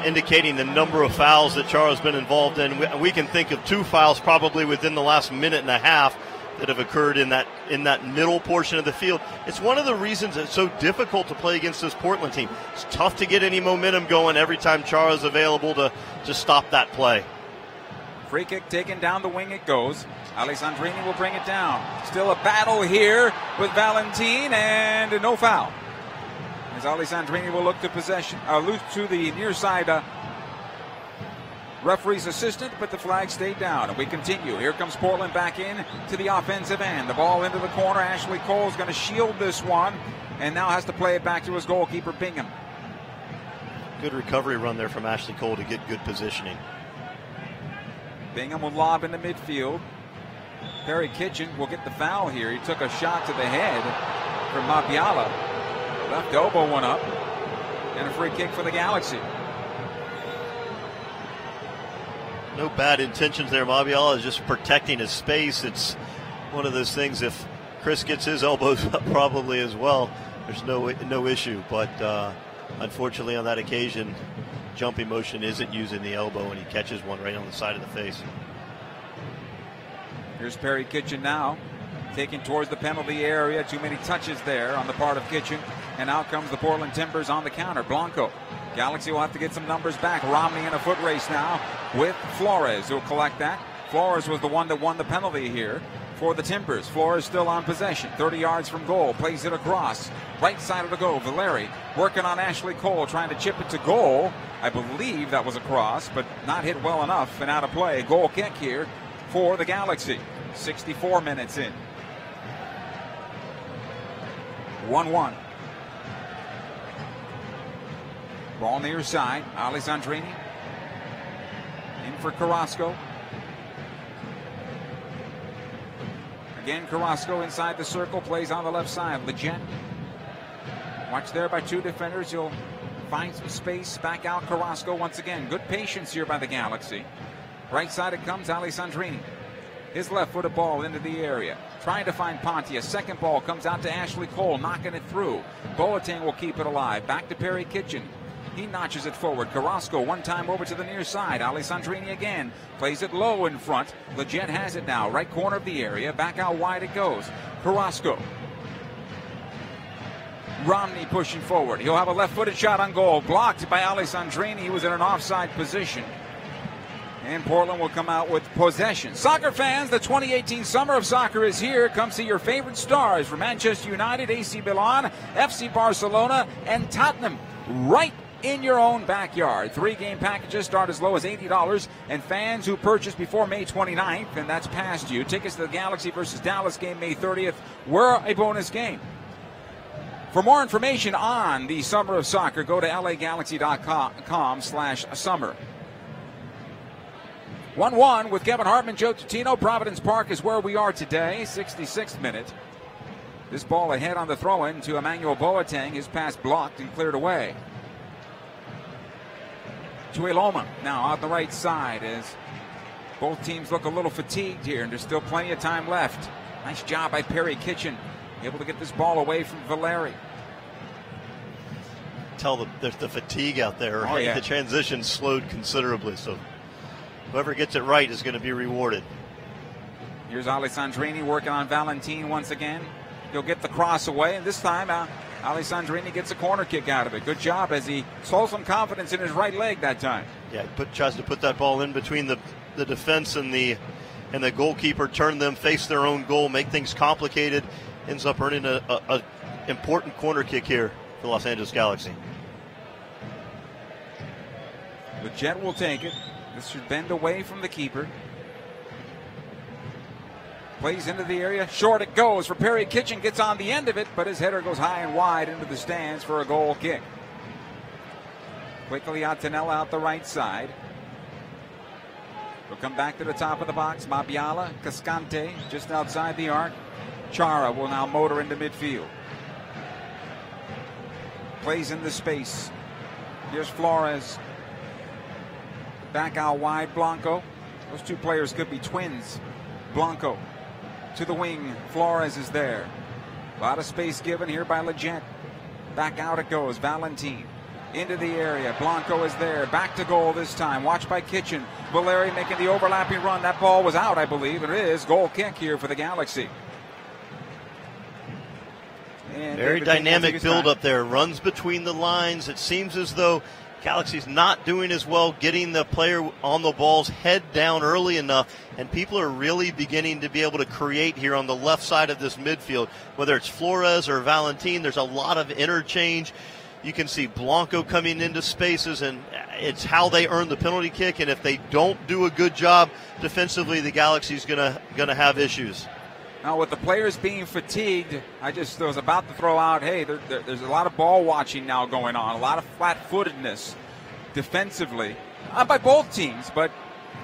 indicating the number of fouls that Chara's been involved in. We can think of 2 fouls probably within the last minute and a half that have occurred in that middle portion of the field. It's one of the reasons it's so difficult to play against this Portland team. It's tough to get any momentum going every time Chara's available to stop that play. Free kick taken down the wing, it goes. Alessandrini will bring it down. Still a battle here with Valentin, and no foul. As Alessandrini will look to possession, look to the near side referee's assistant, but the flag stayed down. And we continue. Here comes Portland back in to the offensive end. The ball into the corner. Ashley Cole's going to shield this one, and now has to play it back to his goalkeeper, Bingham. Good recovery run there from Ashley Cole to get good positioning. Bingham will lob into midfield. Perry Kitchen will get the foul here. He took a shot to the head from Mabiala. Left elbow one up. And a free kick for the Galaxy. No bad intentions there. Mabiala is just protecting his space. It's one of those things, if Chris gets his elbows up probably as well, there's no issue. But unfortunately on that occasion, jumping motion isn't using the elbow, and he catches one right on the side of the face. Here's Perry Kitchen now, taking towards the penalty area. Too many touches there on the part of Kitchen. And out comes the Portland Timbers on the counter. Blanco. Galaxy will have to get some numbers back. Romney in a foot race now with Flores, who'll collect that. Flores was the one that won the penalty here for the Timbers. Flores still on possession. 30 yards from goal. Plays it across. Right side of the goal. Valeri working on Ashley Cole, trying to chip it to goal. I believe that was a cross, but not hit well enough and out of play. Goal kick here for the Galaxy. 64 minutes in. 1-1. Ball near side. Alessandrini in for Carrasco. Again, Carrasco inside the circle, plays on the left side. Legend. Watch there by 2 defenders. He'll find some space. Back out Carrasco once again. Good patience here by the Galaxy. Right side it comes, Alessandrini. His left-footed ball into the area. Trying to find Pontia. Second ball comes out to Ashley Cole, knocking it through. Boateng will keep it alive. Back to Perry Kitchen. He notches it forward. Carrasco one time over to the near side. Alessandrini again. Plays it low in front. Legend has it now. Right corner of the area. Back out wide it goes. Carrasco. Romney pushing forward. He'll have a left-footed shot on goal. Blocked by Alessandrini. He was in an offside position. And Portland will come out with possession. Soccer fans, the 2018 Summer of Soccer is here. Come see your favorite stars from Manchester United, AC Milan, FC Barcelona, and Tottenham right in your own backyard. 3-game packages start as low as $80, and fans who purchase before May 29th, and that's past you, tickets to the Galaxy versus Dallas game May 30th were a bonus game. For more information on the Summer of Soccer, go to lagalaxy.com/summer. 1-1 with Kevin Hartman, Joe Tutino. Providence Park is where we are today, 66th minute. This ball ahead on the throw-in to Emmanuel Boateng. His pass blocked and cleared away. Tuiloma now out the right side as both teams look a little fatigued here, and there's still plenty of time left. Nice job by Perry Kitchen, able to get this ball away from Valeri. Tell the fatigue out there. Oh, yeah. The transition slowed considerably, so whoever gets it right is going to be rewarded. Here's Alessandrini working on Valentin once again. He'll get the cross away, and this time Alessandrini gets a corner kick out of it. Good job as he stole some confidence in his right leg that time. Yeah, he tries to put that ball in between the defense and the goalkeeper, turn them, face their own goal, make things complicated. Ends up earning a important corner kick here for Los Angeles Galaxy. The Jet will take it. This should bend away from the keeper. Plays into the area. Short it goes for Perry Kitchen. Gets on the end of it, but his header goes high and wide into the stands for a goal kick. Quickly Attanella out the right side. He'll come back to the top of the box. Mabiala, Cascante just outside the arc. Chara will now motor into midfield. Plays into space. Here's Flores. Back out wide, Blanco. Those two players could be twins. Blanco to the wing. Flores is there. A lot of space given here by Leggett. Back out it goes. Valentin into the area. Blanco is there. Back to goal this time. Watched by Kitchen. Valeri making the overlapping run. That ball was out, I believe. It is. Goal kick here for the Galaxy. And very dynamic build up there. Runs between the lines. It seems as though Galaxy's not doing as well getting the player on the ball's head down early enough, and people are really beginning to be able to create here on the left side of this midfield. Whether it's Flores or Valentin, there's a lot of interchange. You can see Blanco coming into spaces, and it's how they earn the penalty kick, and if they don't do a good job defensively, the Galaxy's gonna have issues. Now, with the players being fatigued, I just was about to throw out, hey, there's a lot of ball watching now going on, a lot of flat-footedness defensively, by both teams. But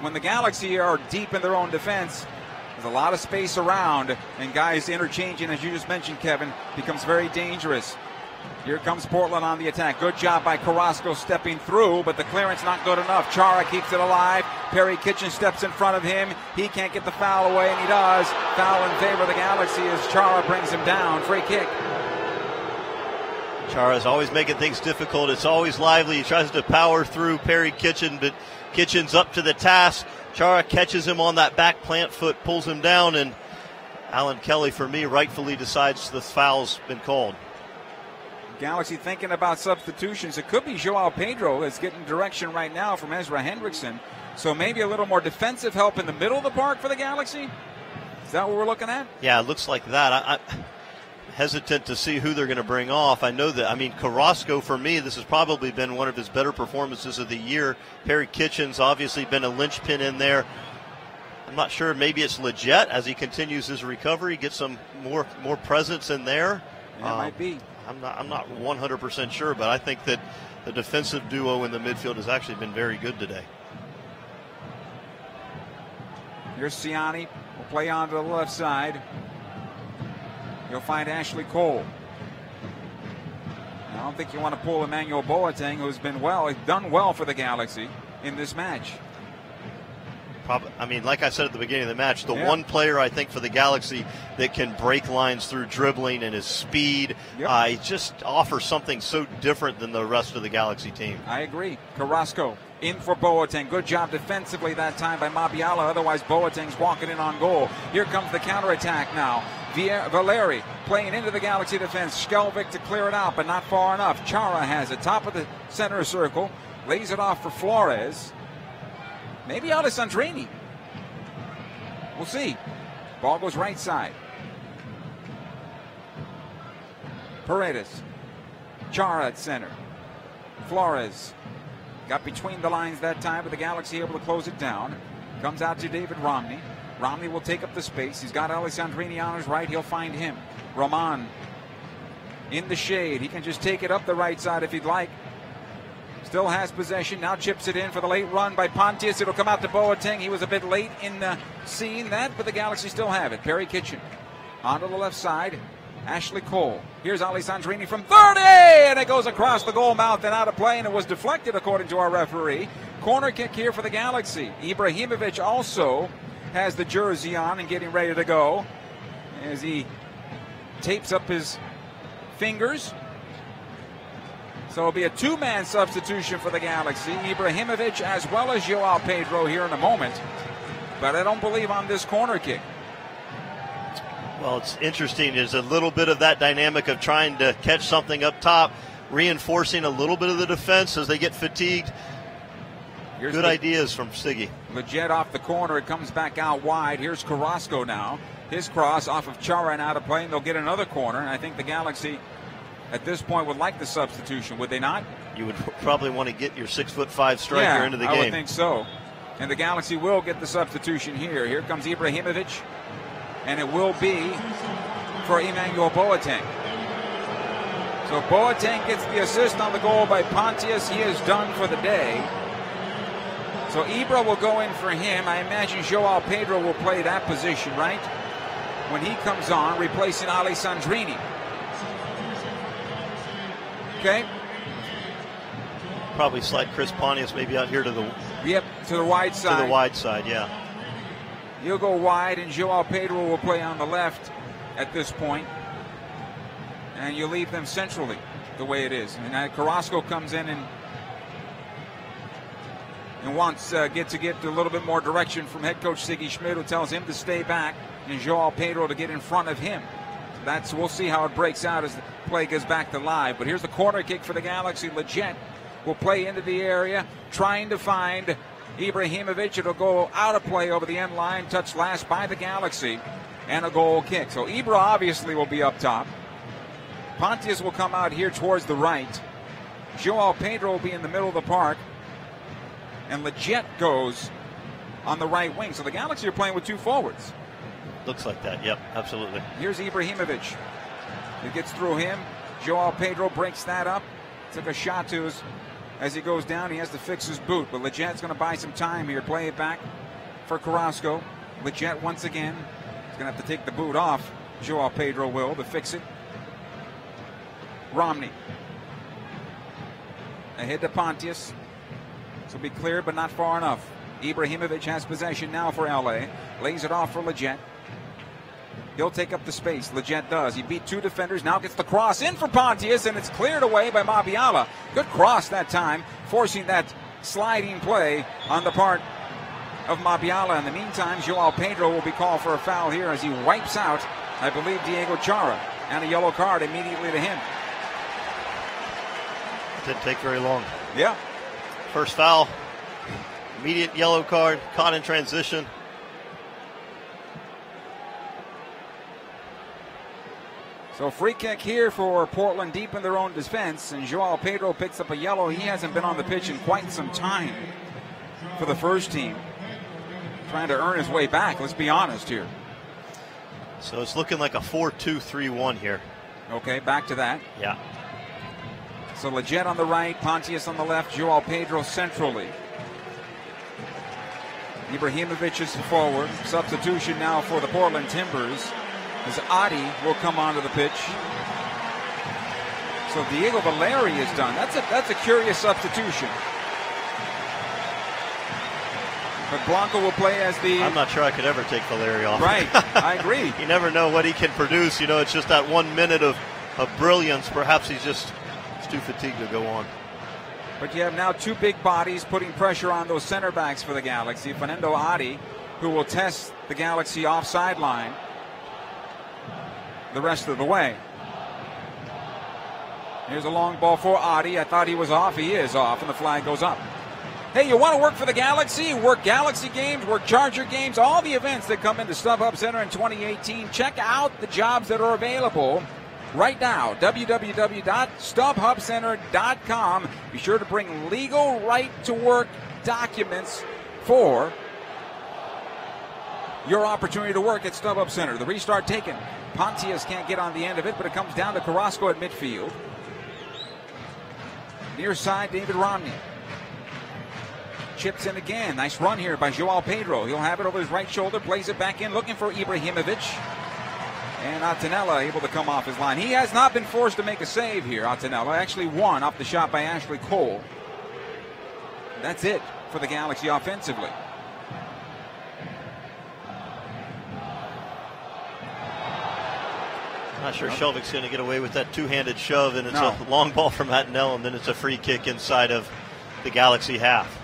when the Galaxy are deep in their own defense, there's a lot of space around, and guys interchanging, as you just mentioned, Kevin, becomes very dangerous. Here comes Portland on the attack. Good job by Carrasco stepping through, but the clearance not good enough. Chara keeps it alive. Perry Kitchen steps in front of him. He can't get the foul away, and he does. Foul in favor of the Galaxy as Chara brings him down. Free kick. Chara's always making things difficult. It's always lively. He tries to power through Perry Kitchen, but Kitchen's up to the task. Chara catches him on that back plant foot, pulls him down, and Alan Kelly, for me, rightfully decides the foul's been called. Galaxy thinking about substitutions. It could be Joao Pedro that's getting direction right now from Ezra Hendrickson. So maybe a little more defensive help in the middle of the park for the Galaxy? Is that what we're looking at? Yeah, it looks like that. I'm hesitant to see who they're going to bring off. I know that, Carrasco, for me, this has probably been one of his better performances of the year. Perry Kitchen's obviously been a linchpin in there. I'm not sure. Maybe it's Leggett as he continues his recovery, get some more presence in there. Yeah, it might be. I'm not 100% sure, but I think that the defensive duo in the midfield has actually been very good today. Here's Ciani. Will play on to the left side. You'll find Ashley Cole. I don't think you want to pull Emmanuel Boateng, who's been done well for the Galaxy in this match. Like I said at the beginning of the match, the one player I think for the Galaxy that can break lines through dribbling and his speed, he just offers something so different than the rest of the Galaxy team. I agree. Carrasco in for Boateng. Good job defensively that time by Mabiala. Otherwise, Boateng's walking in on goal. Here comes the counterattack now. Valeri playing into the Galaxy defense. Skelvik to clear it out, but not far enough. Chara has it. Top of the center circle. Lays it off for Flores. Maybe Alessandrini. We'll see. Ball goes right side. Paredes. Chara at center. Flores got between the lines that time, but the Galaxy able to close it down. Comes out to David Romney. Romney will take up the space. He's got Alessandrini on his right. He'll find him. Roman in the shade. He can just take it up the right side if he'd like. Still has possession. Now chips it in for the late run by Pontius. It'll come out to Boateng. He was a bit late in seeing that, but the Galaxy still have it. Perry Kitchen onto the left side. Ashley Cole. Here's Alessandrini from 30, and it goes across the goal mouth and out of play, and it was deflected according to our referee. Corner kick here for the Galaxy. Ibrahimovic also has the jersey on and getting ready to go as he tapes up his fingers. So it'll be a two-man substitution for the Galaxy. Ibrahimovic as well as Joao Pedro here in a moment. But I don't believe on this corner kick. Well, it's interesting. There's a little bit of that dynamic of trying to catch something up top, reinforcing a little bit of the defense as they get fatigued. Good ideas from Siggy. Leggett off the corner. It comes back out wide. Here's Carrasco now. His cross off of Chara and out of play, and they'll get another corner. And I think the Galaxy at this point would like the substitution, would they not? You would probably want to get your 6'5" striker into the game. I would think so. And the Galaxy will get the substitution here. Here comes Ibrahimovic, and it will be for Emmanuel Boateng. So Boateng gets the assist on the goal by Pontius. He is done for the day. So Ibra will go in for him. I imagine Joao Pedro will play that position, right? When he comes on, replacing Alessandrini. Okay. Probably slide Chris Pontius maybe out here to the to the wide side. To the wide side, yeah. He'll go wide, and Joao Pedro will play on the left at this point. And you leave them centrally the way it is. And Carrasco comes in and wants get a little bit more direction from head coach Siggy Schmidt, who tells him to stay back and Joao Pedro to get in front of him. We'll see how it breaks out as the play goes back to live. But here's the corner kick for the Galaxy. Leggett will play into the area, trying to find Ibrahimovic. It'll go out of play over the end line, touched last by the Galaxy, and a goal kick. So Ibra obviously will be up top. Pontius will come out here towards the right. Joao Pedro will be in the middle of the park. And Leggett goes on the right wing. So the Galaxy are playing with two forwards. Looks like that, yep, absolutely. Here's Ibrahimovic. It gets through him. Joao Pedro breaks that up. Took a shot to his, as he goes down. He has to fix his boot. But Leggett's going to buy some time here. Play it back for Carrasco. Leggett once again. He's going to have to take the boot off. Joao Pedro will to fix it. Romney. Ahead to Pontius. This will be clear, but not far enough. Ibrahimovic has possession now for LA. Lays it off for Leggett. He'll take up the space. Leggett does. He beat two defenders. Now gets the cross in for Pontius, and it's cleared away by Mabiala. Good cross that time, forcing that sliding play on the part of Mabiala. In the meantime, Joao Pedro will be called for a foul here as he wipes out, I believe, Diego Chara, and a yellow card immediately to him. Didn't take very long. Yeah. First foul, immediate yellow card, caught in transition. So free kick here for Portland deep in their own defense, and Joao Pedro picks up a yellow. He hasn't been on the pitch in quite some time for the first team. Trying to earn his way back, let's be honest here. So it's looking like a 4-2-3-1 here. Okay, back to that. Yeah. So Leggett on the right, Pontius on the left, Joao Pedro centrally. Ibrahimovic is forward. Substitution now for the Portland Timbers as Adi will come onto the pitch. So Diego Valeri is done. That's a curious substitution. But Blanco will play as the... I'm not sure I could ever take Valeri off. Right, I agree. You never know what he can produce. You know, it's just that 1 minute of brilliance. Perhaps he's too fatigued to go on. But you have now two big bodies putting pressure on those center backs for the Galaxy. Fernando Adi, who will test the Galaxy offside line the rest of the way. Here's a long ball for Adi. I thought he was off. He is off, and the flag goes up. Hey, you want to work for the Galaxy? Work Galaxy games, work Charger games, all the events that come into StubHub Center in 2018. Check out the jobs that are available right now. www.stubhubcenter.com. Be sure to bring legal right to work documents for your opportunity to work at StubHub Center. The restart taken. Pontius can't get on the end of it, but it comes down to Carrasco at midfield. Near side, David Romney. Chips in again. Nice run here by Joao Pedro. He'll have it over his right shoulder, plays it back in, looking for Ibrahimovic. And Attinella able to come off his line. He has not been forced to make a save here, Attinella. Actually won off the shot by Ashley Cole. That's it for the Galaxy offensively. Not sure Shelvick's going to get away with that two-handed shove, and it's a long ball from Attinella, and then it's a free kick inside of the Galaxy half.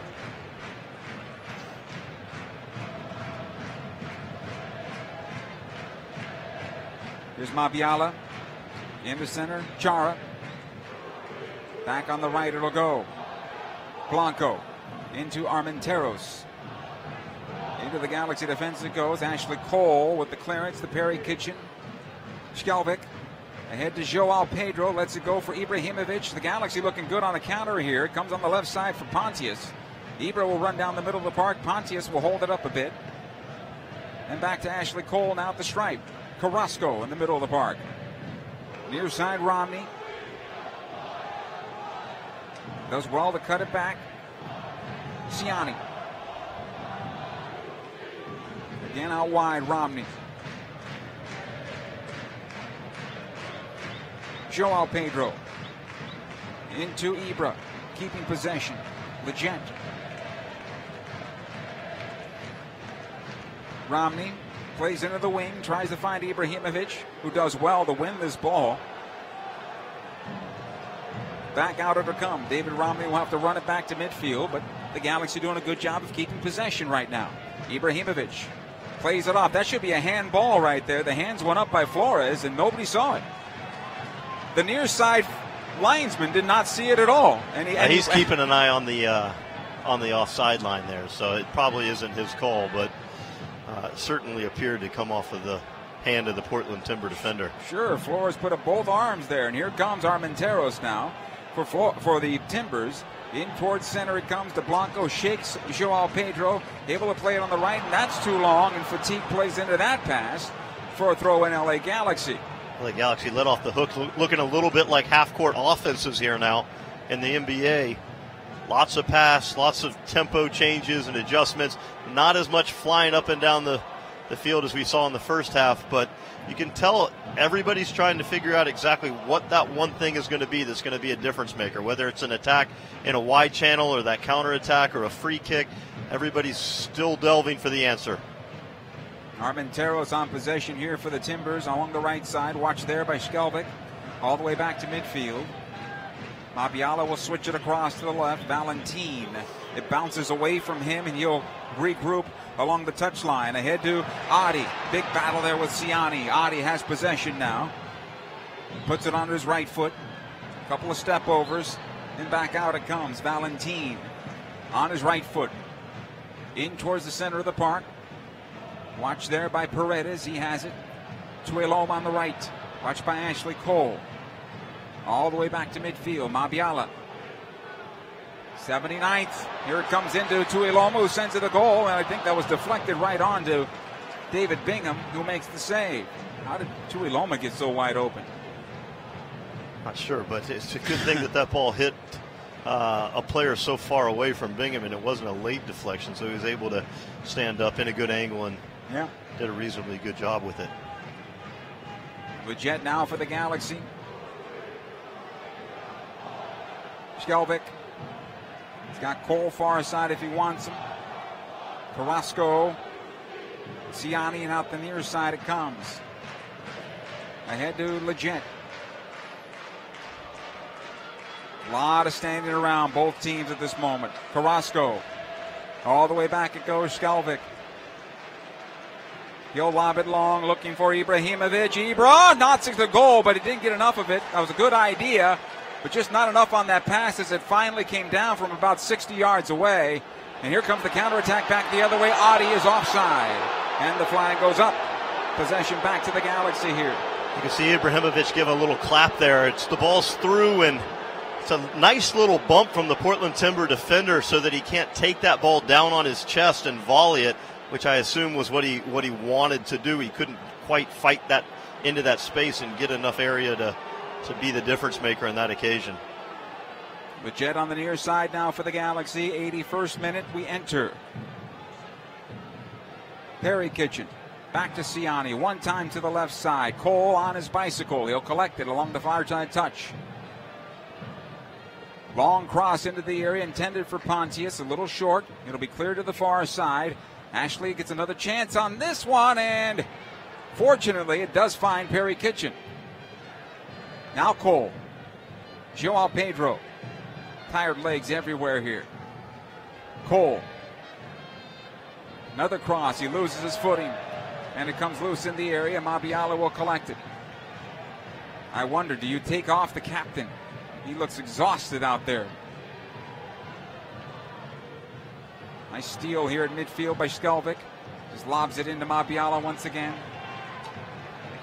Here's Mabiala in the center. Chara. Back on the right it'll go. Blanco into Armenteros. Into the Galaxy defense it goes. Ashley Cole with the clearance. The Perry Kitchen. Skelvic ahead to Joao Pedro. Lets it go for Ibrahimovic. The Galaxy looking good on a counter here. It comes on the left side for Pontius. Ibra will run down the middle of the park. Pontius will hold it up a bit. And back to Ashley Cole now at the stripe. Carrasco in the middle of the park. Near side Romney. Does well to cut it back. Ciani. Again out wide, Romney. Joao Pedro. Into Ibra. Keeping possession. Legent. Romney plays into the wing. Tries to find Ibrahimovic, who does well to win this ball. Back out it'll come. David Romney will have to run it back to midfield, but the Galaxy doing a good job of keeping possession right now. Ibrahimovic plays it off. That should be a handball right there. The hands went up by Flores, and nobody saw it. The near side linesman did not see it at all. And he's keeping an eye on the offside line there, so it probably isn't his call, but certainly appeared to come off of the hand of the Portland Timber defender. Sure, Flores put up both arms there, and here comes Armenteros now for the Timbers. In towards center it comes to Blanco, shakes Joao Pedro, able to play it on the right, and that's too long, and Fatigue plays into that pass for a throw in LA Galaxy. LA Galaxy let off the hook, looking a little bit like half-court offenses here now in the NBA. Lots of pass, lots of tempo changes and adjustments. Not as much flying up and down the field as we saw in the first half, but you can tell everybody's trying to figure out exactly what that one thing is going to be that's going to be a difference maker, whether it's an attack in a wide channel or that counter attack or a free kick. Everybody's still delving for the answer. Armenteros on possession here for the Timbers along the right side. Watched there by Skelvic. All the way back to midfield. Mabiala will switch it across to the left. Valentin. It bounces away from him, and he'll regroup along the touchline. Ahead to Adi. Big battle there with Ciani. Adi has possession now. Puts it on his right foot. Couple of step overs. And back out it comes. Valentin on his right foot. In towards the center of the park. Watch there by Paredes. He has it. Tuilom on the right. Watched by Ashley Cole. All the way back to midfield. Mabiala. 79th. Here it comes into Tuilom, who sends it a goal. And I think that was deflected right on to David Bingham, who makes the save. How did Tuiloma get so wide open? Not sure, but it's a good thing that ball hit a player so far away from Bingham, and it wasn't a late deflection, so he was able to stand up in a good angle and did a reasonably good job with it. Legit now for the Galaxy. Skelvic. He's got Cole far side if he wants him. Carrasco. Ciani, and out the near side it comes. Ahead to Legit. A lot of standing around both teams at this moment. Carrasco. All the way back it goes. Skelvic. He'll lob it long, looking for Ibrahimovic. Ibra knocks it to goal, but he didn't get enough of it. That was a good idea, but just not enough on that pass as it finally came down from about 60 yards away. And here comes the counterattack back the other way. Adi is offside, and the flag goes up. Possession back to the Galaxy here. You can see Ibrahimovic give a little clap there. The ball's through, and it's a nice little bump from the Portland Timber defender so that he can't take that ball down on his chest and volley it, which I assume was what he wanted to do. He couldn't quite fight that into that space and get enough area to be the difference maker on that occasion. Leggett on the near side now for the Galaxy. 81st minute, we enter. Perry Kitchen. Back to Siani. One time to the left side. Cole on his bicycle. He'll collect it along the far side touch. Long cross into the area intended for Pontius. A little short. It'll be clear to the far side. Ashley gets another chance on this one, and fortunately it does find Perry Kitchen. Now Cole. Joao Pedro. Tired legs everywhere here. Cole. Another cross. He loses his footing. And it comes loose in the area. Mabiala will collect it. I wonder, do you take off the captain? He looks exhausted out there. Nice steal here at midfield by Skelvik. Just lobs it into Mabiala once again.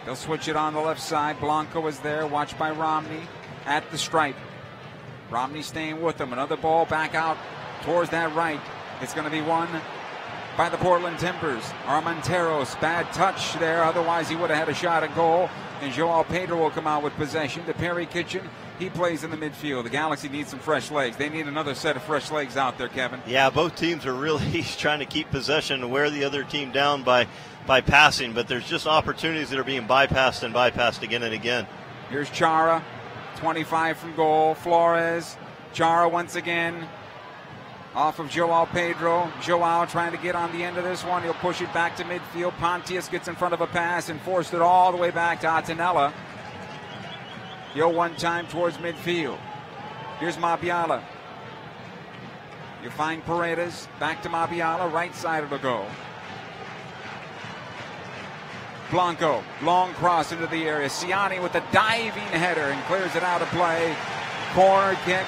They'll switch it on the left side. Blanco is there, watched by Romney at the stripe. Romney staying with him. Another ball back out towards that right. It's going to be won by the Portland Timbers. Armenteros, bad touch there. Otherwise, he would have had a shot at goal. And Joao Pedro will come out with possession. To Perry Kitchen, he plays in the midfield. The Galaxy needs some fresh legs. They need another set of fresh legs out there, Kevin. Yeah, both teams are really trying to keep possession and wear the other team down by passing. But there's just opportunities that are being bypassed and bypassed again and again. Here's Chara, 25 from goal. Flores, Chara once again. Off of Joao Pedro. Joao trying to get on the end of this one. He'll push it back to midfield. Pontius gets in front of a pass and forced it all the way back to Attinella. He'll one time towards midfield. Here's Mabiala. You find Paredes. Back to Mabiala. Right side it'll go. Blanco. Long cross into the area. Siani with a diving header and clears it out of play. Corner kick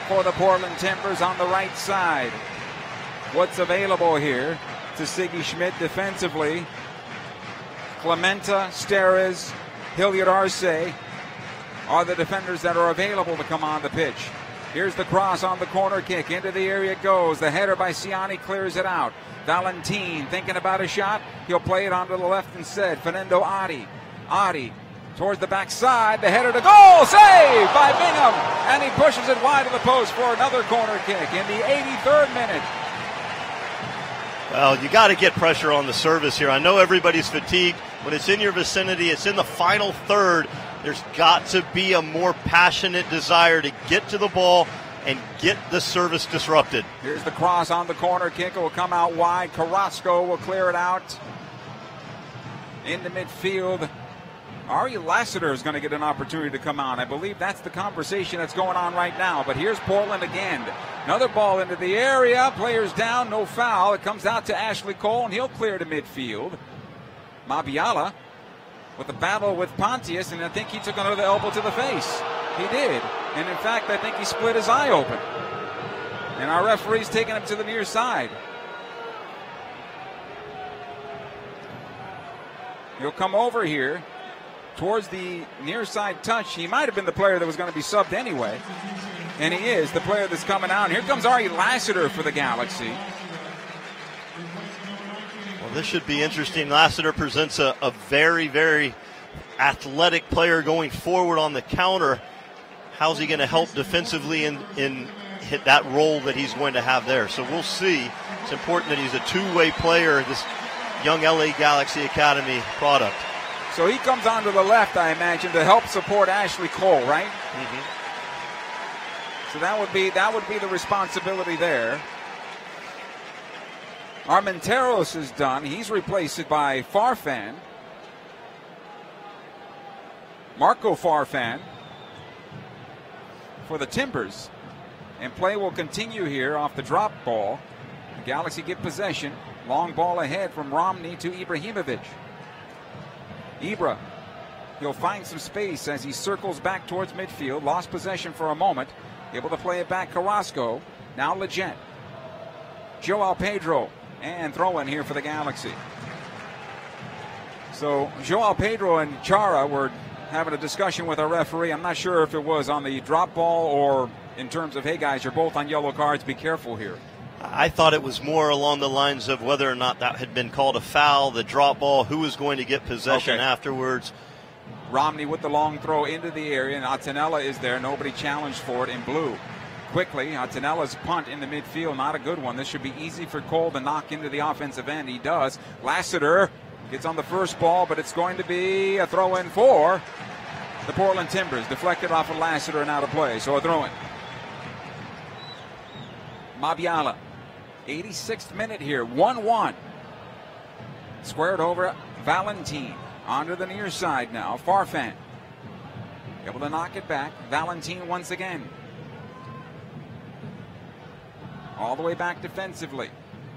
for the Portland Timbers on the right side. What's available here to Siggy Schmidt defensively? Clementa, Steres, Hilliard Arce are the defenders that are available to come on the pitch. Here's the cross on the corner kick. Into the area it goes. The header by Siani clears it out. Valentin thinking about a shot. He'll play it onto the left instead. Fernando Adi. Adi towards the backside, the header to goal, saved by Bingham, and he pushes it wide of the post for another corner kick in the 83rd minute. Well, you got to get pressure on the service here. I know everybody's fatigued. When it's in your vicinity, it's in the final third. There's got to be a more passionate desire to get to the ball and get the service disrupted. Here's the cross on the corner kick. It will come out wide. Carrasco will clear it out into midfield. Ari Lassiter is going to get an opportunity to come on. I believe that's the conversation that's going on right now. But here's Portland again. Another ball into the area. Players down, no foul. It comes out to Ashley Cole, and he'll clear to midfield. Mabiala with a battle with Pontius, and I think he took another elbow to the face. He did. And in fact, I think he split his eye open. And our referee's taking him to the near side. He'll come over here towards the near side touch. He might have been the player that was going to be subbed anyway. And he is the player that's coming out. And here comes Ari Lassiter for the Galaxy. Well, this should be interesting. Lassiter presents a very, very athletic player going forward on the counter. How's he going to help defensively in hit that role that he's going to have there? So we'll see. It's important that he's a two-way player, this young LA Galaxy Academy product. So he comes onto the left, I imagine, to help support Ashley Cole, right? Mm-hmm. So that would be the responsibility there. Armenteros is done. He's replaced by Farfan. Marco Farfan for the Timbers. And play will continue here off the drop ball. The Galaxy get possession. Long ball ahead from Romney to Ibrahimovic. Ibra, he'll find some space as he circles back towards midfield. Lost possession for a moment. Able to play it back, Carrasco. Now Leggett. Joao Pedro. And throw in here for the Galaxy. So Joao Pedro and Chara were having a discussion with our referee. I'm not sure if it was on the drop ball or in terms of, hey, guys, you're both on yellow cards. Be careful here. I thought it was more along the lines of whether or not that had been called a foul, the drop ball, who was going to get possession afterwards. Romney with the long throw into the area, and Attinella is there. Nobody challenged for it in blue. Quickly, Attinella's punt in the midfield, not a good one. This should be easy for Cole to knock into the offensive end. He does. Lassiter gets on the first ball, but it's going to be a throw-in for the Portland Timbers. Deflected off of Lassiter and out of play, so a throw-in. Mabiala, 86th minute here, 1-1. Squared over Valentin. Onto the near side now. Farfan able to knock it back. Valentin once again. All the way back defensively.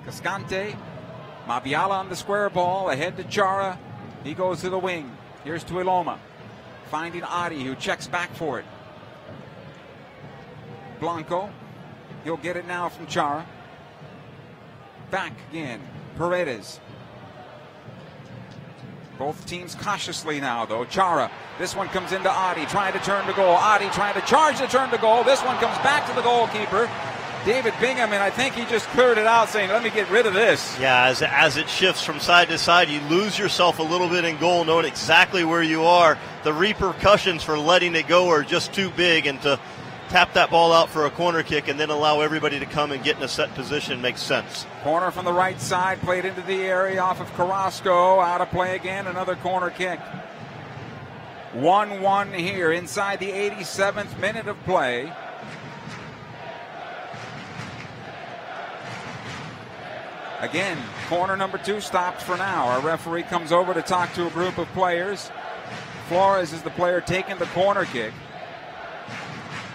Cascante. Mabiala on the square ball. Ahead to Chara. He goes to the wing. Here's Tuiloma. Finding Adi, who checks back for it. Blanco. He'll get it now from Chara. Back again. Paredes. Both teams cautiously now, though. Chara. This one comes into Adi, trying to turn to goal. Adi trying to charge the turn to goal. This one comes back to the goalkeeper, David Bingham, and I think he just cleared it out, saying, let me get rid of this. Yeah, as it shifts from side to side, you lose yourself a little bit in goal, knowing exactly where you are. The repercussions for letting it go are just too big, and to tap that ball out for a corner kick and then allow everybody to come and get in a set position makes sense. Corner from the right side, played into the area off of Carrasco. Out of play again, another corner kick. 1-1 here inside the 87th minute of play. Again, corner number 2 stopped for now. Our referee comes over to talk to a group of players. Flores is the player taking the corner kick.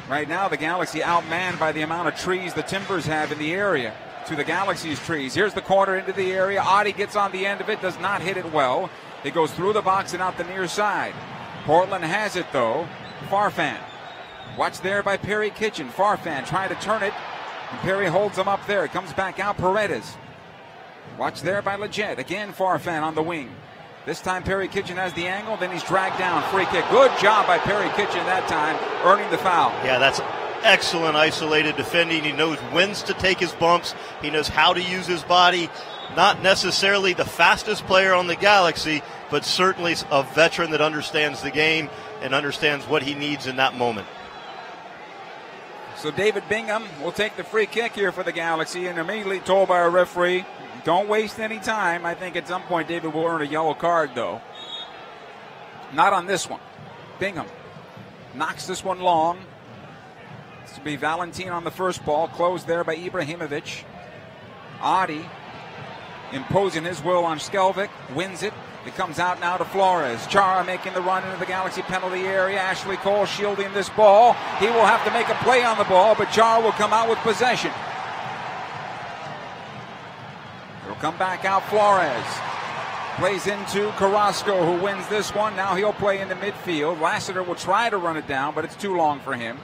Right now, the Galaxy outmanned by the amount of trees the Timbers have in the area to the Galaxy's trees. Here's the corner into the area. Adi gets on the end of it, does not hit it well. It goes through the box and out the near side. Portland has it, though. Farfan. Watched there by Perry Kitchen. Farfan trying to turn it, and Perry holds him up there. It comes back out. Paredes. Watched there by Leggett. Again, Farfan on the wing. This time Perry Kitchen has the angle, then he's dragged down. Free kick. Good job by Perry Kitchen that time, earning the foul. Yeah, that's excellent isolated defending. He knows when to take his bumps. He knows how to use his body. Not necessarily the fastest player on the Galaxy, but certainly a veteran that understands the game and understands what he needs in that moment. So David Bingham will take the free kick here for the Galaxy, and immediately told by our referee, don't waste any time. I think at some point David will earn a yellow card, though. Not on this one. Bingham knocks this one long. This will be Valentin on the first ball, closed there by Ibrahimovic. Adi imposing his will on Skelvic, wins it. It comes out now to Flores. Chara making the run into the Galaxy penalty area. Ashley Cole shielding this ball. He will have to make a play on the ball, but Chara will come out with possession. It'll come back out Flores. Plays into Carrasco, who wins this one. Now he'll play into midfield. Lassiter will try to run it down, but it's too long for him.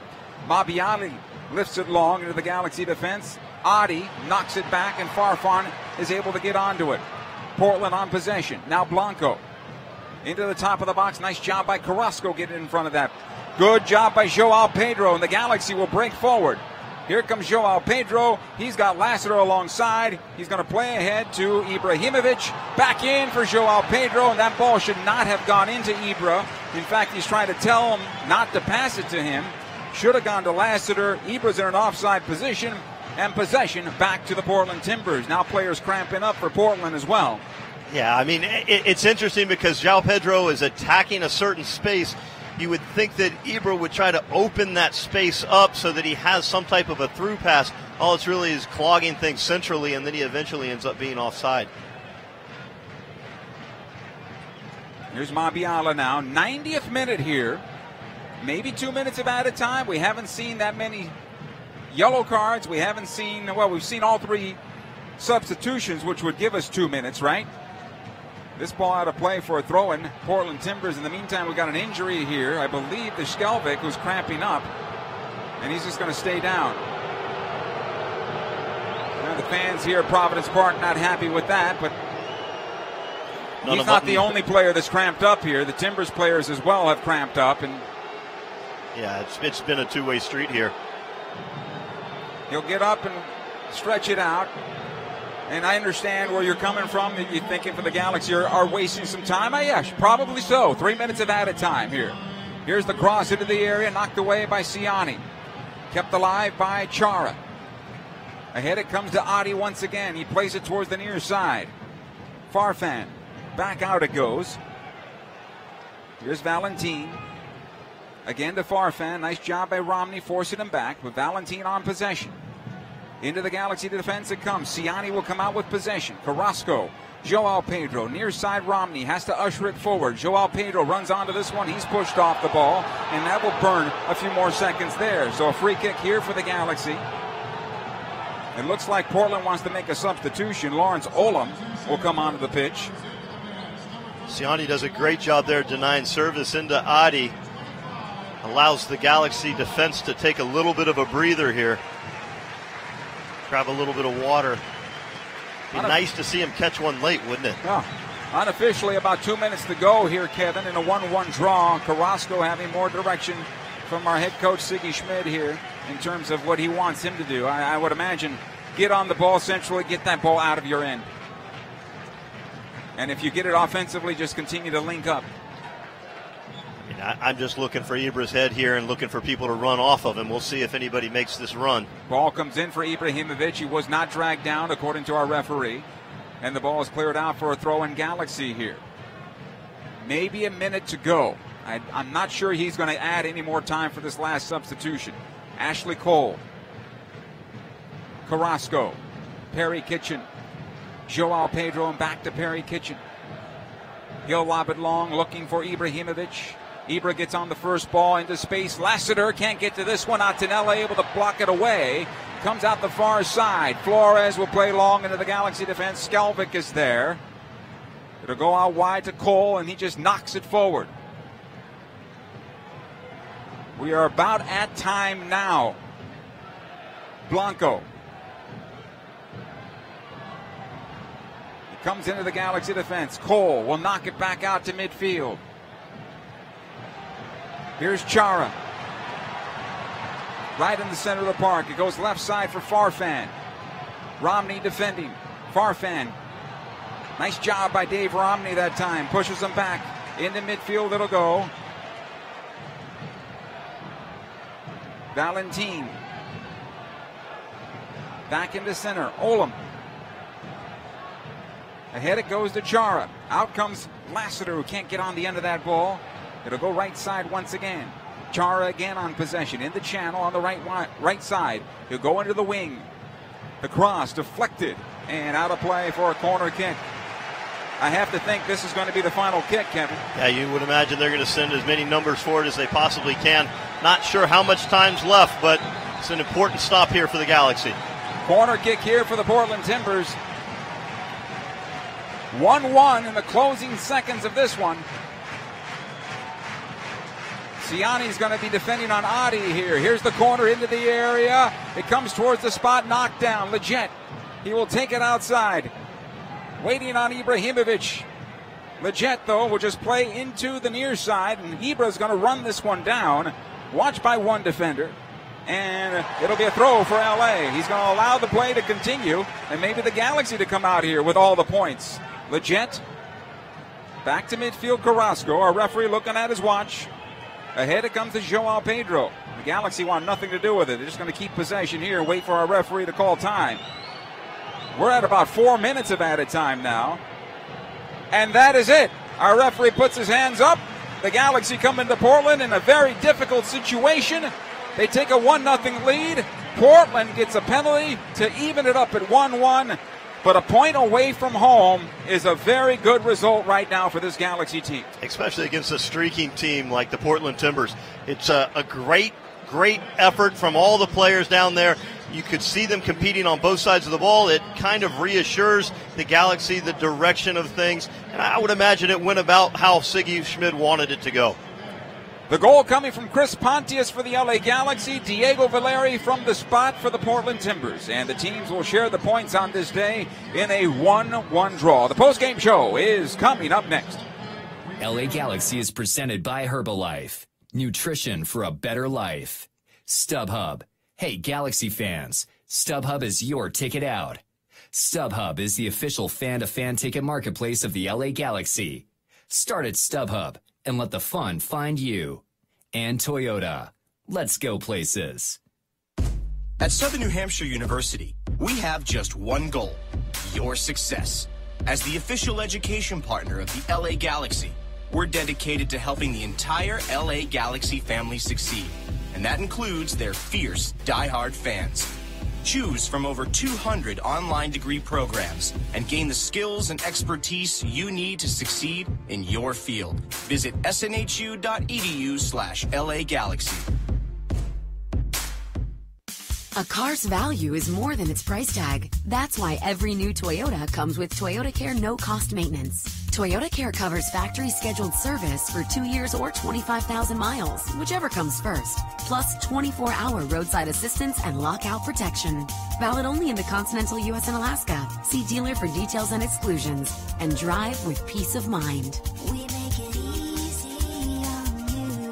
Mabiali lifts it long into the Galaxy defense. Adi knocks it back, and Farfan is able to get onto it. Portland on possession. Now Blanco into the top of the box. Nice job by Carrasco getting in front of that. Good job by Joao Pedro, and the Galaxy will break forward. Here comes Joao Pedro. He's got Lassiter alongside. He's going to play ahead to Ibrahimovic. Back in for Joao Pedro, and that ball should not have gone into Ibra. In fact, he's trying to tell him not to pass it to him. Should have gone to Lassiter. Ibra's in an offside position, and possession back to the Portland Timbers. Now players cramping up for Portland as well. Yeah, I mean, it's interesting because Joao Pedro is attacking a certain space. You would think that Ibra would try to open that space up so that he has some type of a through pass. All it's really is clogging things centrally, and then he eventually ends up being offside. Here's Mabiala now. 90th minute here. Maybe 2 minutes of added time. We haven't seen that many yellow cards. We haven't seen, well, we've seen all 3 substitutions, which would give us 2 minutes, right? This ball out of play for a throw-in. Portland Timbers. In the meantime, we got an injury here. I believe the Skelvic who's cramping up, and he's just going to stay down. Now the fans here at Providence Park not happy with that, but He's not the only player that's cramped up here. The Timbers players as well have cramped up. And yeah, it's been a two-way street here. He'll get up and stretch it out. And I understand where you're coming from. That you're thinking for the Galaxy are wasting some time. Yes, probably so. 3 minutes of added time here. Here's the cross into the area, knocked away by Siani. Kept alive by Chara. Ahead it comes to Adi once again. He plays it towards the near side. Farfan. Back out it goes. Here's Valentin. Again to Farfan. Nice job by Romney forcing him back with Valentin on possession. Into the Galaxy defense it comes. Siani will come out with possession. Carrasco. Joao Pedro. Near side Romney has to usher it forward. Joao Pedro runs onto this one. He's pushed off the ball. And that will burn a few more seconds there. So a free kick here for the Galaxy. It looks like Portland wants to make a substitution. Lawrence Olam will come onto the pitch. Siani does a great job there denying service into Adi. Allows the Galaxy defense to take a little bit of a breather here. Grab a little bit of water. Be nice to see him catch one late, wouldn't it? Yeah. Unofficially, about 2 minutes to go here, Kevin, in a 1-1 draw. Carrasco having more direction from our head coach, Siggy Schmid, here in terms of what he wants him to do. I would imagine get on the ball centrally, get that ball out of your end. And if you get it offensively, just continue to link up. I'm just looking for Ibra's head here and looking for people to run off of him. We'll see if anybody makes this run. Ball comes in for Ibrahimovic. He was not dragged down, according to our referee. And the ball is cleared out for a throw in Galaxy here. Maybe a minute to go. I'm not sure he's going to add any more time for this last substitution. Ashley Cole. Carrasco. Perry Kitchen. Joao Pedro and back to Perry Kitchen. He'll lob it long, looking for Ibrahimovic. Ibra gets on the first ball into space. Lassiter can't get to this one. Antonella able to block it away. Comes out the far side. Flores will play long into the Galaxy defense. Skalvik is there. It'll go out wide to Cole, and he just knocks it forward. We are about at time now. Blanco. He comes into the Galaxy defense. Cole will knock it back out to midfield. Here's Chara. Right in the center of the park. It goes left side for Farfan. Romney defending. Farfan. Nice job by Dave Romney that time. Pushes him back. Into midfield it'll go. Valentin. Back into center. Olam. Ahead it goes to Chara. Out comes Lassiter, who can't get on the end of that ball. It'll go right side once again. Chara again on possession. In the channel on the right side. He'll go into the wing. The cross deflected. And out of play for a corner kick. I have to think this is going to be the final kick, Kevin. Yeah, you would imagine they're going to send as many numbers forward as they possibly can. Not sure how much time's left, but it's an important stop here for the Galaxy. Corner kick here for the Portland Timbers. 1-1 in the closing seconds of this one. Siani's going to be defending on Adi here. Here's the corner into the area. It comes towards the spot, knocked down. Leggett, he will take it outside. Waiting on Ibrahimovic. Leggett, though, will just play into the near side, and Ibra's going to run this one down. Watched by one defender. And it'll be a throw for LA. He's going to allow the play to continue, and maybe the Galaxy to come out here with all the points. Leggett, back to midfield, Carrasco. Our referee looking at his watch. Ahead it comes to Joao Pedro. The Galaxy want nothing to do with it. They're just going to keep possession here and wait for our referee to call time. We're at about 4 minutes of added time now. And that is it. Our referee puts his hands up. The Galaxy come into Portland in a very difficult situation. They take a 1-0 lead. Portland gets a penalty to even it up at 1-1. But a point away from home is a very good result right now for this Galaxy team. Especially against a streaking team like the Portland Timbers. It's a great effort from all the players down there. You could see them competing on both sides of the ball. It kind of reassures the Galaxy the direction of things. And I would imagine it went about how Siggy Schmid wanted it to go. The goal coming from Chris Pontius for the LA Galaxy, Diego Valeri from the spot for the Portland Timbers. And the teams will share the points on this day in a 1-1 draw. The postgame show is coming up next. LA Galaxy is presented by Herbalife. Nutrition for a better life. StubHub. Hey, Galaxy fans, StubHub is your ticket out. StubHub is the official fan-to-fan ticket marketplace of the LA Galaxy. Start at StubHub and let the fun find you. And Toyota. Let's go places. At Southern New Hampshire University, we have just one goal: your success. As the official education partner of the LA Galaxy, we're dedicated to helping the entire LA Galaxy family succeed, and that includes their fierce, diehard fans. Choose from over 200 online degree programs and gain the skills and expertise you need to succeed in your field. Visit snhu.edu/LA Galaxy. A car's value is more than its price tag. That's why every new Toyota comes with Toyota Care no-cost maintenance. Toyota Care covers factory scheduled service for 2 years or 25,000 miles, whichever comes first. Plus 24-hour roadside assistance and lockout protection. Valid only in the continental U.S. and Alaska. See dealer for details and exclusions. And drive with peace of mind. We make it easy on you.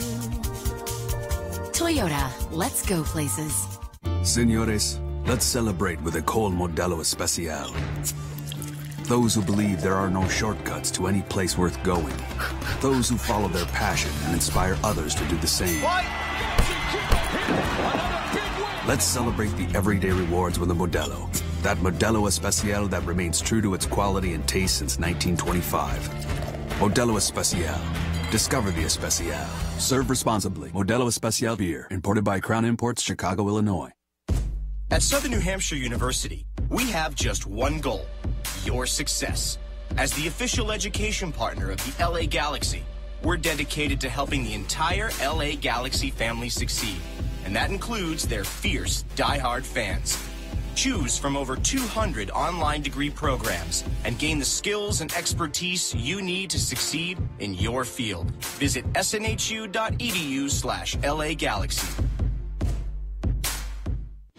Toyota, let's go places. Señores, let's celebrate with a cold Modelo Especial. Those who believe there are no shortcuts to any place worth going. Those who follow their passion and inspire others to do the same. Let's celebrate the everyday rewards with a Modelo. That Modelo Especial that remains true to its quality and taste since 1925. Modelo Especial. Discover the Especial. Serve responsibly. Modelo Especial beer, imported by Crown Imports, Chicago, Illinois. At Southern New Hampshire University, we have just one goal: your success. As the official education partner of the LA Galaxy, we're dedicated to helping the entire LA Galaxy family succeed, and that includes their fierce, diehard fans. Choose from over 200 online degree programs and gain the skills and expertise you need to succeed in your field. Visit snhu.edu/LA Galaxy.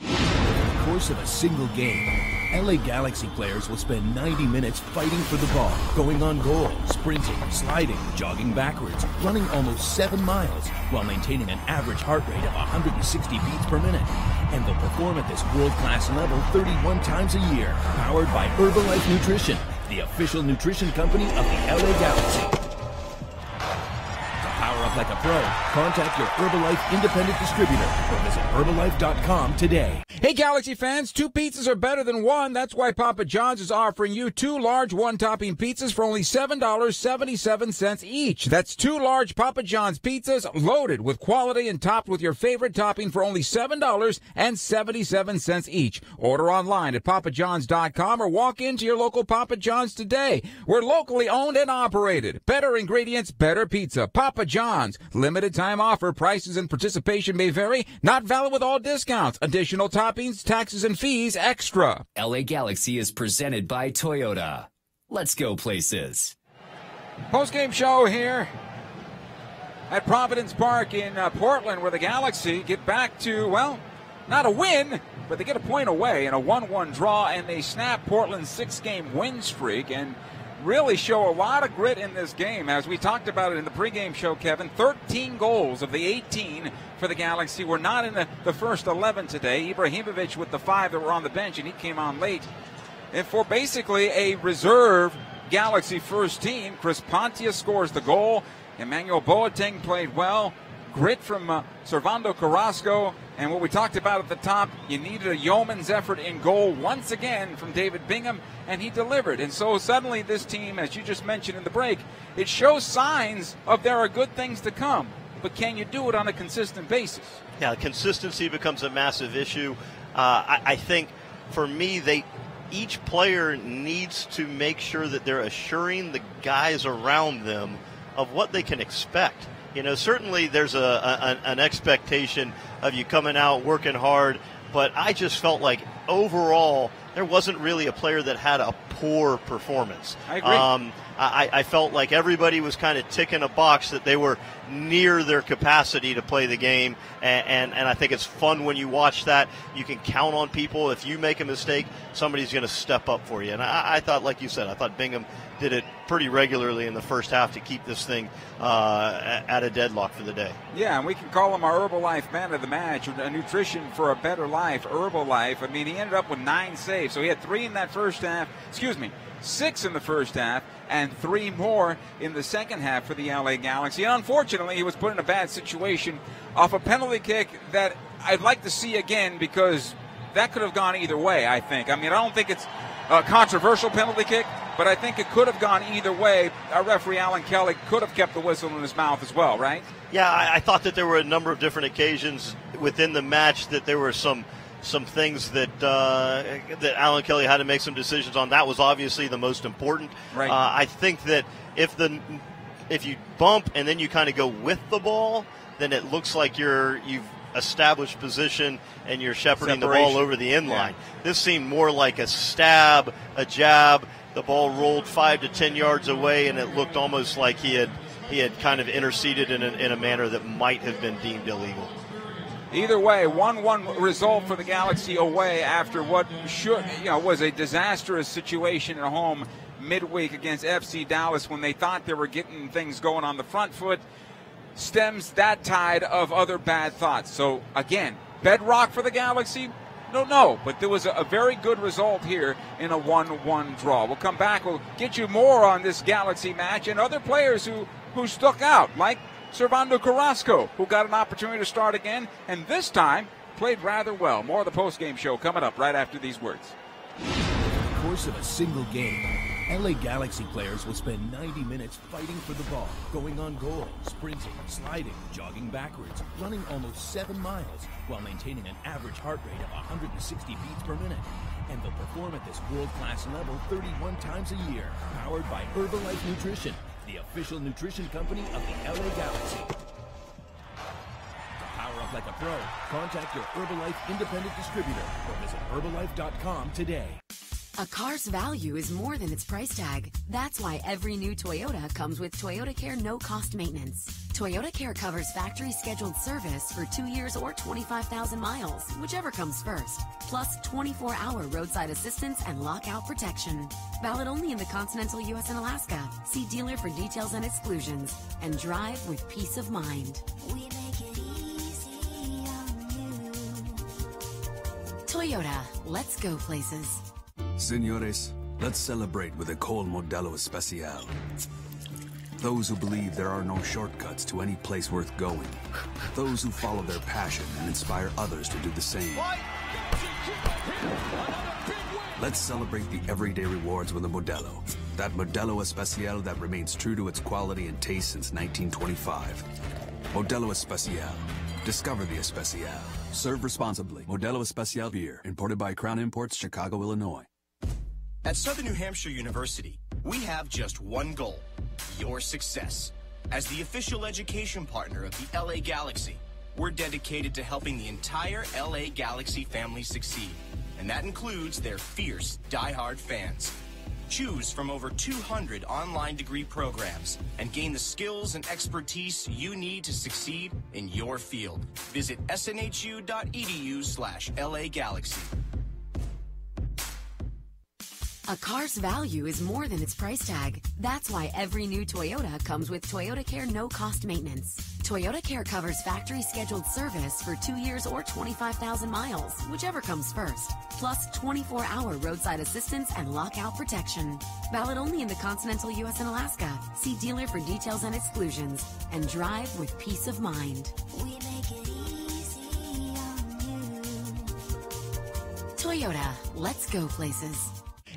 Over the course of a single game, LA Galaxy players will spend 90 minutes fighting for the ball, going on goal, sprinting, sliding, jogging backwards, running almost 7 miles, while maintaining an average heart rate of 160 beats per minute. And they'll perform at this world-class level 31 times a year, powered by Herbalife Nutrition, the official nutrition company of the LA Galaxy. To power up like a pro, contact your Herbalife independent distributor or visit Herbalife.com today. Hey, Galaxy fans, 2 pizzas are better than 1. That's why Papa John's is offering you 2 large one-topping pizzas for only $7.77 each. That's 2 large Papa John's pizzas loaded with quality and topped with your favorite topping for only $7.77 each. Order online at papajohns.com or walk into your local Papa John's today. We're locally owned and operated. Better ingredients, better pizza. Papa John's. Limited time offer. Prices and participation may vary. Not valid with all discounts. Additional toppings, taxes, and fees extra. LA Galaxy is presented by Toyota. Let's go places. Postgame show here at Providence Park in Portland, where the Galaxy get back to, well, not a win, but they get a point away in a 1-1 draw, and they snap Portland's 6-game win streak and really show a lot of grit in this game. As we talked about it in the pregame show, Kevin, 13 goals of the 18 for the Galaxy were not in the first 11 today. Ibrahimovic with the 5 that were on the bench, and he came on late. And for basically a reserve Galaxy first team, Chris Pontius scores the goal. Emmanuel Boateng played well. Grit from Servando Carrasco. And what we talked about at the top, you needed a yeoman's effort in goal once again from David Bingham, and he delivered. And so suddenly this team, as you just mentioned in the break, it shows signs of there are good things to come. But can you do it on a consistent basis? Yeah, consistency becomes a massive issue. I think for me, each player needs to make sure that they're assuring the guys around them of what they can expect. You know, certainly there's an expectation of you coming out, working hard, but I just felt like overall there wasn't really a player that had a poor performance. I agree. I felt like everybody was kind of ticking a box that they were near their capacity to play the game, and I think it's fun when you watch that. You can count on people. If you make a mistake, somebody's going to step up for you. And I thought, like you said, I thought Bingham did it pretty regularly in the first half to keep this thing at a deadlock for the day. Yeah, and we can call him our Herbalife man of the match, a nutrition for a better life, Herbalife. I mean, he ended up with 9 saves. So he had 3 in that first half. 6 in the first half and 3 more in the second half for the LA Galaxy. And unfortunately, he was put in a bad situation off a penalty kick that I'd like to see again, because that could have gone either way, I think. I mean, I don't think it's a controversial penalty kick, but I think it could have gone either way. Our referee, Alan Kelly, could have kept the whistle in his mouth as well, right? Yeah, I thought that there were a number of different occasions within the match that there were some things that Alan Kelly had to make some decisions on. That was obviously the most important. Right. I think that if you bump and then you kind of go with the ball, then it looks like you've established position and you're shepherding the ball over the end line. Yeah. This seemed more like a stab, a jab. The ball rolled 5 to 10 yards away, and it looked almost like he had kind of interceded in a manner that might have been deemed illegal. Either way, 1-1 result for the Galaxy away after what was a disastrous situation at home midweek against FC Dallas when they thought they were getting things going on the front foot. Stems that tide of other bad thoughts. So, again, bedrock for the Galaxy? No, but there was a very good result here in a 1-1 draw. We'll come back. We'll get you more on this Galaxy match and other players who stuck out, like Servando Carrasco, who got an opportunity to start again, and this time played rather well. More of the post-game show coming up right after these words. Over the course of a single game, LA Galaxy players will spend 90 minutes fighting for the ball, going on goal, sprinting, sliding, jogging backwards, running almost 7 miles, while maintaining an average heart rate of 160 beats per minute. And they'll perform at this world-class level 31 times a year, powered by Herbalife Nutrition, the official nutrition company of the LA Galaxy. To power up like a pro, contact your Herbalife independent distributor or visit Herbalife.com today. A car's value is more than its price tag. That's why every new Toyota comes with Toyota Care no-cost maintenance. Toyota Care covers factory-scheduled service for 2 years or 25,000 miles, whichever comes first, plus 24-hour roadside assistance and lockout protection. Valid only in the continental U.S. and Alaska. See dealer for details and exclusions, and drive with peace of mind. We make it easy on you. Toyota, let's go places. Señores, let's celebrate with a Col Modelo Especial. Those who believe there are no shortcuts to any place worth going. Those who follow their passion and inspire others to do the same. Let's celebrate the everyday rewards with a Modelo. That Modelo Especial that remains true to its quality and taste since 1925. Modelo Especial. Discover the Especial. Serve responsibly. Modelo Especial beer, imported by Crown Imports, Chicago, Illinois. At Southern New Hampshire University, we have just one goal: your success. As the official education partner of the LA Galaxy, we're dedicated to helping the entire LA Galaxy family succeed, and that includes their fierce, die-hard fans. Choose from over 200 online degree programs and gain the skills and expertise you need to succeed in your field. Visit snhu.edu/LA Galaxy. A car's value is more than its price tag. That's why every new Toyota comes with Toyota Care no-cost maintenance. Toyota Care covers factory-scheduled service for 2 years or 25,000 miles, whichever comes first, plus 24-hour roadside assistance and lockout protection. Valid only in the continental U.S. and Alaska. See dealer for details and exclusions, and drive with peace of mind. We make it easy on you. Toyota, let's go places.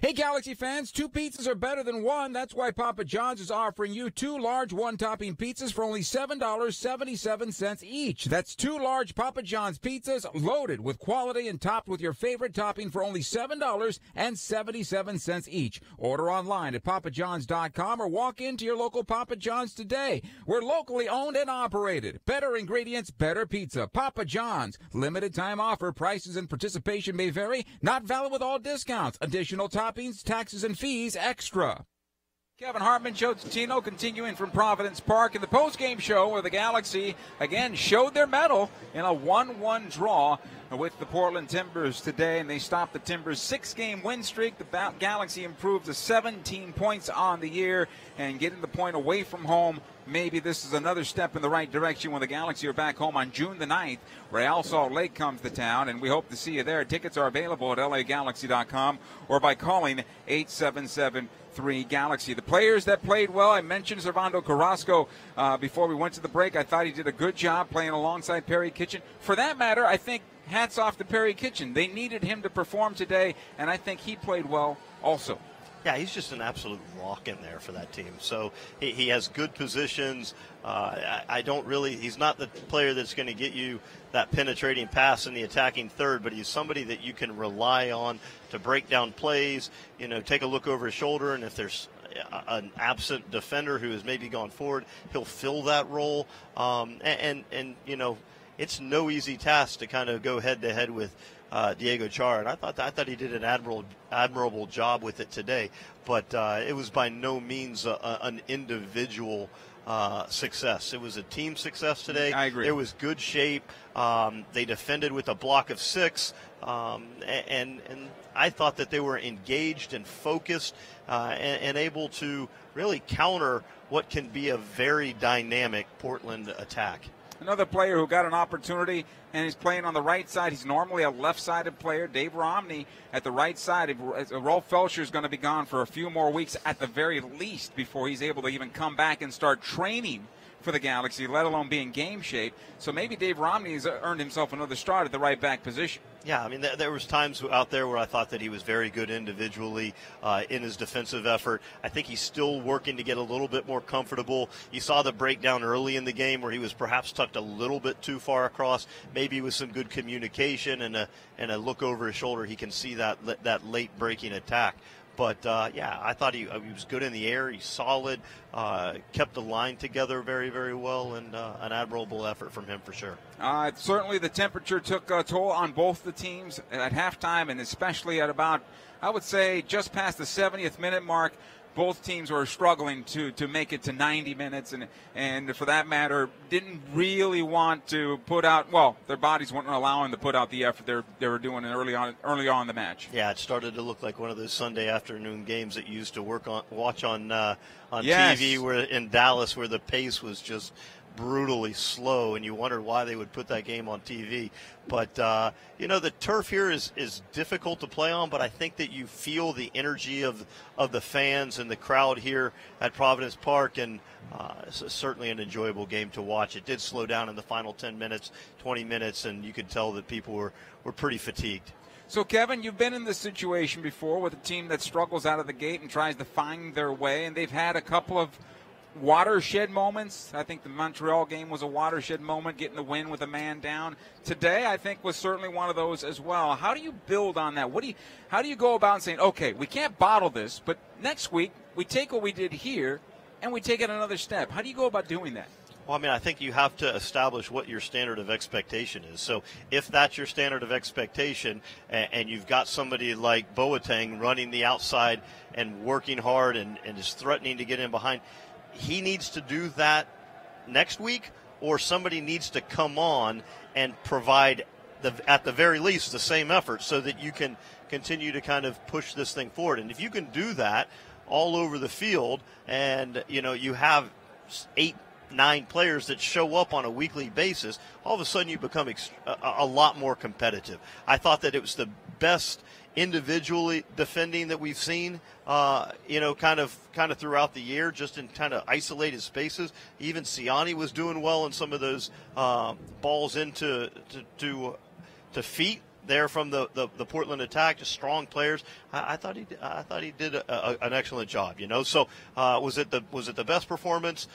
Hey, Galaxy fans, 2 pizzas are better than 1. That's why Papa John's is offering you 2 large one-topping pizzas for only $7.77 each. That's 2 large Papa John's pizzas loaded with quality and topped with your favorite topping for only $7.77 each. Order online at papajohns.com or walk into your local Papa John's today. We're locally owned and operated. Better ingredients, better pizza. Papa John's. Limited time offer. Prices and participation may vary. Not valid with all discounts. Additional toppings, taxes, and fees extra. Kevin Hartman, Joe Tino continuing from Providence Park in the postgame show where the Galaxy again showed their mettle in a 1-1 draw with the Portland Timbers today, and they stopped the Timbers' 6-game win streak. The Galaxy improved to 17 points on the year and getting the point away from home. Maybe this is another step in the right direction when the Galaxy are back home on June the 9th. Real Salt Lake comes to town, and we hope to see you there. Tickets are available at lagalaxy.com or by calling 877-3-GALAXY. The players that played well, I mentioned Servando Carrasco before we went to the break. I thought he did a good job playing alongside Perry Kitchen. For that matter, I think hats off to Perry Kitchen. They needed him to perform today, and I think he played well also. Yeah, he's just an absolute rock in there for that team. So he has good positions. He's not the player that's going to get you that penetrating pass in the attacking third, but he's somebody that you can rely on to break down plays, take a look over his shoulder, and if there's an absent defender who has maybe gone forward, he'll fill that role. It's no easy task to kind of go head-to-head with Diego Chara, and I thought he did an admirable job with it today, but it was by no means an individual success. It was a team success today. I agree. There was good shape. They defended with a block of 6, and I thought that they were engaged and focused and able to really counter what can be a very dynamic Portland attack. Another player who got an opportunity and he's playing on the right side. He's normally a left-sided player. Dave Romney at the right side. Rolf Felcher is going to be gone for a few more weeks at the very least before he's able to even come back and start training for the Galaxy, let alone be in game shape. So maybe Dave Romney has earned himself another start at the right back position. Yeah, I mean, there was times out there where I thought that he was very good individually in his defensive effort. I think he's still working to get a little bit more comfortable. You saw the breakdown early in the game where he was perhaps tucked a little bit too far across. Maybe with some good communication and a look over his shoulder, he can see that late breaking attack. But, I thought he was good in the air. He's solid, kept the line together very, very well, and an admirable effort from him for sure. Certainly the temperature took a toll on both the teams at halftime, and especially at about, I would say, just past the 70th minute mark. Both teams were struggling to make it to 90 minutes, and for that matter, didn't really want to put out. Well, their bodies weren't allowing to put out the effort they were doing early on in the match. Yeah, it started to look like one of those Sunday afternoon games that you used to watch on Yes. TV, where in Dallas, where the pace was just brutally slow, and you wondered why they would put that game on TV. But, the turf here is difficult to play on, but I think that you feel the energy of the fans and the crowd here at Providence Park, and it's certainly an enjoyable game to watch. It did slow down in the final 10 minutes, 20 minutes, and you could tell that people were pretty fatigued. So, Kevin, you've been in this situation before with a team that struggles out of the gate and tries to find their way, and they've had a couple of watershed moments. I think the Montreal game was a watershed moment, getting the win with a man down. Today, I think, was certainly one of those as well. How do you build on that? How do you go about saying, okay, we can't bottle this, but next week we take what we did here and we take it another step? How do you go about doing that? Well, I mean, I think you have to establish what your standard of expectation is. So if that's your standard of expectation and you've got somebody like Boateng running the outside and working hard and is threatening to get in behind, he needs to do that next week, or somebody needs to come on and provide, at the very least, the same effort so that you can continue to kind of push this thing forward. And if you can do that all over the field and, you have 8-9 players that show up on a weekly basis, all of a sudden you become a lot more competitive. I thought that it was the best individually defending that we've seen, kind of throughout the year, just in kind of isolated spaces. Even Siani was doing well in some of those balls into feet there from the Portland attack, just strong players. I thought he did an excellent job. So was it the best performance?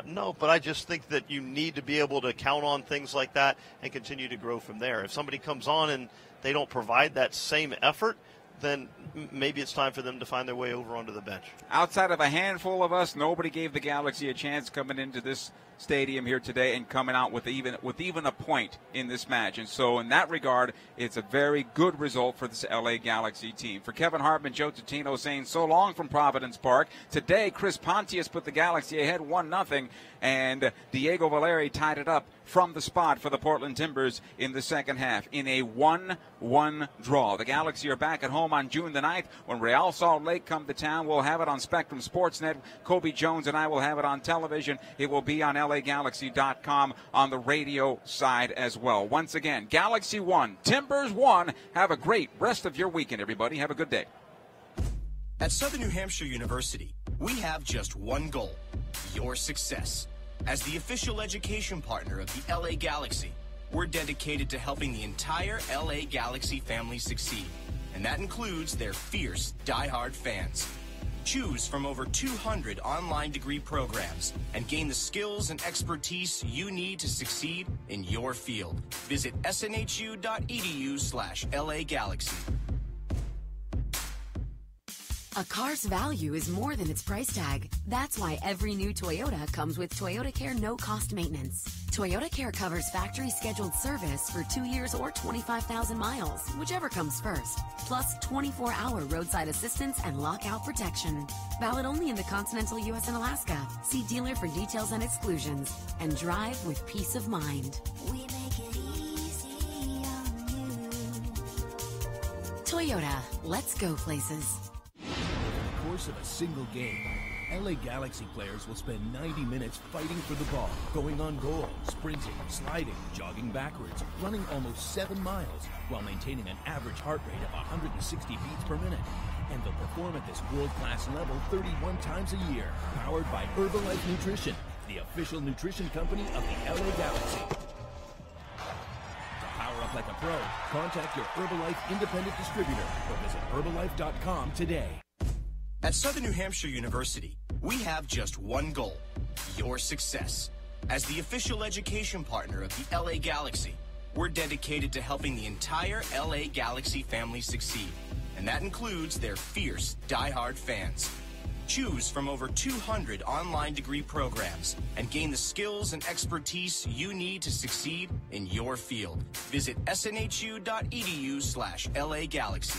No, but I just think that you need to be able to count on things like that and continue to grow from there. If somebody comes on and they don't provide that same effort, then maybe it's time for them to find their way over onto the bench. Outside of a handful of us, nobody gave the Galaxy a chance coming into this stadium here today and coming out with even a point in this match. And so in that regard, it's a very good result for this LA Galaxy team. For Kevin Hartman, Joe Tutino saying so long from Providence Park. Today, Chris Pontius put the Galaxy ahead 1-0, and Diego Valeri tied it up from the spot for the Portland Timbers in the second half in a 1-1 draw. The Galaxy are back at home on June the 9th. When Real Salt Lake come to town, we'll have it on Spectrum Sportsnet. Kobe Jones and I will have it on television. It will be on LAGalaxy.com on the radio side as well. Once again, Galaxy 1, Timbers 1. Have a great rest of your weekend, everybody. Have a good day. At Southern New Hampshire University, we have just one goal: your success. As the official education partner of the LA Galaxy, we're dedicated to helping the entire LA Galaxy family succeed, and that includes their fierce, diehard fans. Choose from over 200 online degree programs and gain the skills and expertise you need to succeed in your field. Visit snhu.edu/LA Galaxy. A car's value is more than its price tag. That's why every new Toyota comes with Toyota Care no-cost maintenance. Toyota Care covers factory scheduled service for 2 years or 25,000 miles, whichever comes first, plus 24-hour roadside assistance and lockout protection. Valid only in the continental U.S. and Alaska. See dealer for details and exclusions, and drive with peace of mind. We make it easy on you. Toyota, let's go places. Over the course of a single game, LA Galaxy players will spend 90 minutes fighting for the ball, going on goal, sprinting, sliding, jogging backwards, running almost 7 miles, while maintaining an average heart rate of 160 beats per minute. And they'll perform at this world-class level 31 times a year, powered by Herbalife Nutrition, the official nutrition company of the LA Galaxy. To power up like a pro, contact your Herbalife independent distributor or visit Herbalife.com today. At Southern New Hampshire University, we have just one goal: your success. As the official education partner of the LA Galaxy, we're dedicated to helping the entire LA Galaxy family succeed, and that includes their fierce, diehard fans. Choose from over 200 online degree programs and gain the skills and expertise you need to succeed in your field. Visit snhu.edu/LA Galaxy.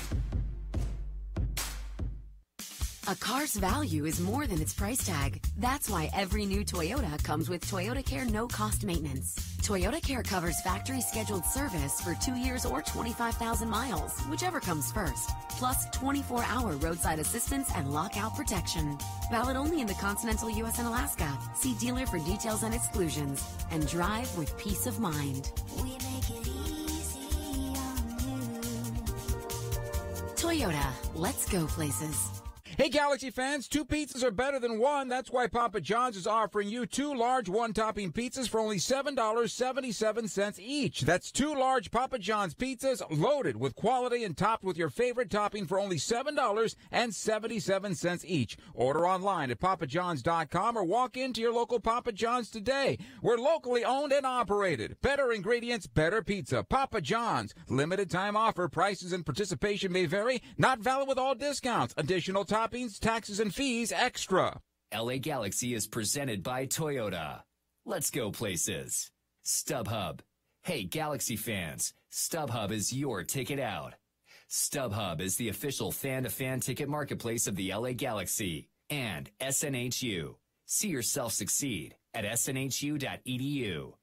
A car's value is more than its price tag. That's why every new Toyota comes with Toyota Care no-cost maintenance. Toyota Care covers factory scheduled service for 2 years or 25,000 miles, whichever comes first, plus 24-hour roadside assistance and lockout protection. Valid only in the continental U.S. and Alaska. See dealer for details and exclusions, and drive with peace of mind. We make it easy on you. Toyota, let's go places. Hey, Galaxy fans, 2 pizzas are better than 1. That's why Papa John's is offering you 2 large one-topping pizzas for only $7.77 each. That's 2 large Papa John's pizzas loaded with quality and topped with your favorite topping for only $7.77 each. Order online at papajohns.com or walk into your local Papa John's today. We're locally owned and operated. Better ingredients, better pizza. Papa John's. Limited time offer. Prices and participation may vary. Not valid with all discounts. Additional toppings, taxes, and fees extra. LA Galaxy is presented by Toyota. Let's go places. StubHub. Hey, Galaxy fans, StubHub is your ticket out. StubHub is the official fan-to-fan ticket marketplace of the LA Galaxy. And SNHU. See yourself succeed at snhu.edu.